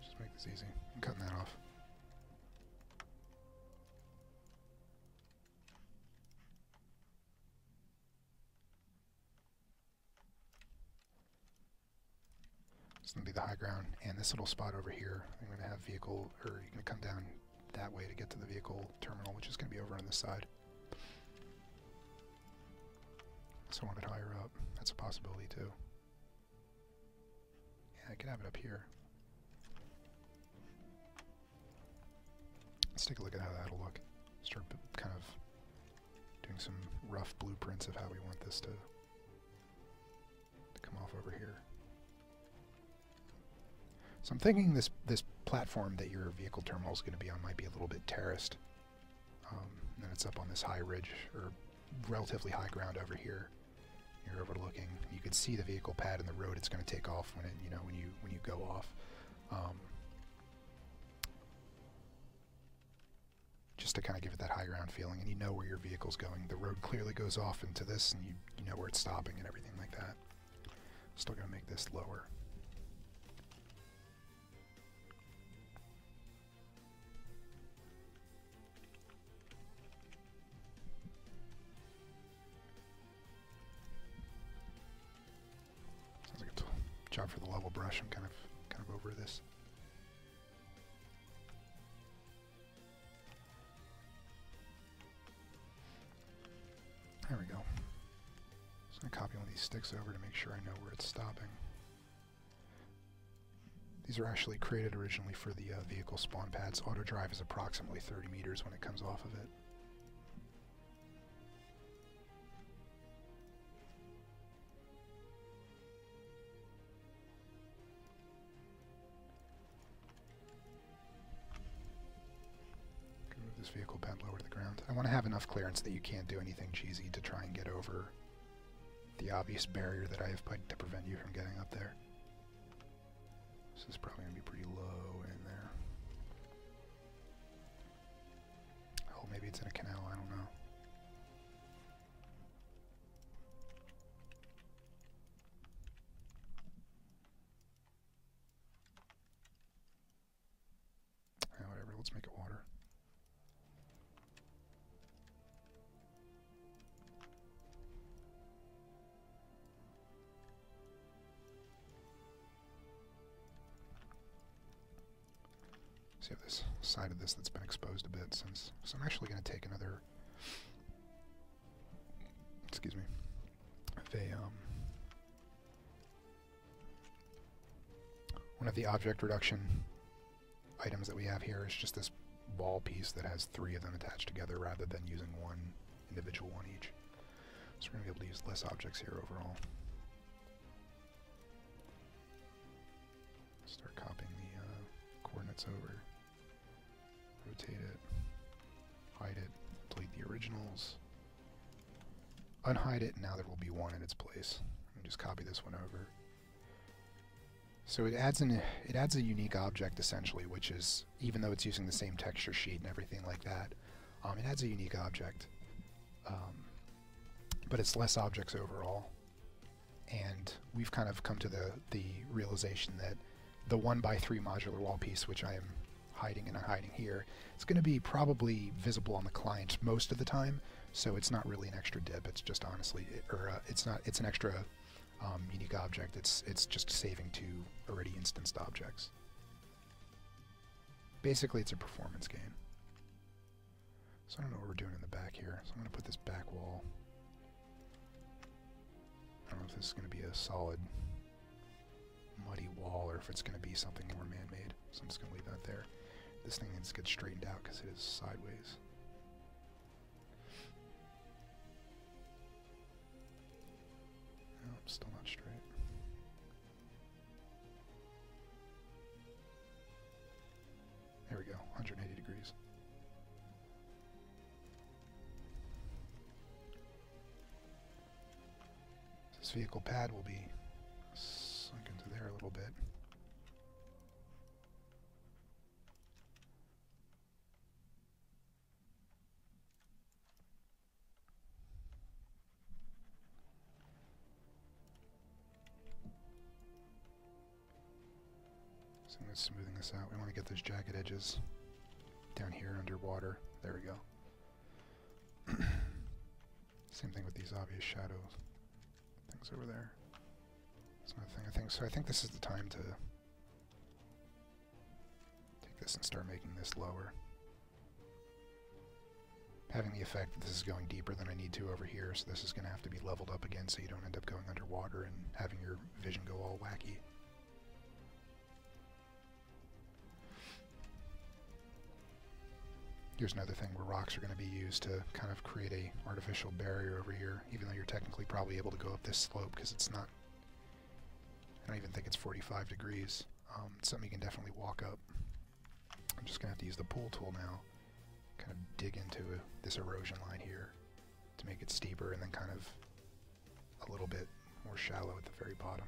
Just make this easy. I'm cutting that off. It's going to be the high ground, and this little spot over here, I'm going to have vehicle, or you're going to come down that way to get to the vehicle terminal, which is going to be over on this side. So I want it higher up. That's a possibility too. Yeah, I could have it up here. Let's take a look at how that'll look. Start kind of doing some rough blueprints of how we want this to come off over here. So I'm thinking this platform that your vehicle terminal is going to be on might be a little bit terraced. And then it's up on this high ridge, or relatively high ground over here. You're overlooking. You can see the vehicle pad and the road it's going to take off when it, when you go off. Just to kind of give it that high ground feeling, and you know where your vehicle's going. The road clearly goes off into this, and you know where it's stopping and everything like that. Still going to make this lower. Sounds like a job for the level brush. I'm kind of over this. There we go. Just going to copy one of these sticks over to make sure I know where it's stopping. These are actually created originally for the vehicle spawn pads. Auto drive is approximately 30 meters when it comes off of it. Move this vehicle pad lower to the ground. I want to have enough clearance that you can't do anything cheesy to try and get over the obvious barrier that I have put to prevent you from getting up there. This is probably going to be pretty low in there. Oh, maybe it's in a canal, I don't know. Yeah, whatever, let's make it water. So you have this side of this that's been exposed a bit since. So I'm actually going to take another, excuse me, one of the object reduction items that we have here is just this ball piece that has 3 of them attached together rather than using one individual one each. So we're going to be able to use less objects here overall. Start copying the coordinates over. Rotate it, hide it, delete the originals, unhide it, and now there will be one in its place. And just copy this one over. So it adds a unique object essentially, which is, even though it's using the same texture sheet and everything like that, it adds a unique object. But it's less objects overall. And we've kind of come to the realization that the 1x3 modular wall piece, which I am hiding and unhiding here, it's going to be probably visible on the client most of the time, so it's not really an extra dip. It's just honestly, it's an extra unique object. It's just saving 2 already instanced objects. Basically, it's a performance gain. So I don't know what we're doing in the back here. So I'm going to put this back wall. I don't know if this is going to be a solid muddy wall or if it's going to be something more man-made. So I'm just going to leave that there. This thing needs to get straightened out because it is sideways. No, still not straight. There we go, 180 degrees. vehicle pad will be sunk into there a little bit. So I'm just smoothing this out. We want to get those jagged edges down here underwater. There we go. Same thing with these obvious shadow things over there. That's another thing I think. So I think this is the time to take this and start making this lower. Having the effect that this is going deeper than I need to over here, so this is going to have to be leveled up again so you don't end up going underwater and having your vision go all wacky. Here's another thing where rocks are going to be used to kind of create a artificial barrier over here, even though you're technically probably able to go up this slope because it's not, I don't even think it's 45 degrees. It's something you can definitely walk up. I'm just going to have to use the pool tool now, kind of dig into this erosion line here to make it steeper and then kind of a little bit more shallow at the very bottom.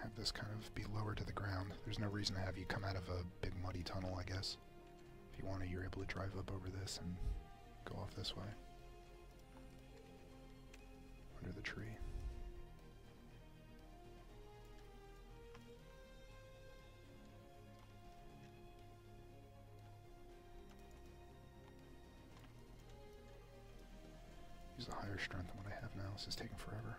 Have this kind of be lower to the ground. There's no reason to have you come out of a big muddy tunnel, I guess. If you want to, you're able to drive up over this and go off this way. Under the tree. Use a higher strength than what I have now. This is taking forever.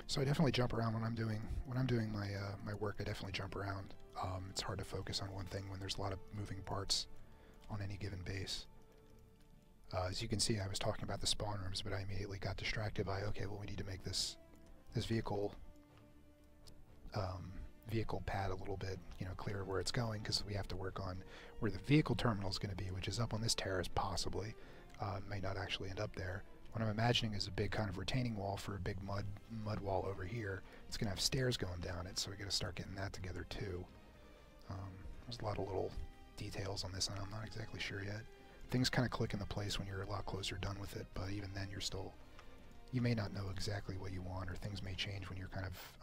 So I definitely jump around when I'm doing my my work. I definitely jump around. It's hard to focus on one thing when there's a lot of moving parts on any given base. As you can see, I was talking about the spawn rooms, but I immediately got distracted by, okay, well, we need to make this vehicle pad a little bit, clearer where it's going, because we have to work on where the vehicle terminal is going to be, which is up on this terrace, possibly. May not actually end up there. What I'm imagining is a big kind of retaining wall for a big mud wall over here. It's going to have stairs going down it, so we got to start getting that together too. There's a lot of little details on this, and I'm not exactly sure yet. Things kind of click into place when you're a lot closer done with it, but even then you may not know exactly what you want, or things may change when you're kind of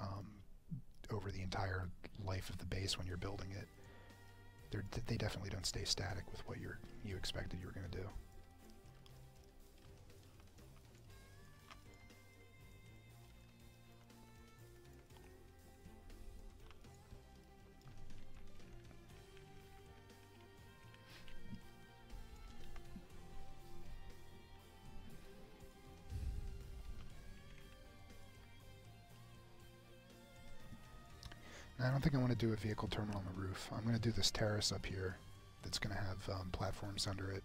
over the entire life of the base when you're building it. They definitely don't stay static with what you expected you were going to do. I don't think I want to do a vehicle terminal on the roof. I'm going to do this terrace up here that's going to have platforms under it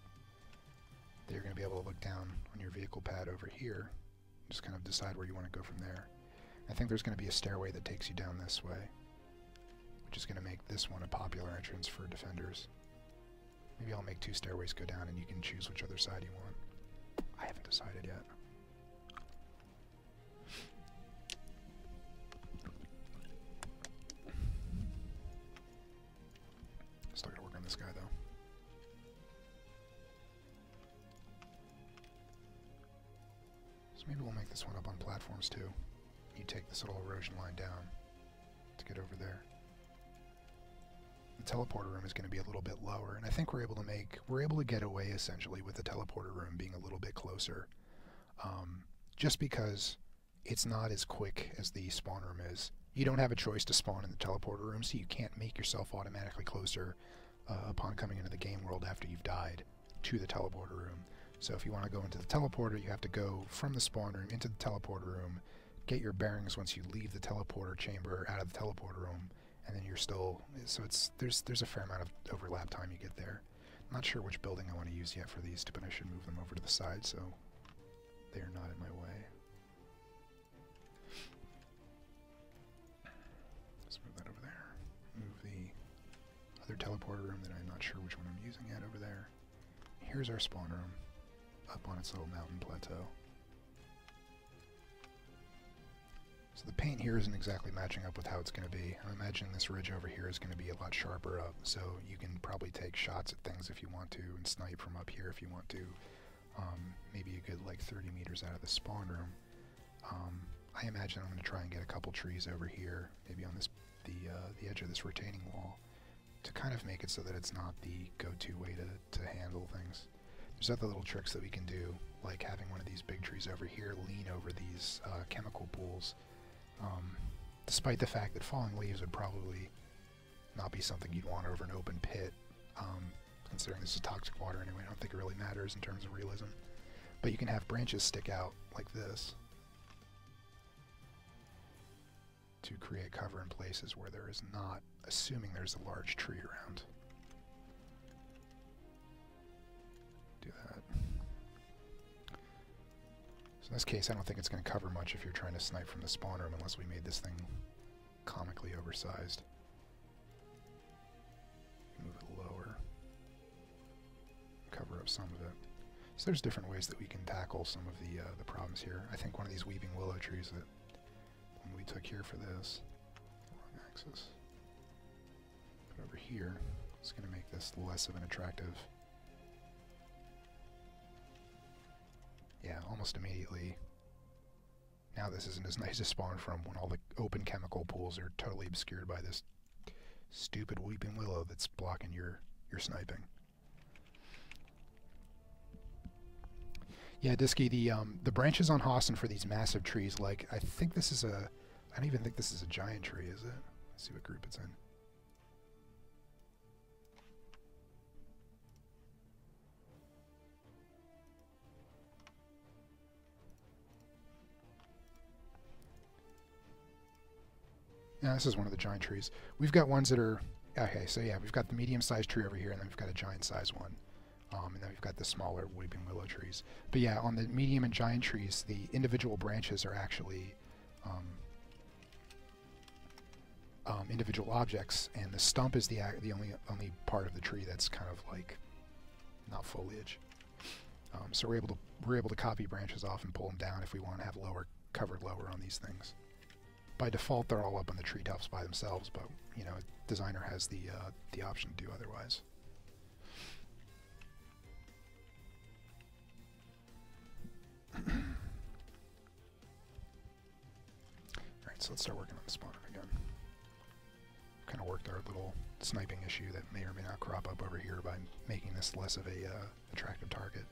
that you're going to be able to look down on your vehicle pad over here. Just kind of decide where you want to go from there. I think there's going to be a stairway that takes you down this way, which is going to make this one a popular entrance for defenders. Maybe I'll make 2 stairways go down and you can choose which other side you want. I haven't decided yet. Still gotta work on this guy though. So maybe we'll make this one up on platforms too. You take this little erosion line down to get over there. The teleporter room is going to be a little bit lower, and I think we're able to get away essentially with the teleporter room being a little bit closer, just because it's not as quick as the spawn room is. You don't have a choice to spawn in the teleporter room, so you can't make yourself automatically closer upon coming into the game world after you've died to the teleporter room. So if you want to go into the teleporter, you have to go from the spawn room into the teleporter room, get your bearings once you leave the teleporter chamber out of the teleporter room, and then you're still... So there's a fair amount of overlap time you get there. I'm not sure which building I want to use yet for these, but I should move them over to the side so they are not in my way. Let's move that over there. Move the other teleporter room that I'm not sure which one I'm using yet over there. Here's our spawn room, up on its little mountain plateau. So the paint here isn't exactly matching up with how it's going to be. I'm imagining this ridge over here is going to be a lot sharper up, so you can probably take shots at things if you want to, and snipe from up here if you want to. Maybe a good like 30 meters out of the spawn room. I imagine I'm going to try and get a couple trees over here, maybe on this the edge of this retaining wall, to kind of make it so that it's not the go-to way to handle things. There's other little tricks that we can do, like having one of these big trees over here lean over these chemical pools. Despite the fact that falling leaves would probably not be something you'd want over an open pit, considering this is toxic water anyway. I don't think it really matters in terms of realism. But you can have branches stick out like this to create cover in places where there is not, assuming there's a large tree around. Do that. So in this case, I don't think it's going to cover much if you're trying to snipe from the spawn room, unless we made this thing comically oversized. Move it lower. Cover up some of it. So there's different ways that we can tackle some of the problems here. I think one of these weeping willow trees that one we took here for this, wrong axis, put over here, is going to make this less of an attractive. Yeah, almost immediately. Now this isn't as nice to spawn from when all the open chemical pools are totally obscured by this stupid weeping willow that's blocking your sniping. Yeah, Disky, the branches on Hossin for these massive trees, like, I think this is a... I don't even think this is a giant tree, is it? Let's see what group it's in. Yeah, this is one of the giant trees. We've got ones that are... Okay, so yeah, we've got the medium-sized tree over here, and then we've got a giant-sized one. And then we've got the smaller weeping willow trees. But yeah, on the medium and giant trees, the individual branches are actually individual objects, and the stump is the only part of the tree that's kind of like not foliage. So we're able to copy branches off and pull them down if we want to have covered lower on these things. By default, they're all up on the treetops by themselves, but you know, a designer has the option to do otherwise. Alright, so let's start working on the spawner again. Kind of worked our little sniping issue that may or may not crop up over here by making this less of a attractive target.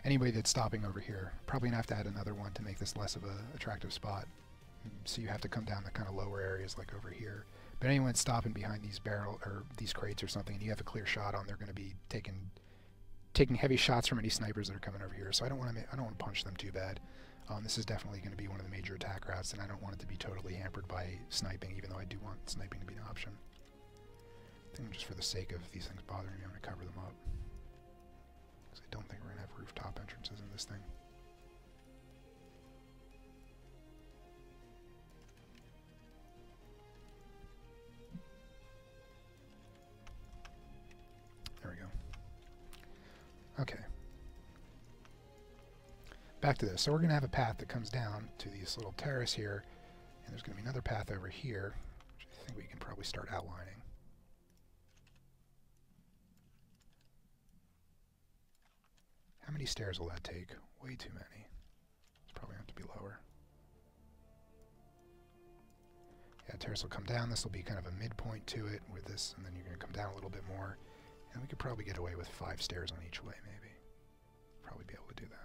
Anybody that's stopping over here, probably gonna have to add another one to make this less of a attractive spot. So you have to come down the kind of lower areas like over here. But anyone stopping behind these these crates or something, and you have a clear shot on, they're going to be taking heavy shots from any snipers that are coming over here. So I don't want to punch them too bad. This is definitely going to be one of the major attack routes, and I don't want it to be totally hampered by sniping, even though I do want sniping to be an option. I think just for the sake of these things bothering me, I'm going to cover them up, because I don't think we're going to have rooftop entrances in this thing. There we go. Okay. Back to this. So we're going to have a path that comes down to this little terrace here, and there's going to be another path over here, which I think we can probably start outlining. How many stairs will that take? Way too many. It's probably going to have to be lower. Yeah, terrace will come down. This will be kind of a midpoint to it with this, and then you're going to come down a little bit more. And we could probably get away with 5 stairs on each way, maybe. Probably be able to do that.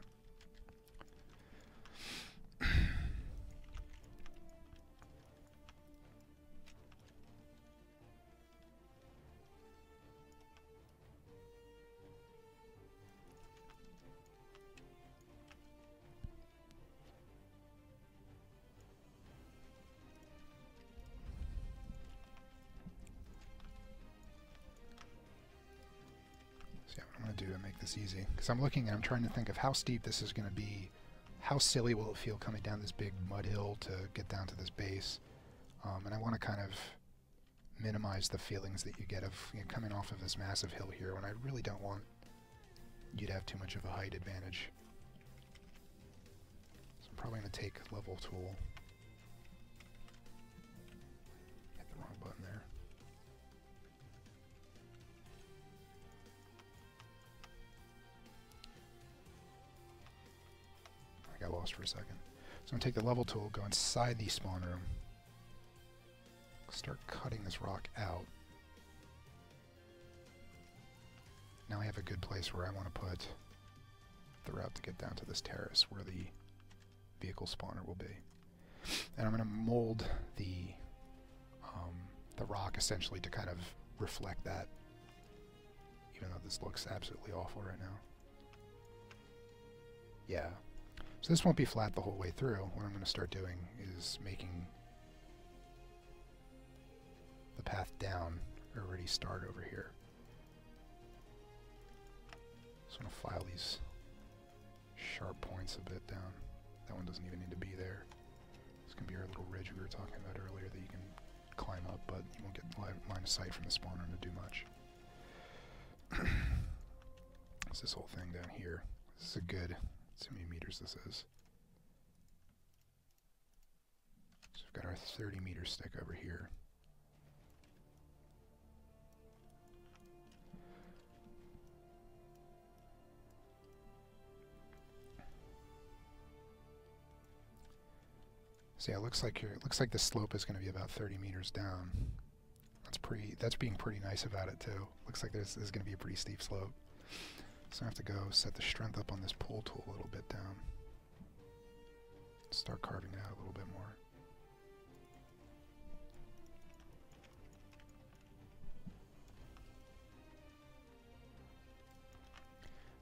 this easy. Because I'm looking and I'm trying to think of how steep this is going to be. How silly will it feel coming down this big mud hill to get down to this base? And I want to kind of minimize the feelings that you get of coming off of this massive hill here when I really don't want you to have too much of a height advantage. So I'm probably going to take level tool. Hit the wrong button there. I got lost for a second. So I'm going to take the level tool, go inside the spawn room, start cutting this rock out. Now I have a good place where I want to put the route to get down to this terrace where the vehicle spawner will be. And I'm going to mold the rock essentially to kind of reflect that, even though this looks absolutely awful right now. Yeah. So this won't be flat the whole way through. What I'm going to start doing is making the path down already start over here. Just want to file these sharp points a bit down. That one doesn't even need to be there. It's going to be our little ridge we were talking about earlier that you can climb up, but you won't get line of sight from the spawner to do much. It's this whole thing down here. This is a good, let's see how many meters this is. So we've got our 30 meter stick over here. So yeah, it looks like the slope is going to be about 30 meters down. That's being pretty nice about it too. Looks like this is going to be a pretty steep slope. So I have to go set the strength up on this pull tool a little bit down. Start carving it out a little bit more.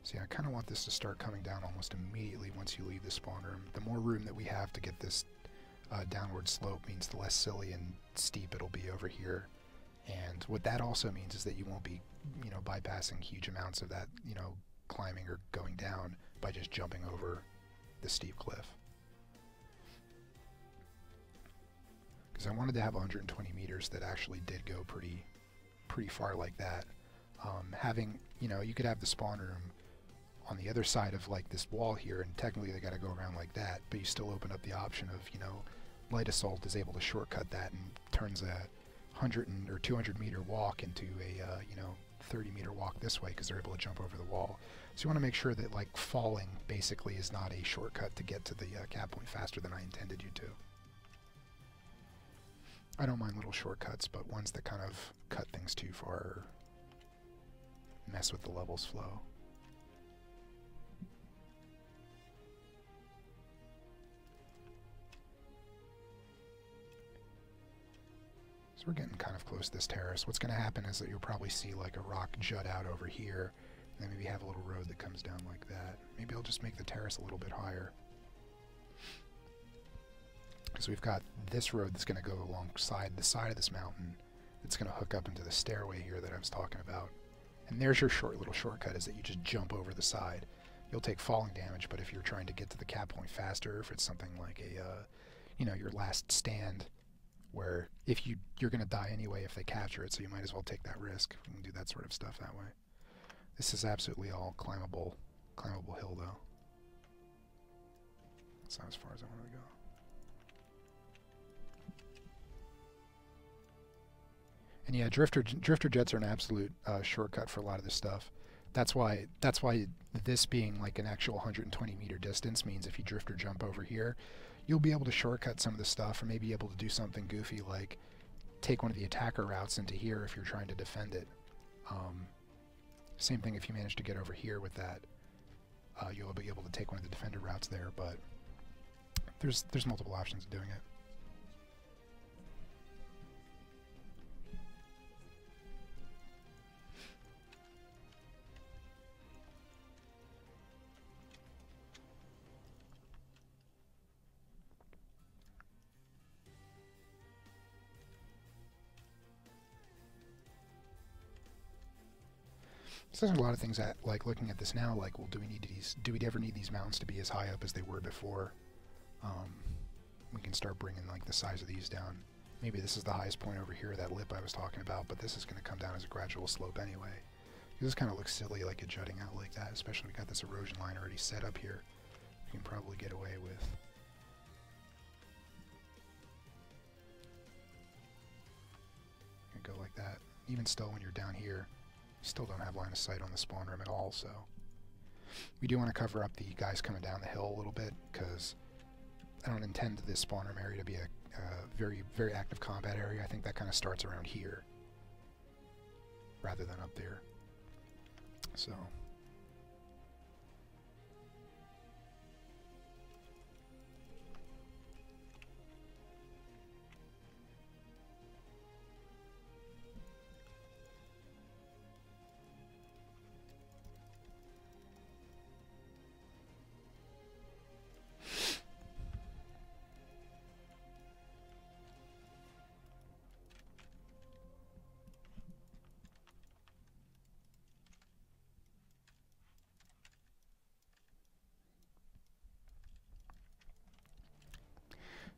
So yeah, I kind of want this to start coming down almost immediately once you leave the spawn room. The more room that we have to get this downward slope means the less silly and steep it'll be over here. And what that also means is that you won't be, bypassing huge amounts of that, climbing or going down by just jumping over the steep cliff. Because I wanted to have 120 meters that actually did go pretty far like that. Having, you could have the spawn room on the other side of like this wall here, and technically they got to go around like that, but you still open up the option of, light assault is able to shortcut that and turns a 100 or 200 meter walk into a 30 meter walk this way because they're able to jump over the wall. So you want to make sure that like falling basically is not a shortcut to get to the cap point faster than I intended you to. I don't mind little shortcuts, but ones that kind of cut things too far or mess with the levels flow. We're getting kind of close to this terrace. What's going to happen is that you'll probably see like a rock jut out over here, and then maybe have a little road that comes down like that. Maybe I'll just make the terrace a little bit higher. So we've got this road that's going to go alongside the side of this mountain. It's going to hook up into the stairway here that I was talking about. And there's your little shortcut, is that you just jump over the side. You'll take falling damage, but if you're trying to get to the cap point faster, if it's something like a, your last stand, where if you're going to die anyway if they capture it, so you might as well take that risk and do that sort of stuff that way. This is absolutely all climbable hill though. That's not as far as I wanted to go. And yeah, drifter jets are an absolute shortcut for a lot of this stuff. That's why this being like an actual 120 meter distance means if you drifter jump over here, you'll be able to shortcut some of the stuff, or maybe able to do something goofy like take one of the attacker routes into here if you're trying to defend it. Same thing if you manage to get over here with that. You'll be able to take one of the defender routes there, but there's multiple options of doing it. So there's a lot of things that, like looking at this now, like, well, do we ever need these mountains to be as high up as they were before? We can start bringing like the size of these down. Maybe this is the highest point over here, that lip I was talking about, but this is going to come down as a gradual slope anyway. This kind of looks silly, like it jutting out like that, especially we got this erosion line already set up here. We can probably get away with. Go like that. Even still, when you're down here, you still don't have line of sight on the spawn room at all, so we do want to cover up the guys coming down the hill a little bit, because I don't intend this spawn room area to be a very, very active combat area. I think that kind of starts around here rather than up there.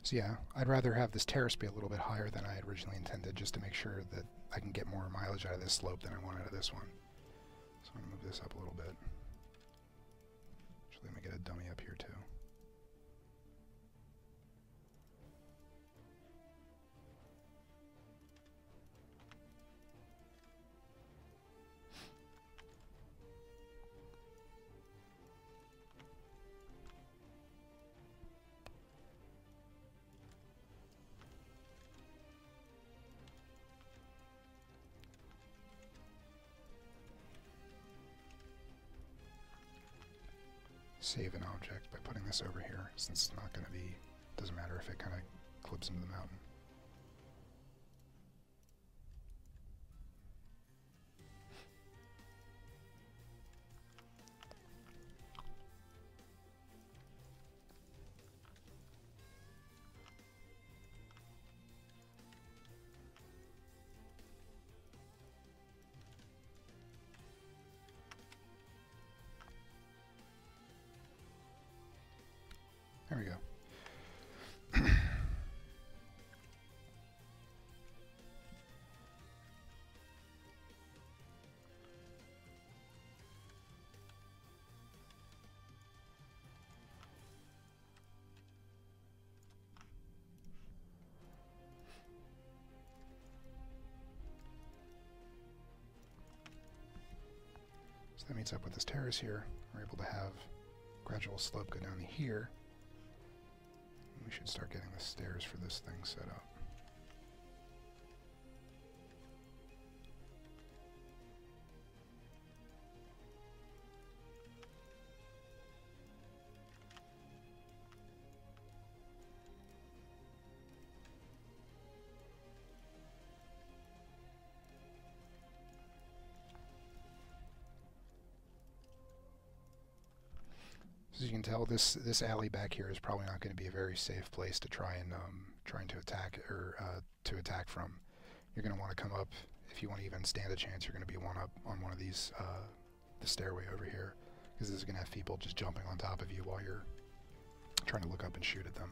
So yeah, I'd rather have this terrace be a little bit higher than I had originally intended, just to make sure that I can get more mileage out of this slope than I want out of this one. So I'm going to move this up a little bit. Actually, let me get a dummy up here too. Save an object by putting this over here, since it's not going to be, doesn't matter if it kind of clips into the mountain. There we go. So that meets up with this terrace here. We're able to have gradual slope go down to here. We should start getting the stairs for this thing set up. As you can tell, this alley back here is probably not going to be a very safe place to try and trying to attack to attack from. You're going to want to come up, if you want to even stand a chance. You're going to be one up on one of these the stairway over here, because this is going to have people just jumping on top of you while you're trying to look up and shoot at them.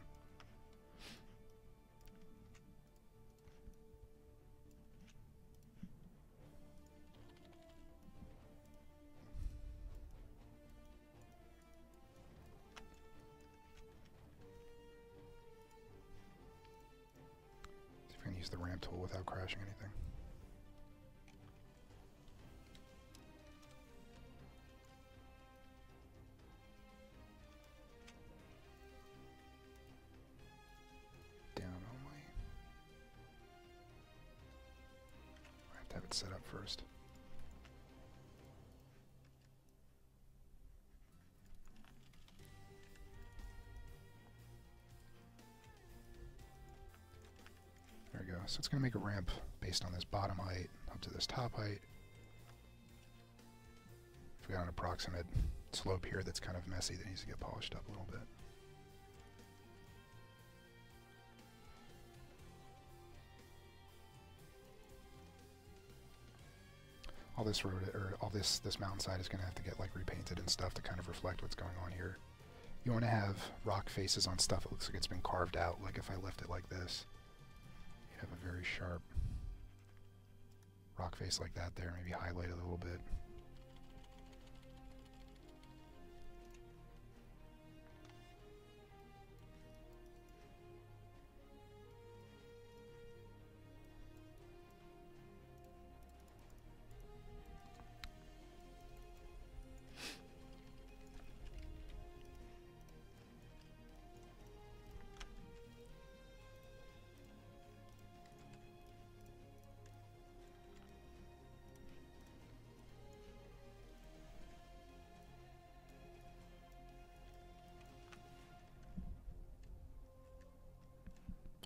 Use the ramp tool without crashing anything. Down only. I have to have it set up first. There we go. So it's going to make a ramp based on this bottom height up to this top height. If we got an approximate slope here that's kind of messy, that needs to get polished up a little bit. all this road or all this mountainside is going to have to get like repainted and stuff to kind of reflect what's going on here. You want to have rock faces on stuff that looks like it's been carved out. Like if I left it like this, you'd have a very sharp rock face like that there, maybe highlight it a little bit.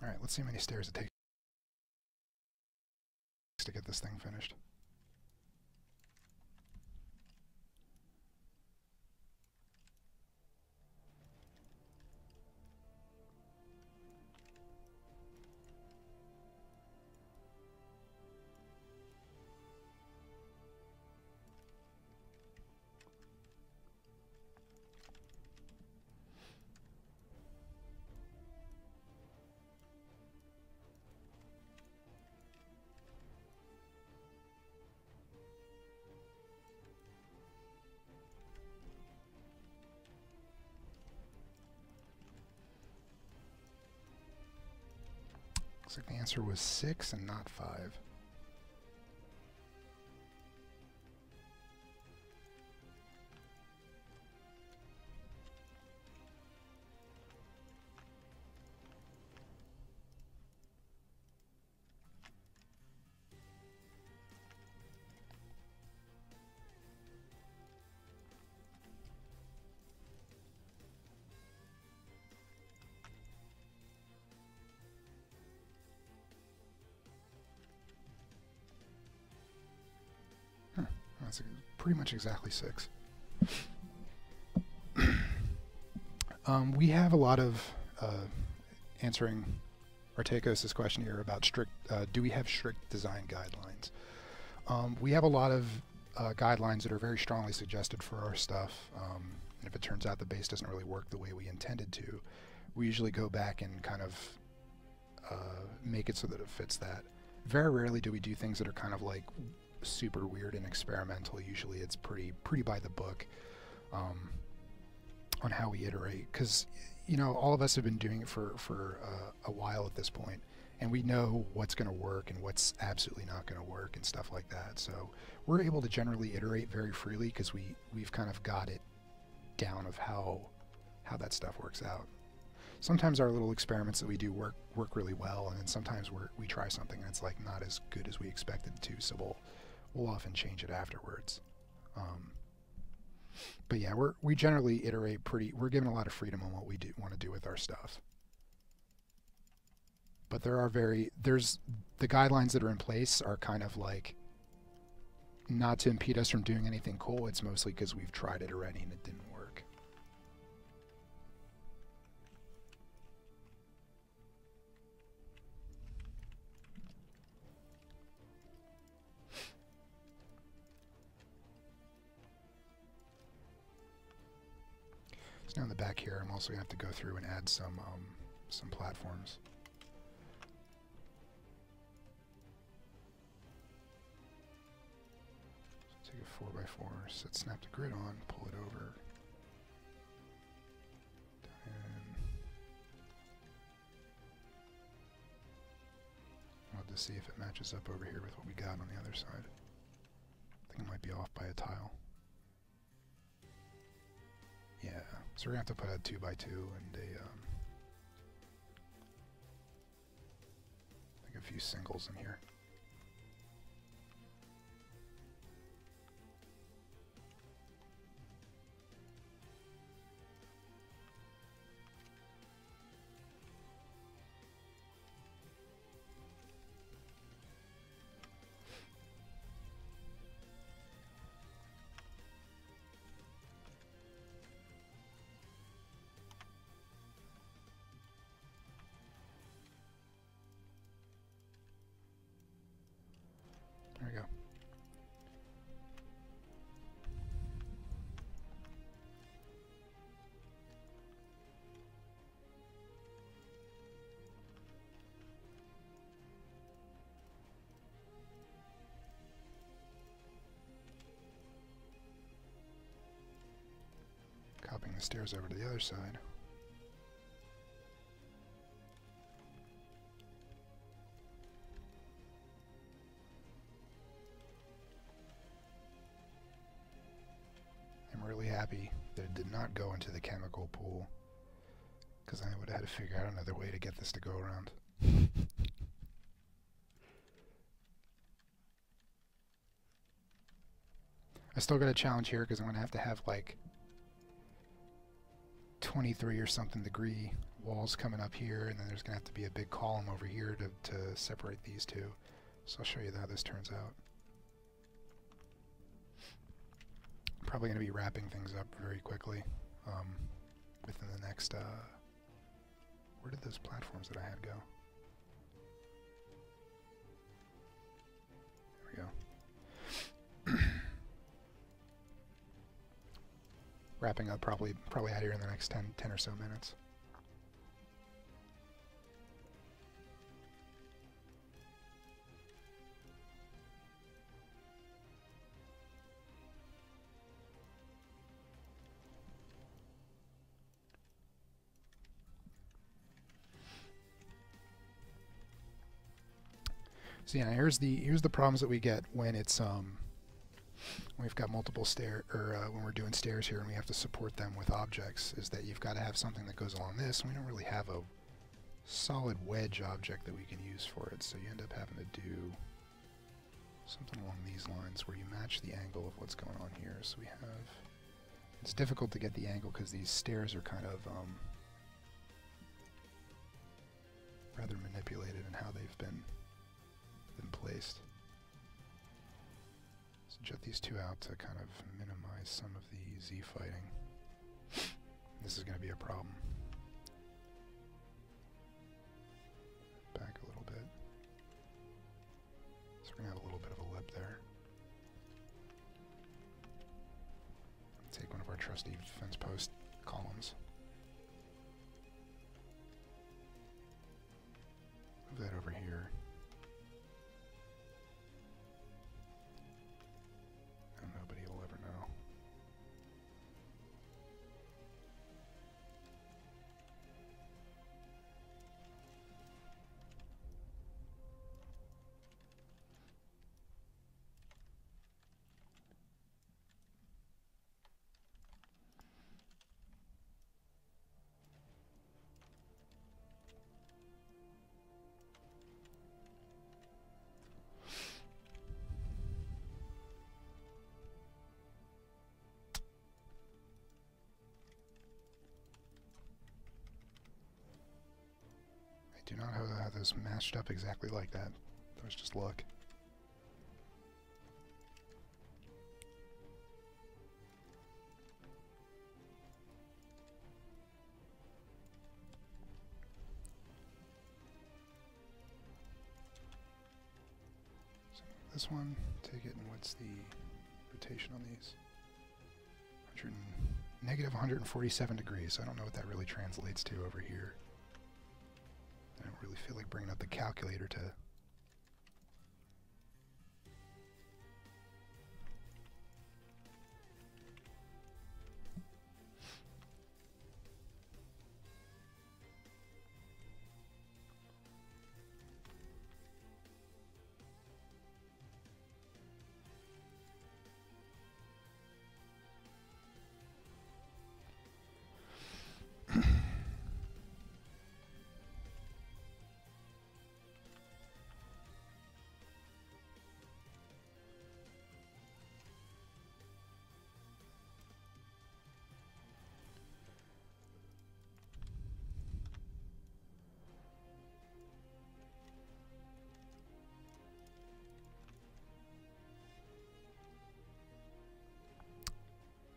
Alright, let's see how many stairs it takes to get this thing finished. Looks like the answer was 6 and not 5. That's pretty much exactly 6. We have a lot of answering Artekos' question here about strict. Do we have strict design guidelines? We have a lot of guidelines that are very strongly suggested for our stuff. And if it turns out the base doesn't really work the way we intended to, we usually go back and kind of make it so that it fits that. Very rarely do we do things that are kind of like super weird and experimental. Usually it's pretty by the book on how we iterate, because you know, all of us have been doing it for a while at this point, and we know what's going to work and what's absolutely not going to work and stuff like that. So we're able to generally iterate very freely because we've kind of got it down of how that stuff works out. Sometimes our little experiments that we do work really well, and then sometimes we try something and it's like not as good as we expected it to, so we'll often change it afterwards. But yeah, we generally iterate we're given a lot of freedom on what we want to do with our stuff. But there's the guidelines that are in place are kind of like not to impede us from doing anything cool. It's mostly because we've tried it already and it didn't work. So now in the back here, I'm also going to have to go through and add some platforms. So take a 4x4, set snap the grid on, pull it over. And I'll just see if it matches up over here with what we got on the other side. I think it might be off by a tile. Yeah, so we're going to have to put a 2x2 and I think a few singles in here. the stairs over to the other side. I'm really happy that it did not go into the chemical pool, because I would have had to figure out another way to get this to go around. I still got a challenge here because I'm going to have like 23 or something degree walls coming up here, and then there's going to have to be a big column over here to separate these two. So I'll show you how this turns out. Probably going to be wrapping things up very quickly within the next... where did those platforms that I had go? There we go. Wrapping up probably out here in the next 10 or so minutes. So yeah, here's the problems that we get when it's we've got multiple when we're doing stairs here and we have to support them with objects, is that you've got to have something that goes along this, and we don't really have a solid wedge object that we can use for it, so you end up having to do something along these lines where you match the angle of what's going on here. So we have, it's difficult to get the angle because these stairs are kind of rather manipulated in how they've been placed. So jet these two out to kind of minimize some of the Z fighting. This is going to be a problem. Back a little bit. So we're going to have a little bit of a lip there. Take one of our trusty fence post columns. Move that over here. Do not have those matched up exactly like that. That was just luck. So this one, take it, and what's the rotation on these? Negative 147 degrees. I don't know what that really translates to over here. I don't really feel like bringing up the calculator to...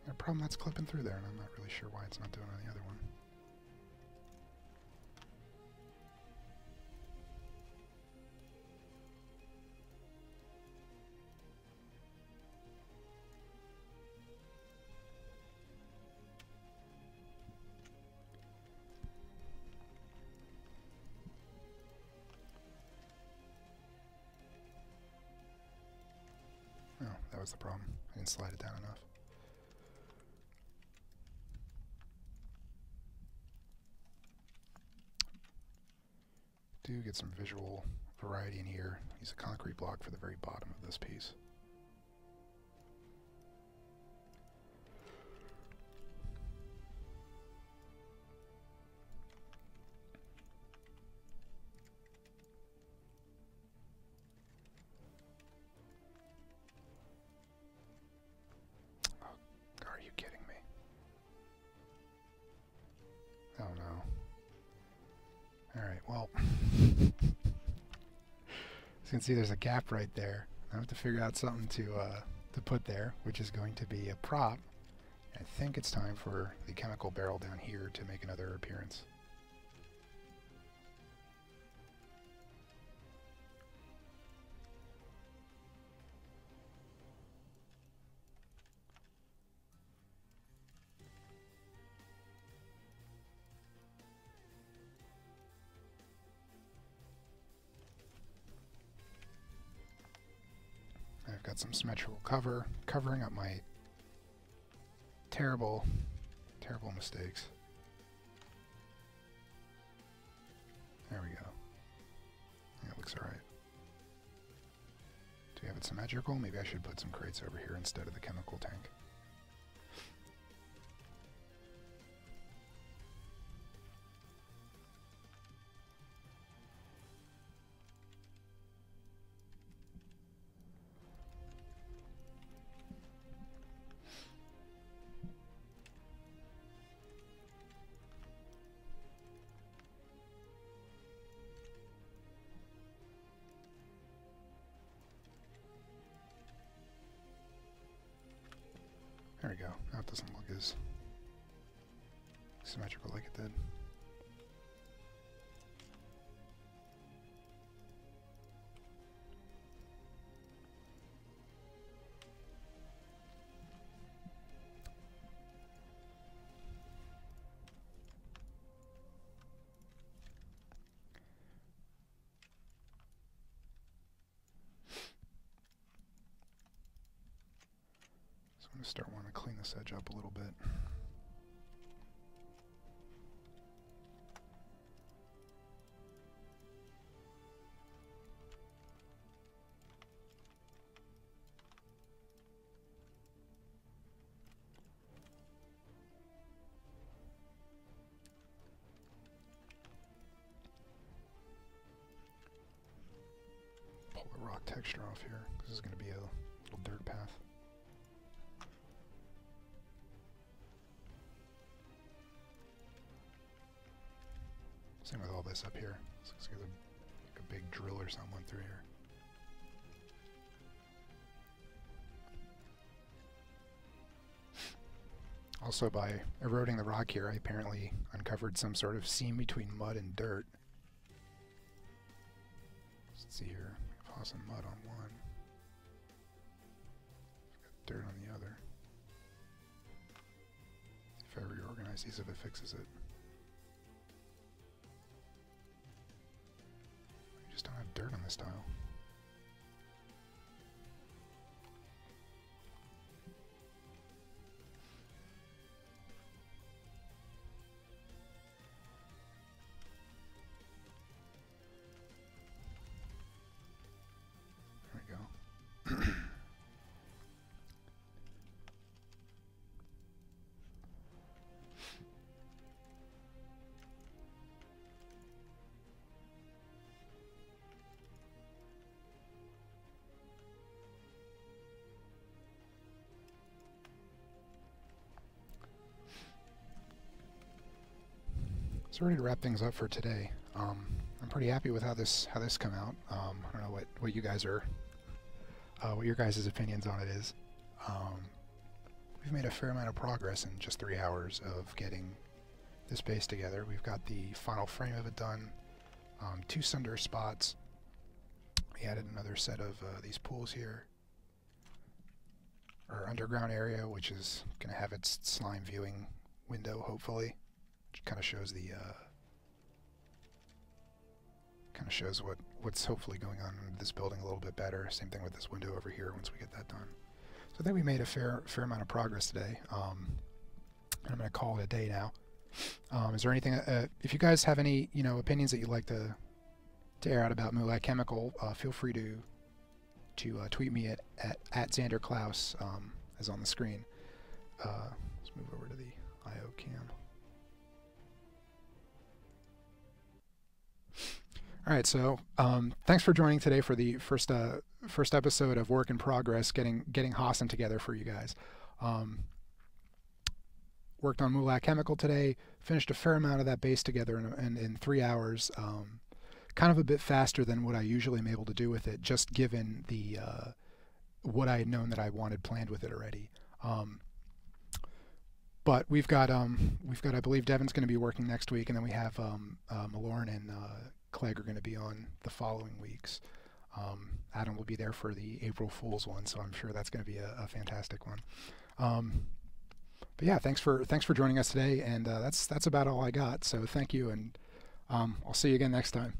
A problem that's clipping through there, and I'm not really sure why it's not doing on the other one. Oh, that was the problem. I didn't slide it down enough. do get some visual variety in here. Use a concrete block for the very bottom of this piece. Are you kidding me? Oh no. Alright, well. As you can see, there's a gap right there. I have to figure out something to put there, which is going to be a prop. I think it's time for the chemical barrel down here to make another appearance. I've got some symmetrical covering up my terrible mistakes. There we go. That looks alright. Do we have it symmetrical? Maybe I should put some crates over here instead of the chemical tank. There we go. Now it doesn't look as symmetrical like it did. I'm going to start wanting to clean this edge up a little bit. Pull the rock texture off here. This is going to be a little dirt path. Same with all this up here. This looks like a big drill or something went through here. Also, by eroding the rock here, I apparently uncovered some sort of seam between mud and dirt. Let's see here. We have Hossin mud on one. Got dirt on the other. If I reorganize these, if it fixes it. Just don't have dirt on this tile. There we go. So ready to wrap things up for today. I'm pretty happy with how this come out. I don't know what you guys are, what your guys' opinions on it is. We've made a fair amount of progress in just 3 hours of getting this base together. We've got the final frame of it done, 2 cinder spots. We added another set of these pools here. Our underground area, which is going to have its slime viewing window, hopefully. Kind of shows the what's hopefully going on in this building a little bit better. Same thing with this window over here once we get that done. So I think we made a fair amount of progress today. And I'm going to call it a day now. Is there anything? If you guys have any opinions that you'd like to to air out about Mulac Chemical, feel free to tweet me at Xander Clauss, as on the screen. Let's move over to the IO cam. All right, so thanks for joining today for the first episode of Work in Progress, getting Hossin together for you guys. Worked on Mulac Chemical today, finished a fair amount of that base together in 3 hours. Kind of a bit faster than what I usually am able to do with it, just given the what I had known that I wanted planned with it already. But we've got I believe Devin's going to be working next week, and then we have Malorn and Clegg are going to be on the following weeks. Adam will be there for the April Fool's one, so I'm sure that's going to be a fantastic one. But yeah, thanks for joining us today, and that's about all I got. So thank you, and I'll see you again next time.